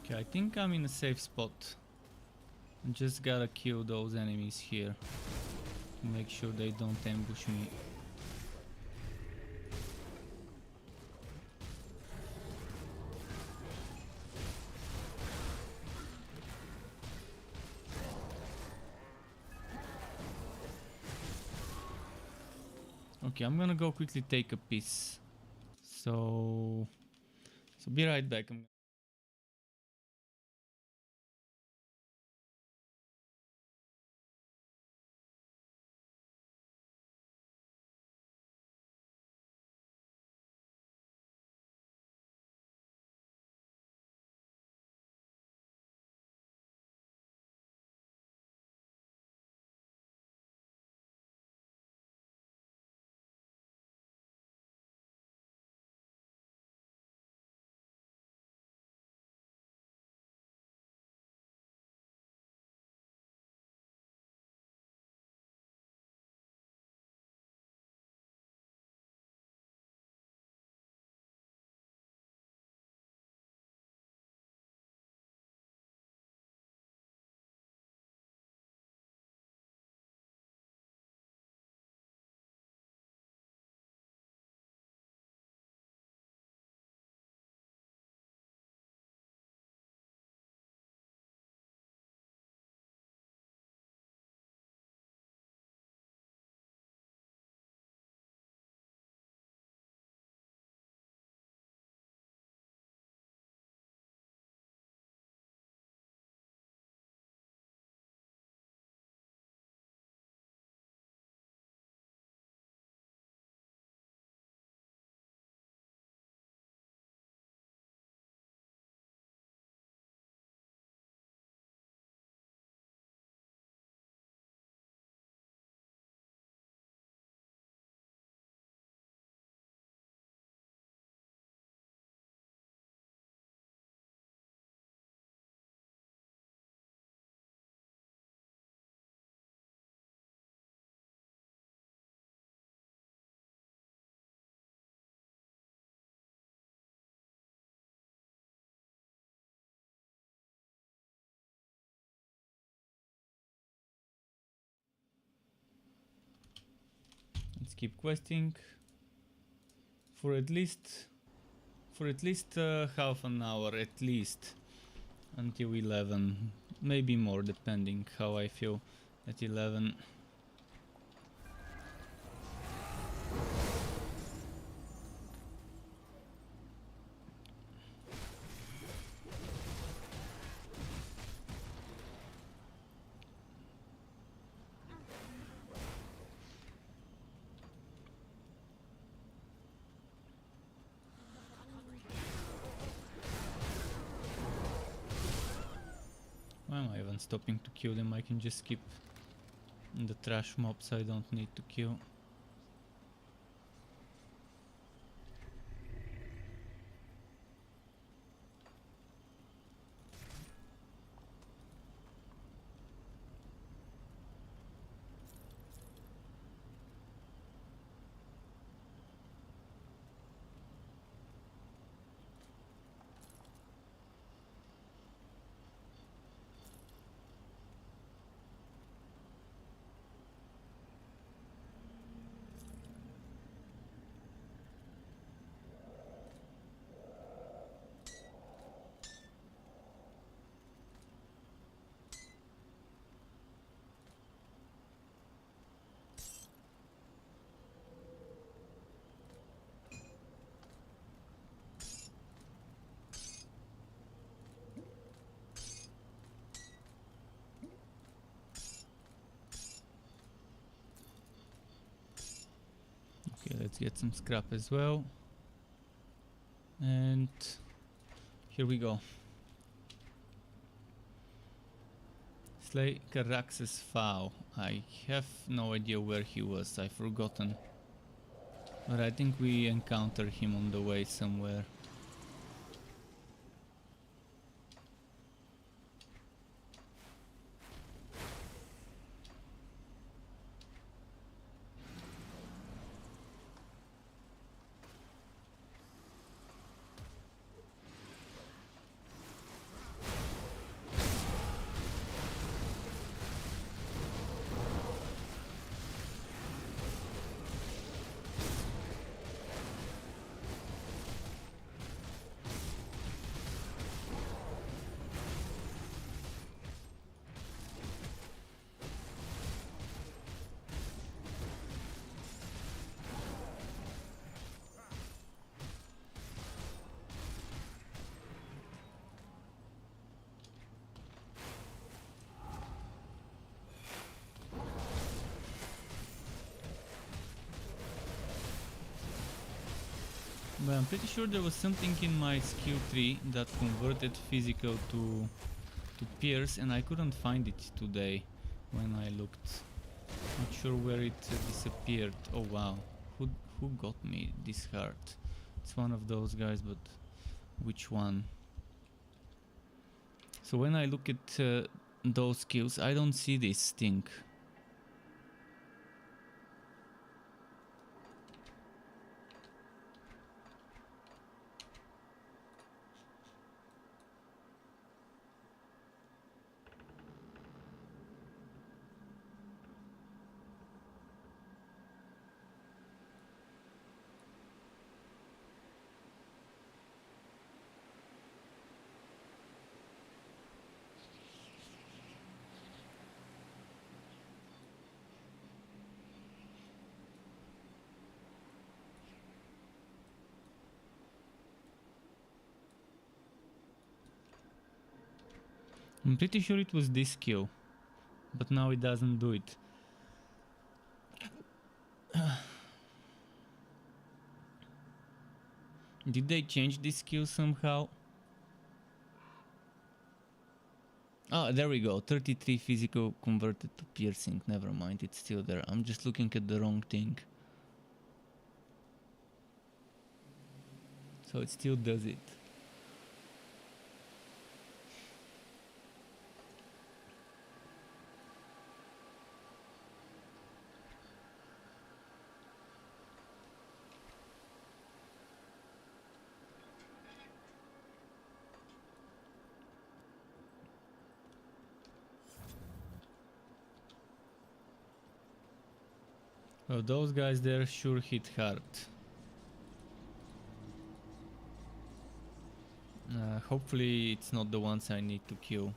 Okay, I think I'm in a safe spot. Just gotta kill those enemies here to make sure they don't ambush me. Okay, I'm gonna go quickly take a piss So be right back. Let's keep questing for at least half an hour at least, until 11, maybe more depending how I feel at 11. Why am I even stopping to kill them? I can just skip the trash mobs I don't need to kill. Okay, let's get some scrap as well. And here we go. Slay Carax's Foul. I have no idea where he was, I've forgotten. But I think we encountered him on the way somewhere. Well, I'm pretty sure there was something in my skill tree that converted physical to pierce, and I couldn't find it today when I looked. Not sure where it disappeared. Oh wow, who got me this heart? It's one of those guys, but which one? So when I look at those skills, I don't see this thing. I'm pretty sure it was this skill, but now it doesn't do it. Did they change this skill somehow? Ah, there we go. 33 physical converted to piercing. Never mind, it's still there. I'm just looking at the wrong thing. So it still does it. Well, those guys there sure hit hard. Hopefully it's not the ones I need to kill.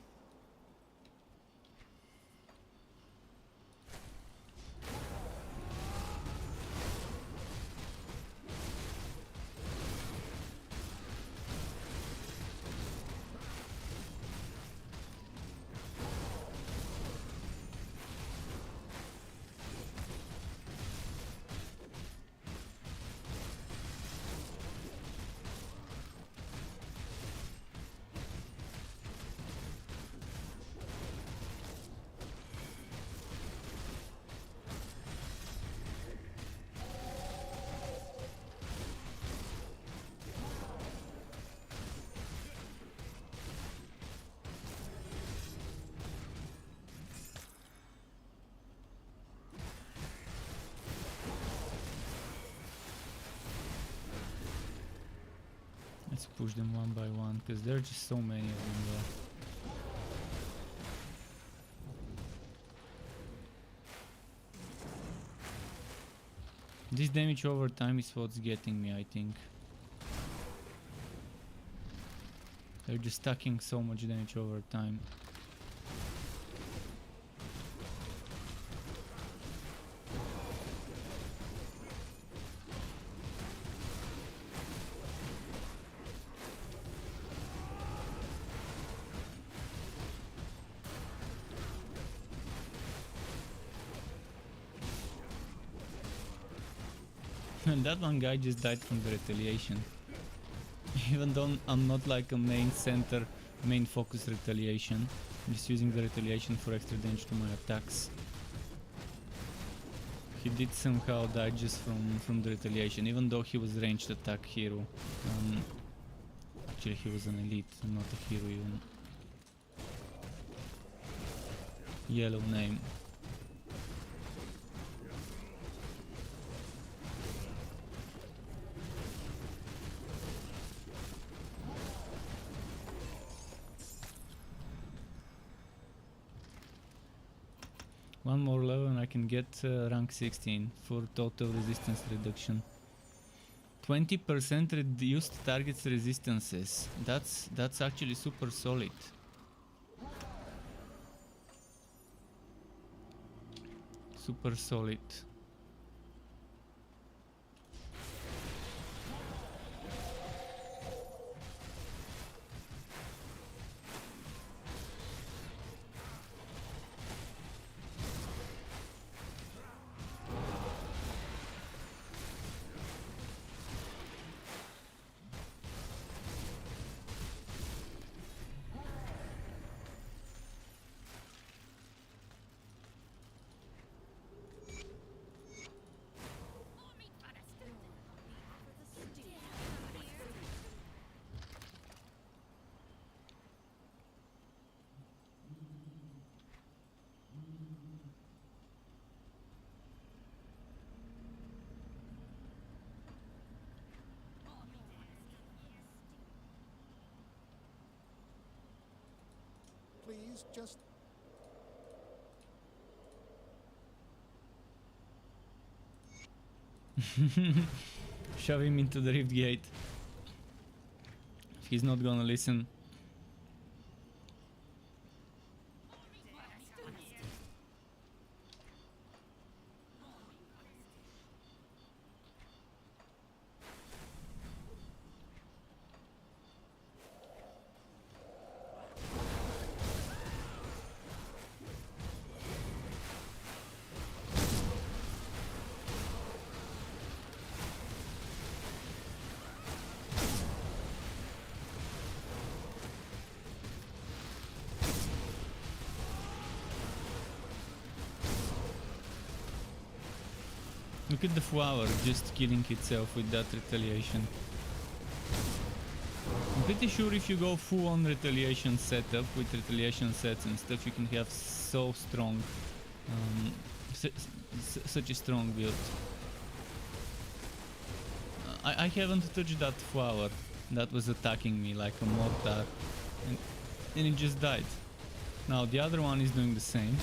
Let's push them one by one, because there are just so many of them there. This damage over time is what's getting me, I think. They're just stacking so much damage over time. And that one guy just died from the retaliation. Even though I'm not like a main center, main focus retaliation. I'm just using the retaliation for extra damage to my attacks. He did somehow die just from the retaliation, even though he was ranged attack hero. Actually he was an elite, not a hero even. Yellow name. One more level and I can get rank 16 for total resistance reduction. 20% reduced targets resistances. That's actually super solid. Super solid. He's just... Shove him into the rift gate. If he's not gonna listen. Look at the flower just killing itself with that retaliation. I'm pretty sure if you go full on retaliation setup with retaliation sets and stuff, you can have so strong, such a strong build. I haven't touched that flower that was attacking me like a mortar, and it just died. Now the other one is doing the same.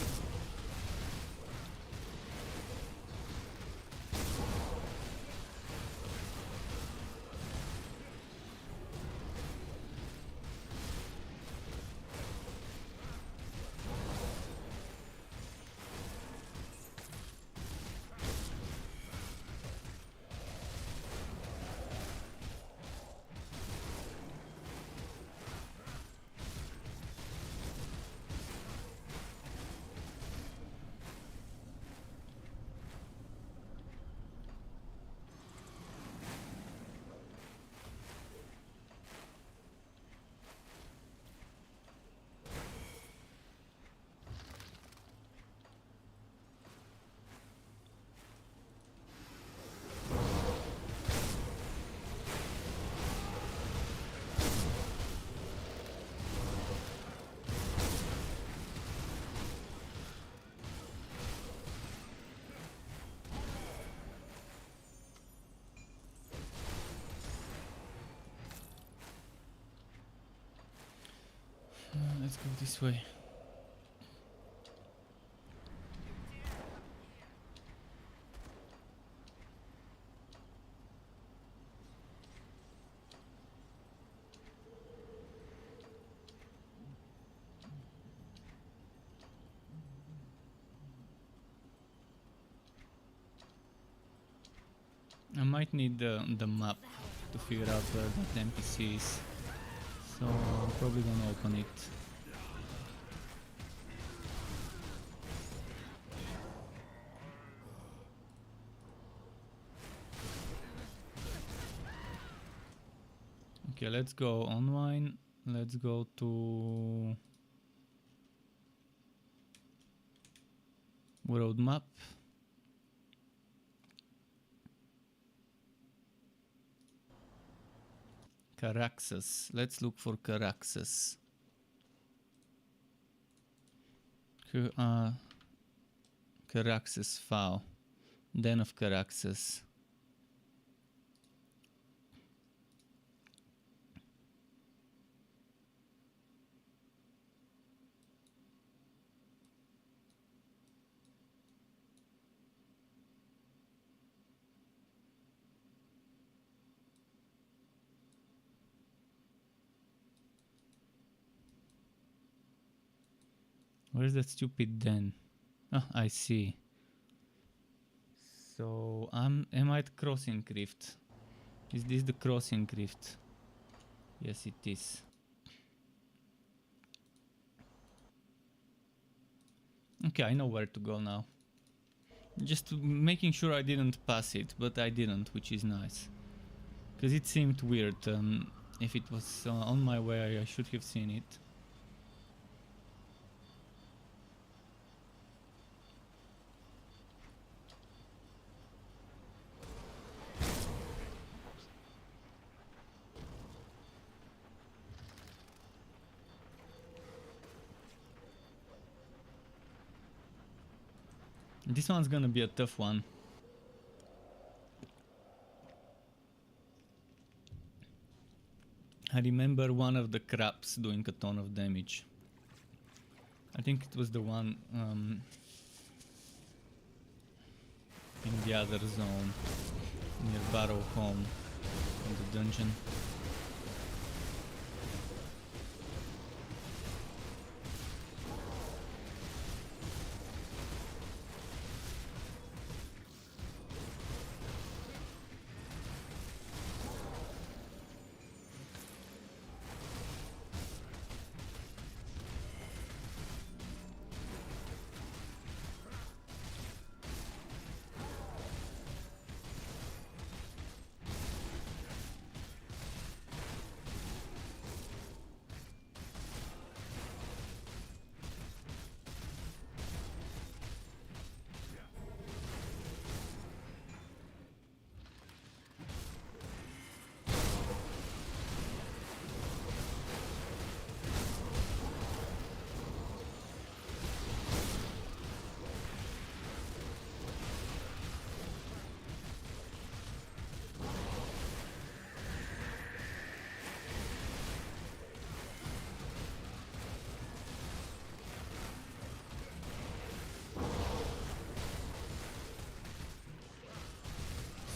Let's go this way. I might need the map to figure out where that NPC is, so I'm probably gonna open it. Okay, let's go online. Let's go to roadmap. Caraxes. Let's look for Caraxes. Caraxes file. Den of Caraxes. Where's that stupid den? Oh, I see. So am I at Crossing Rift? Is this the Crossing Rift? Yes, it is. Okay, I know where to go now. Just making sure I didn't pass it, but I didn't, which is nice. Because it seemed weird. If it was on my way, I should have seen it. This one's gonna be a tough one. I remember one of the craps doing a ton of damage. I think it was the one in the other zone near Barrow Home in the dungeon.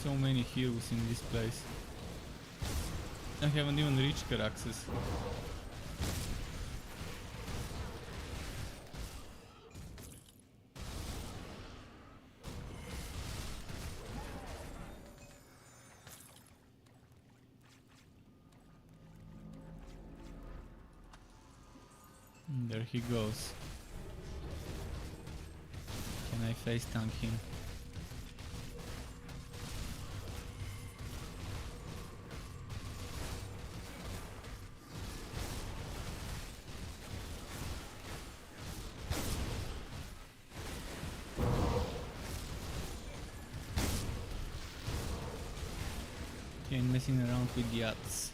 So many heroes in this place. I haven't even reached Caraxes. There he goes. Can I face tank him? Again, messing around with the yachts.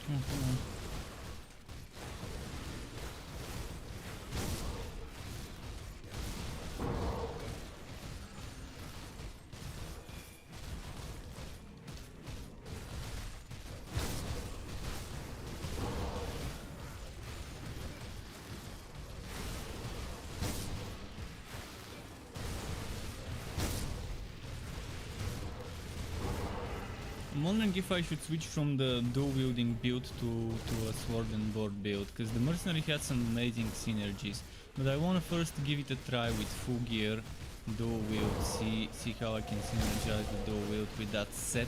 Oh, come on. I'm wondering if I should switch from the dual-wielding build to a sword and board build, because the Mercenary had some amazing synergies, but I want to first give it a try with full gear, dual wield, see how I can synergize the dual wield with that set,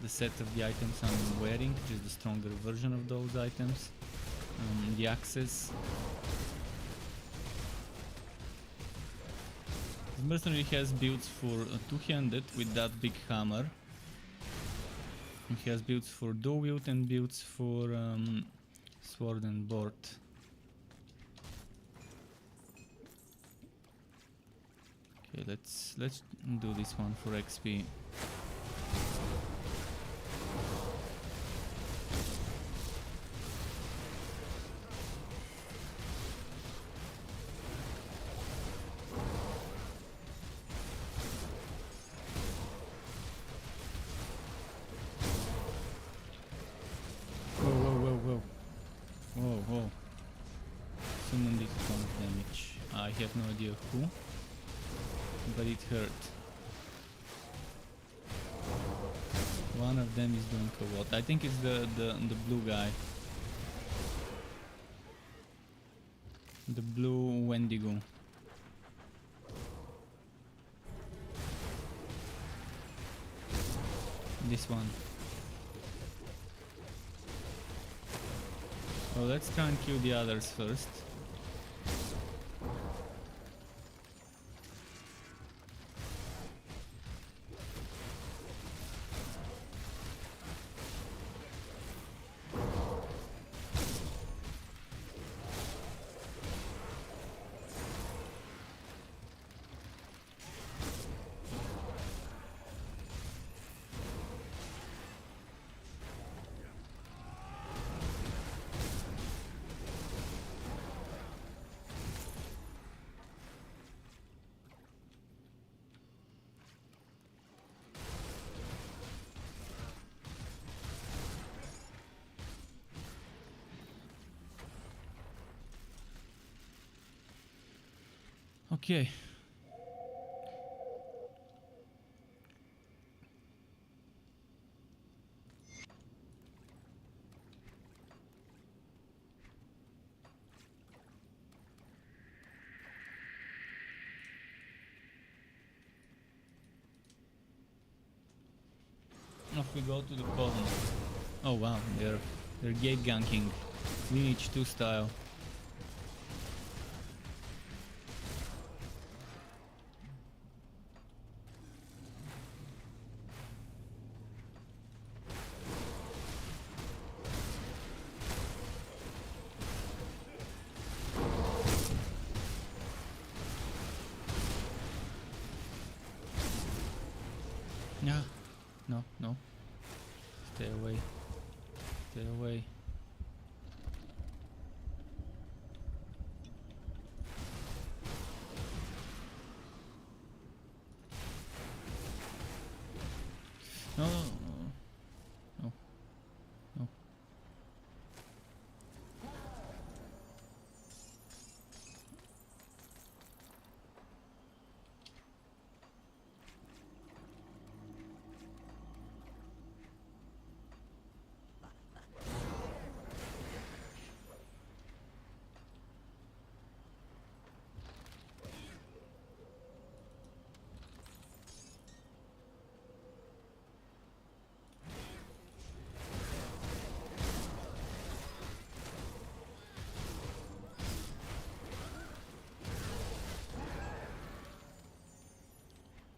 the set of the items I'm wearing, just the stronger version of those items, the axes. The Mercenary has builds for two-handed with that big hammer. He has builds for dual wield and builds for sword and board. Okay, let's do this one for XP. Whoa. Someone did some damage. I have no idea who, but it hurt. one of them is doing a what? I think it's the blue guy. The blue Wendigo. This one. Well, let's try and kill the others first. Okay. Off we go to the column. Oh wow, they're gate ganking. Lineage 2 style. Yeah. No, no. Stay away. Stay away. No, no, no. No. No.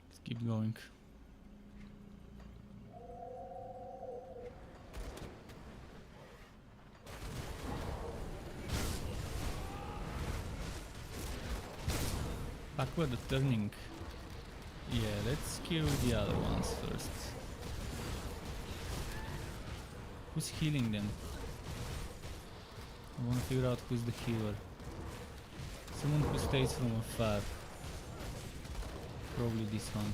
Let's keep going. Backward turning. Yeah, let's kill the other ones first. Who's healing them? I want to figure out who's the healer. Someone who stays from afar. Probably this one.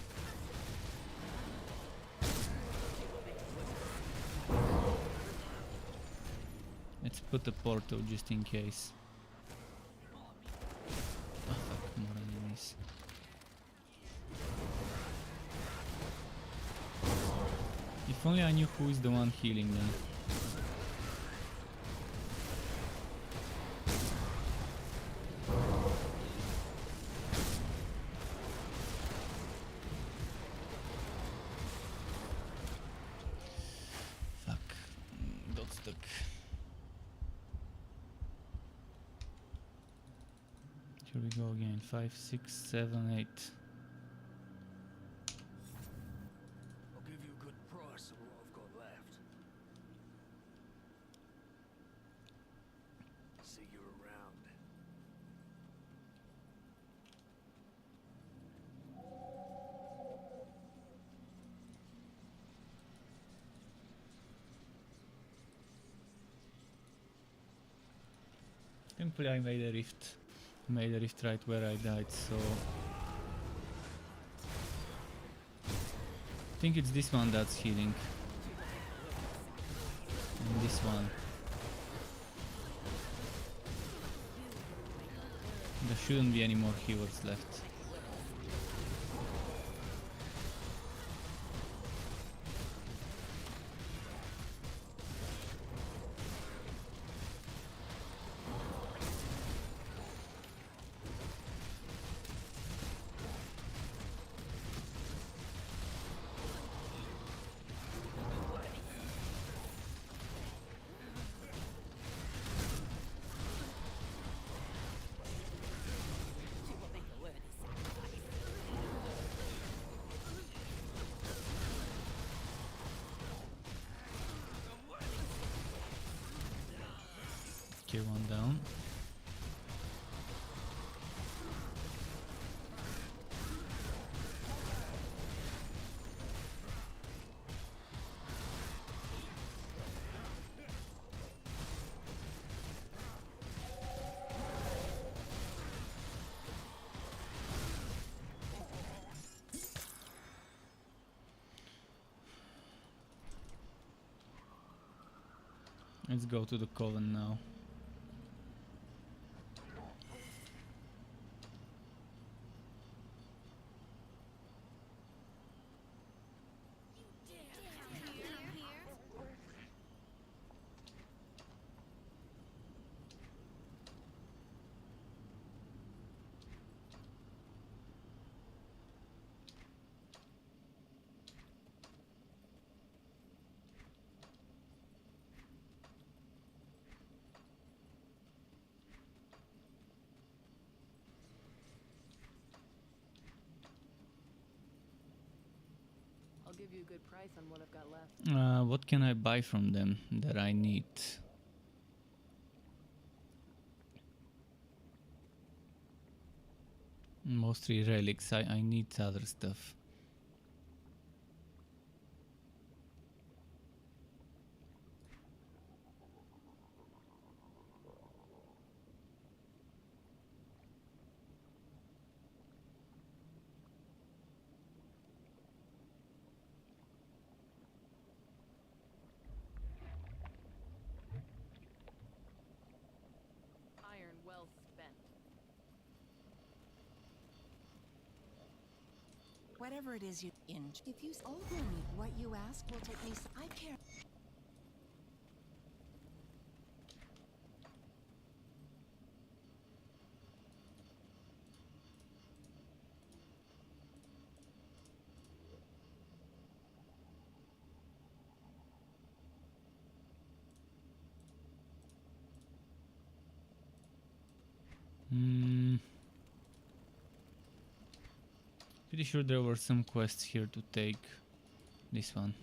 Let's put a portal just in case. Oh fuck, more enemies. If only I knew who is the one healing them. Fuck. Got stuck. Here we go again. 5, 6, 7, 8. I'll give you a good price on what I've got left. See you around. Thankfully I made a rift. Made a rift right where I died, so... I think it's this one that's healing. And this one. There shouldn't be any more healers left. Okay, one down. Let's go to the coven now. I'll give you a good price on what I've got left. What can I buy from them that I need? Mostly relics. I need other stuff. Iron well spent. Whatever it is you if you all will need what you ask will take me. I care. Pretty sure there were some quests here to take. This one.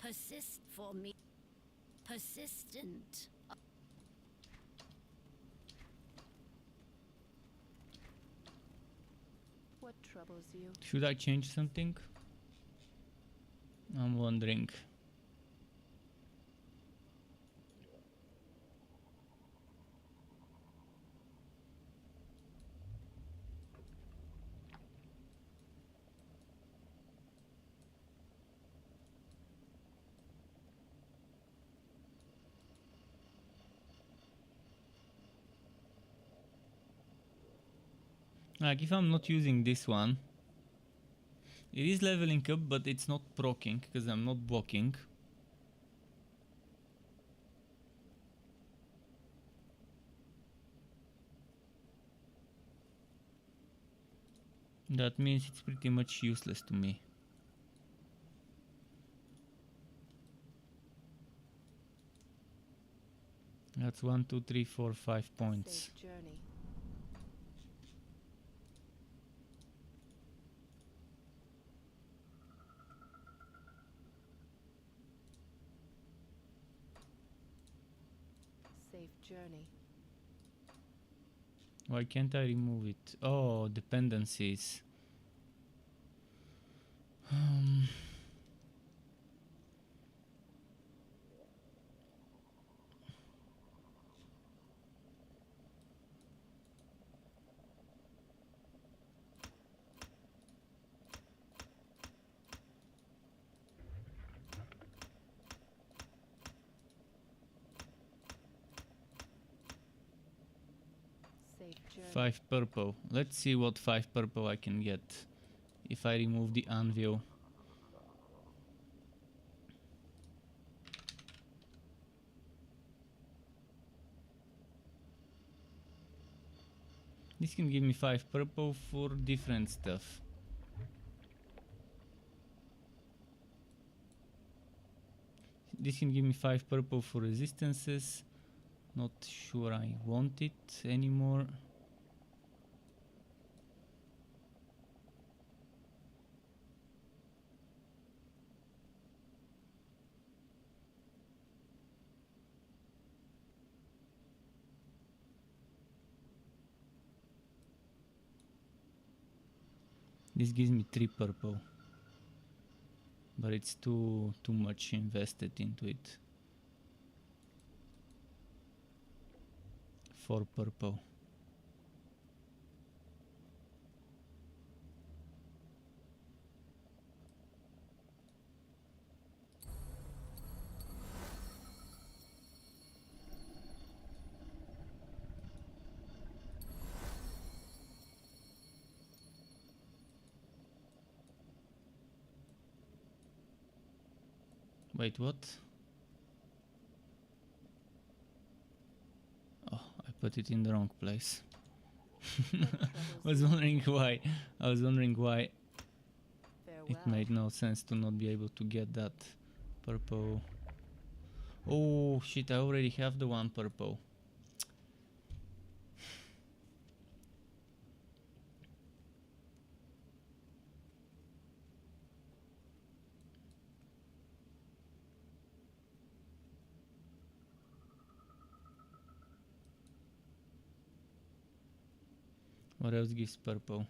Persist for me. Persistent. What troubles you? Should I change something? I'm wondering. Like if I'm not using this one, it is leveling up, but it's not proccing because I'm not blocking. That means it's pretty much useless to me. That's 1, 2, 3, 4, 5 points. Safe journey. Safe journey. Why can't I remove it? Oh, dependencies. Safe journey. 5 purple. Let's see what 5 purple I can get if I remove the anvil. This can give me 5 purple for different stuff. This can give me 5 purple for resistances. Not sure I want it anymore. This gives me 3 purple, but it's too much invested into it. 4 purple. Wait, what? Oh, I put it in the wrong place. I was wondering why. I was wondering why it made no sense to not be able to get that purple. Oh shit, I already have the 1 purple. What else gives purple?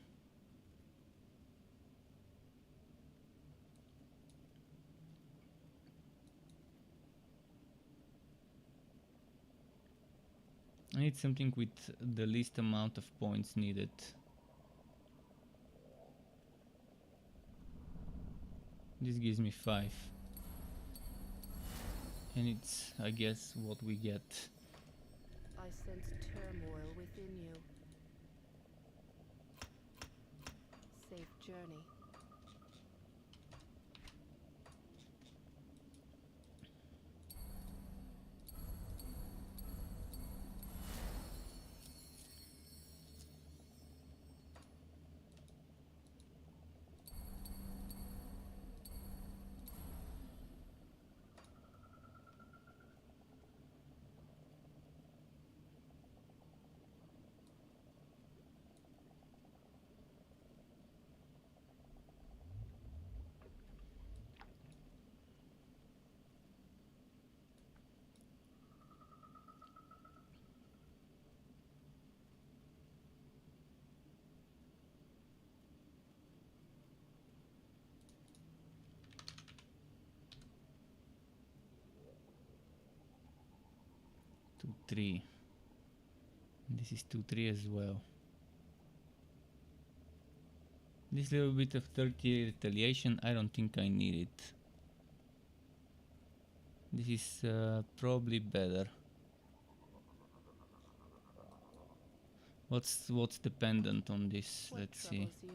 I need something with the least amount of points needed. This gives me 5. And it's, I guess, what we get. I sense turmoil within you. Safe journey. Two, 3. This is 2-3 as well. This little bit of 30 retaliation, I don't think I need it. This is probably better. What's dependent on this? What Let's see. troubles you?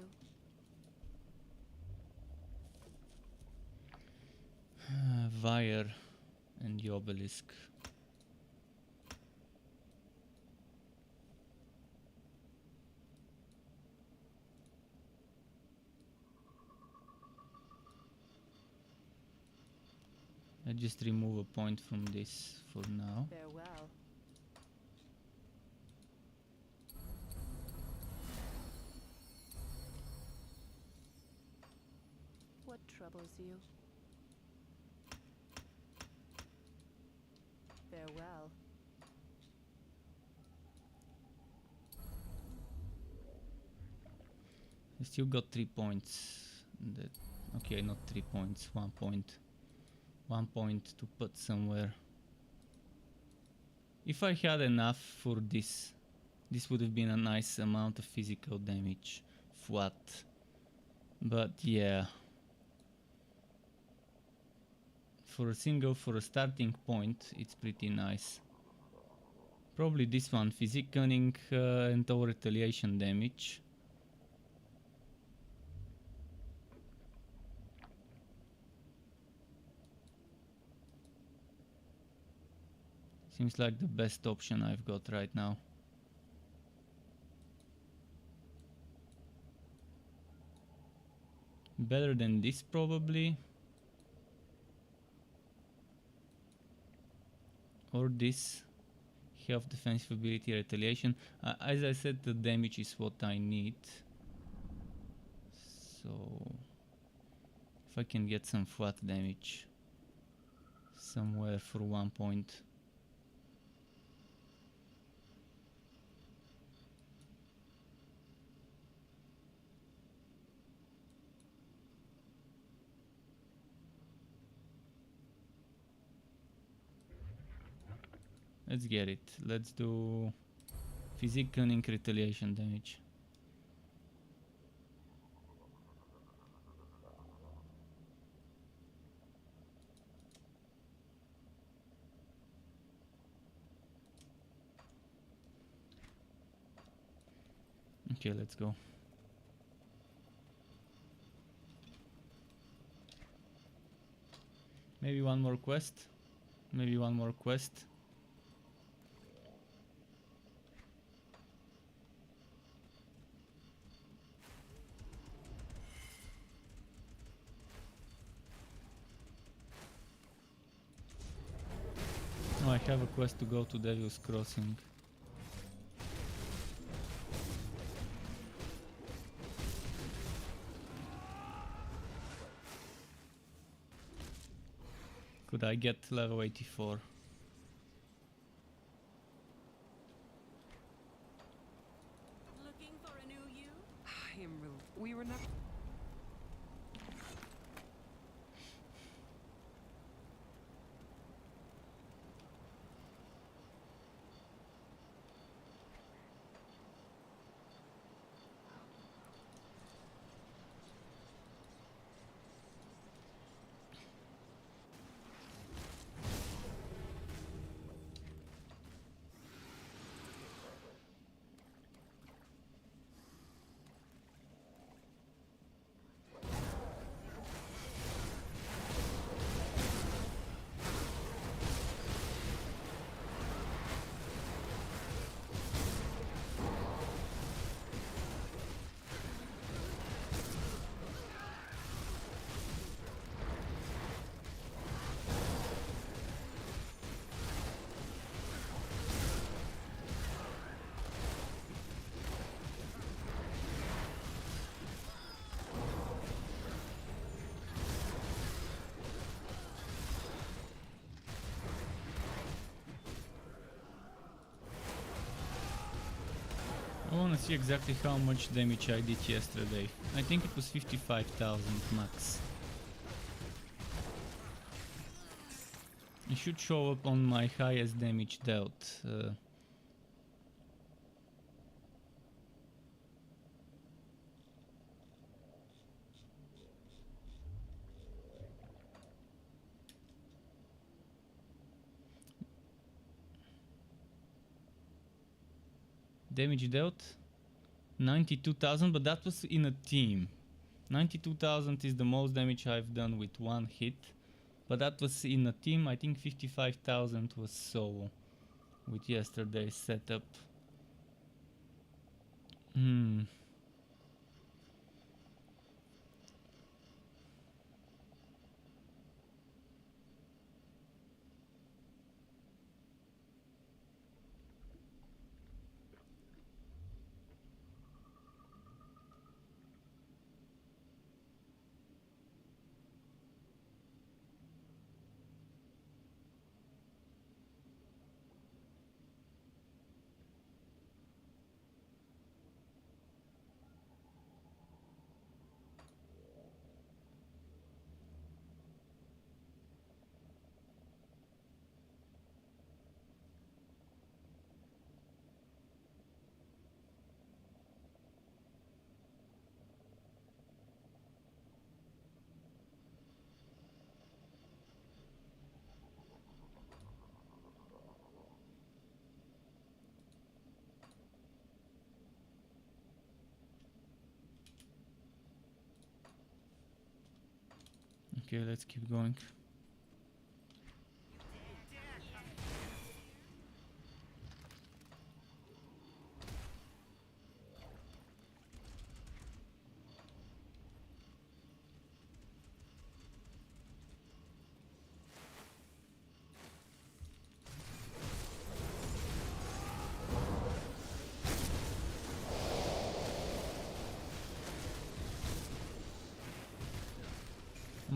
Wire and the obelisk. I just remove a point from this for now. Farewell. What troubles you? Farewell. I still got 3 points. That, okay, not 3 points, 1 point. 1 point to put somewhere. If I had enough for this, this would have been a nice amount of physical damage. Flat. But yeah. For a starting point, it's pretty nice. Probably this one, physic cunning and over retaliation damage. Seems like the best option I've got right now. Better than this probably. Or this. health, defensive ability, retaliation. As I said, the damage is what I need. So if I can get some flat damage somewhere for 1 point. Let's get it. Let's do physique cunning retaliation damage. Okay, let's go. Maybe one more quest. Maybe one more quest. Oh, I have a quest to go to Devil's Crossing. Could I get level 84? Looking for a new you? I am we were not. I wanna see exactly how much damage I did yesterday. I think it was 55,000 max. It should show up on my highest damage dealt. Damage dealt 92,000, but that was in a team. 92,000 is the most damage I've done with one hit, but that was in a team. I think 55,000 was solo with yesterday's setup. Okay, let's keep going.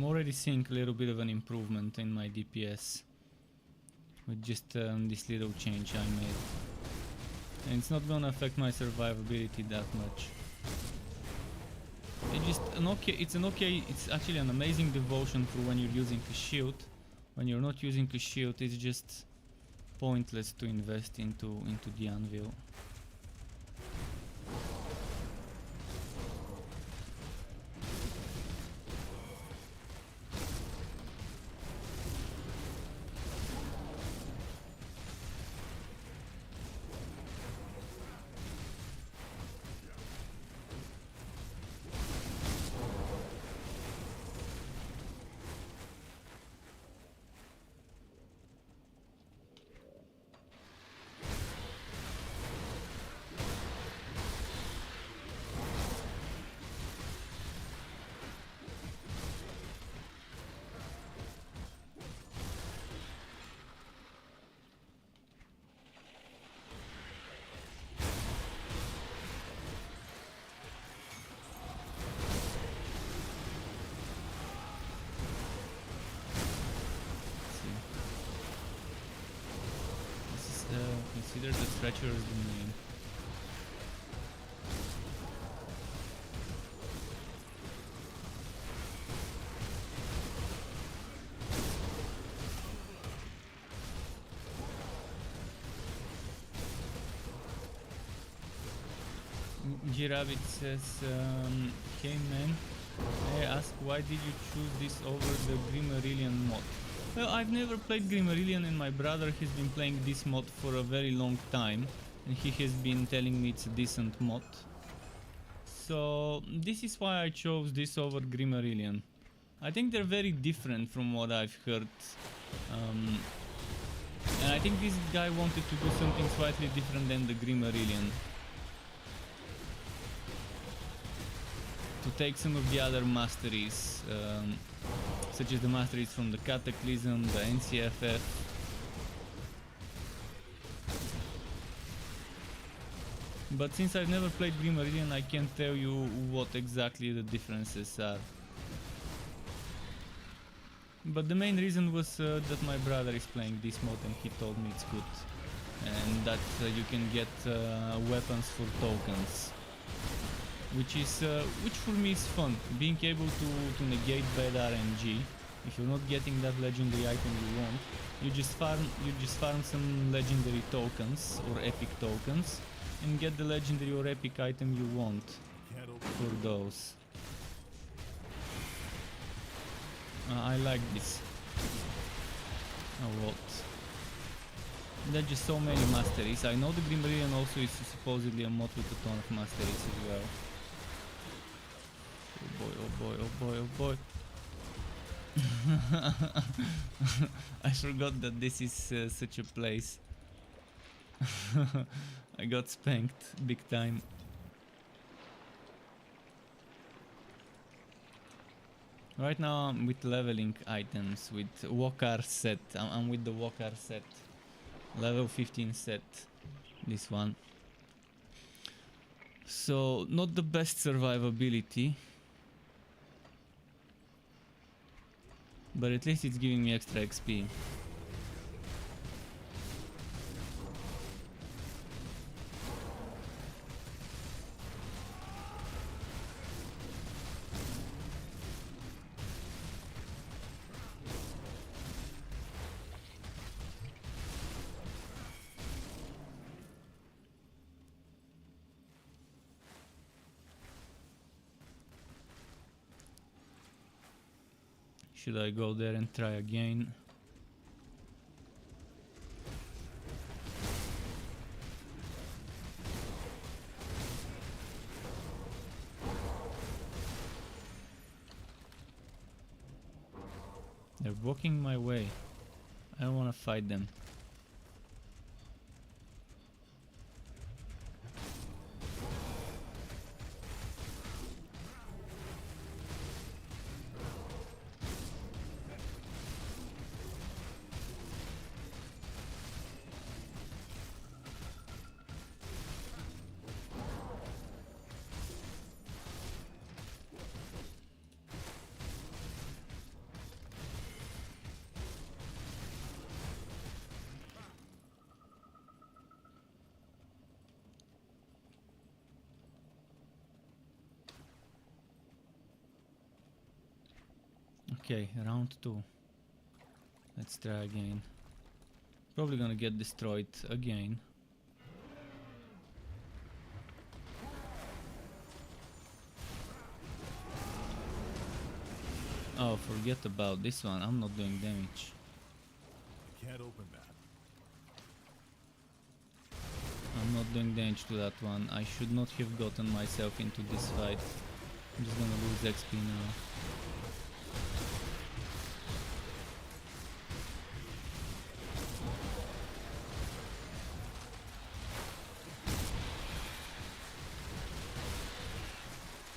I'm already seeing a little bit of an improvement in my DPS with just this little change I made. And it's not gonna affect my survivability that much. It's actually an amazing devotion for when you're using a shield. When you're not using a shield, it's just pointless to invest into the anvil. Consider the treacherous domain. G-Rabbit says, hey man, I ask why did you choose this over the Grimarillion mod? Well, I've never played Grimarillion and my brother has been playing this mod for a very long time and he has been telling me it's a decent mod. So this is why I chose this over Grimarillion. I think they're very different from what I've heard. And I think this guy wanted to do something slightly different than the Grimarillion. To take some of the other masteries, such as the masteries from the Cataclysm, the NCFF. But since I've never played Grimarillion, I can't tell you what exactly the differences are. But the main reason was that my brother is playing this mod and he told me it's good. And that you can get weapons for tokens. Which for me is fun, being able to negate bad RNG. If you're not getting that legendary item you want, you just farm some legendary tokens or epic tokens and get the legendary or epic item you want for those. I like this a lot. There are just so many masteries. I know the Grimarillion also is supposedly a mod with a ton of masteries as well. Oh boy, oh boy, oh boy, oh boy. I forgot that this is such a place. I got spanked big time. Right now I'm with leveling items with Wokar set. I'm with the Wokar set. Level 15 set. This one. So not the best survivability. But at least it's giving me extra XP. Should I go there and try again? They're blocking my way. I don't want to fight them. Okay, round 2. Let's try again. Probably gonna get destroyed again. Oh, forget about this one. I'm not doing damage. Can't open that. I'm not doing damage to that one. I should not have gotten myself into this fight. I'm just gonna lose XP now.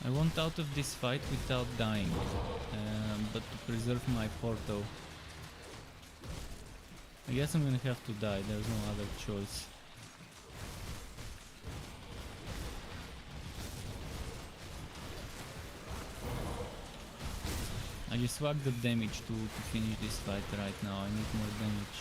I want out of this fight without dying, but to preserve my portal. I guess I'm gonna have to die, there's no other choice. I just swag the damage to finish this fight right now. I need more damage.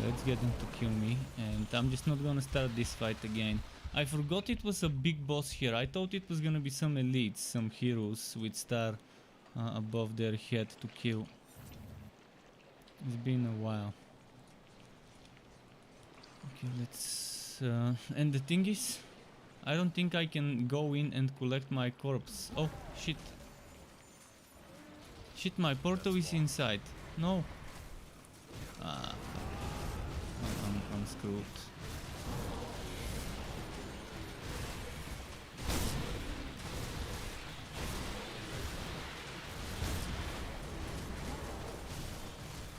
Let's get him to kill me, and I'm just not gonna start this fight again. I forgot it was a big boss here. I thought it was gonna be some elites, some heroes with star above their head to kill. It's been a while. Okay, let's... and the thing is, I don't think I can go in and collect my corpse. Oh, shit. Shit, my portal is inside. No. I'm screwed.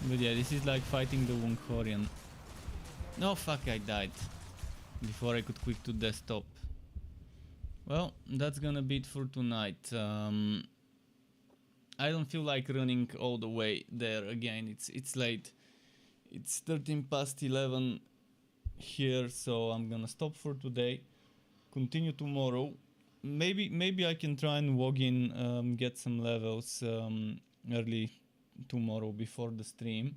But yeah, this is like fighting the Wonghorian. No, fuck, I died before I could quick to desktop. Well, that's gonna be it for tonight. I don't feel like running all the way there again. It's late. It's 13 past 11 here, so I'm gonna stop for today. Continue tomorrow. Maybe I can try and log in, get some levels early tomorrow before the stream,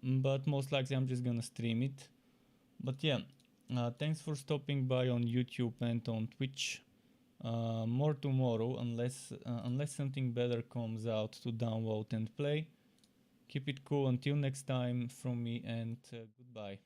but most likely I'm just gonna stream it. But yeah, thanks for stopping by on YouTube and on Twitch. More tomorrow, unless something better comes out to download and play. Keep it cool until next time from me, and goodbye.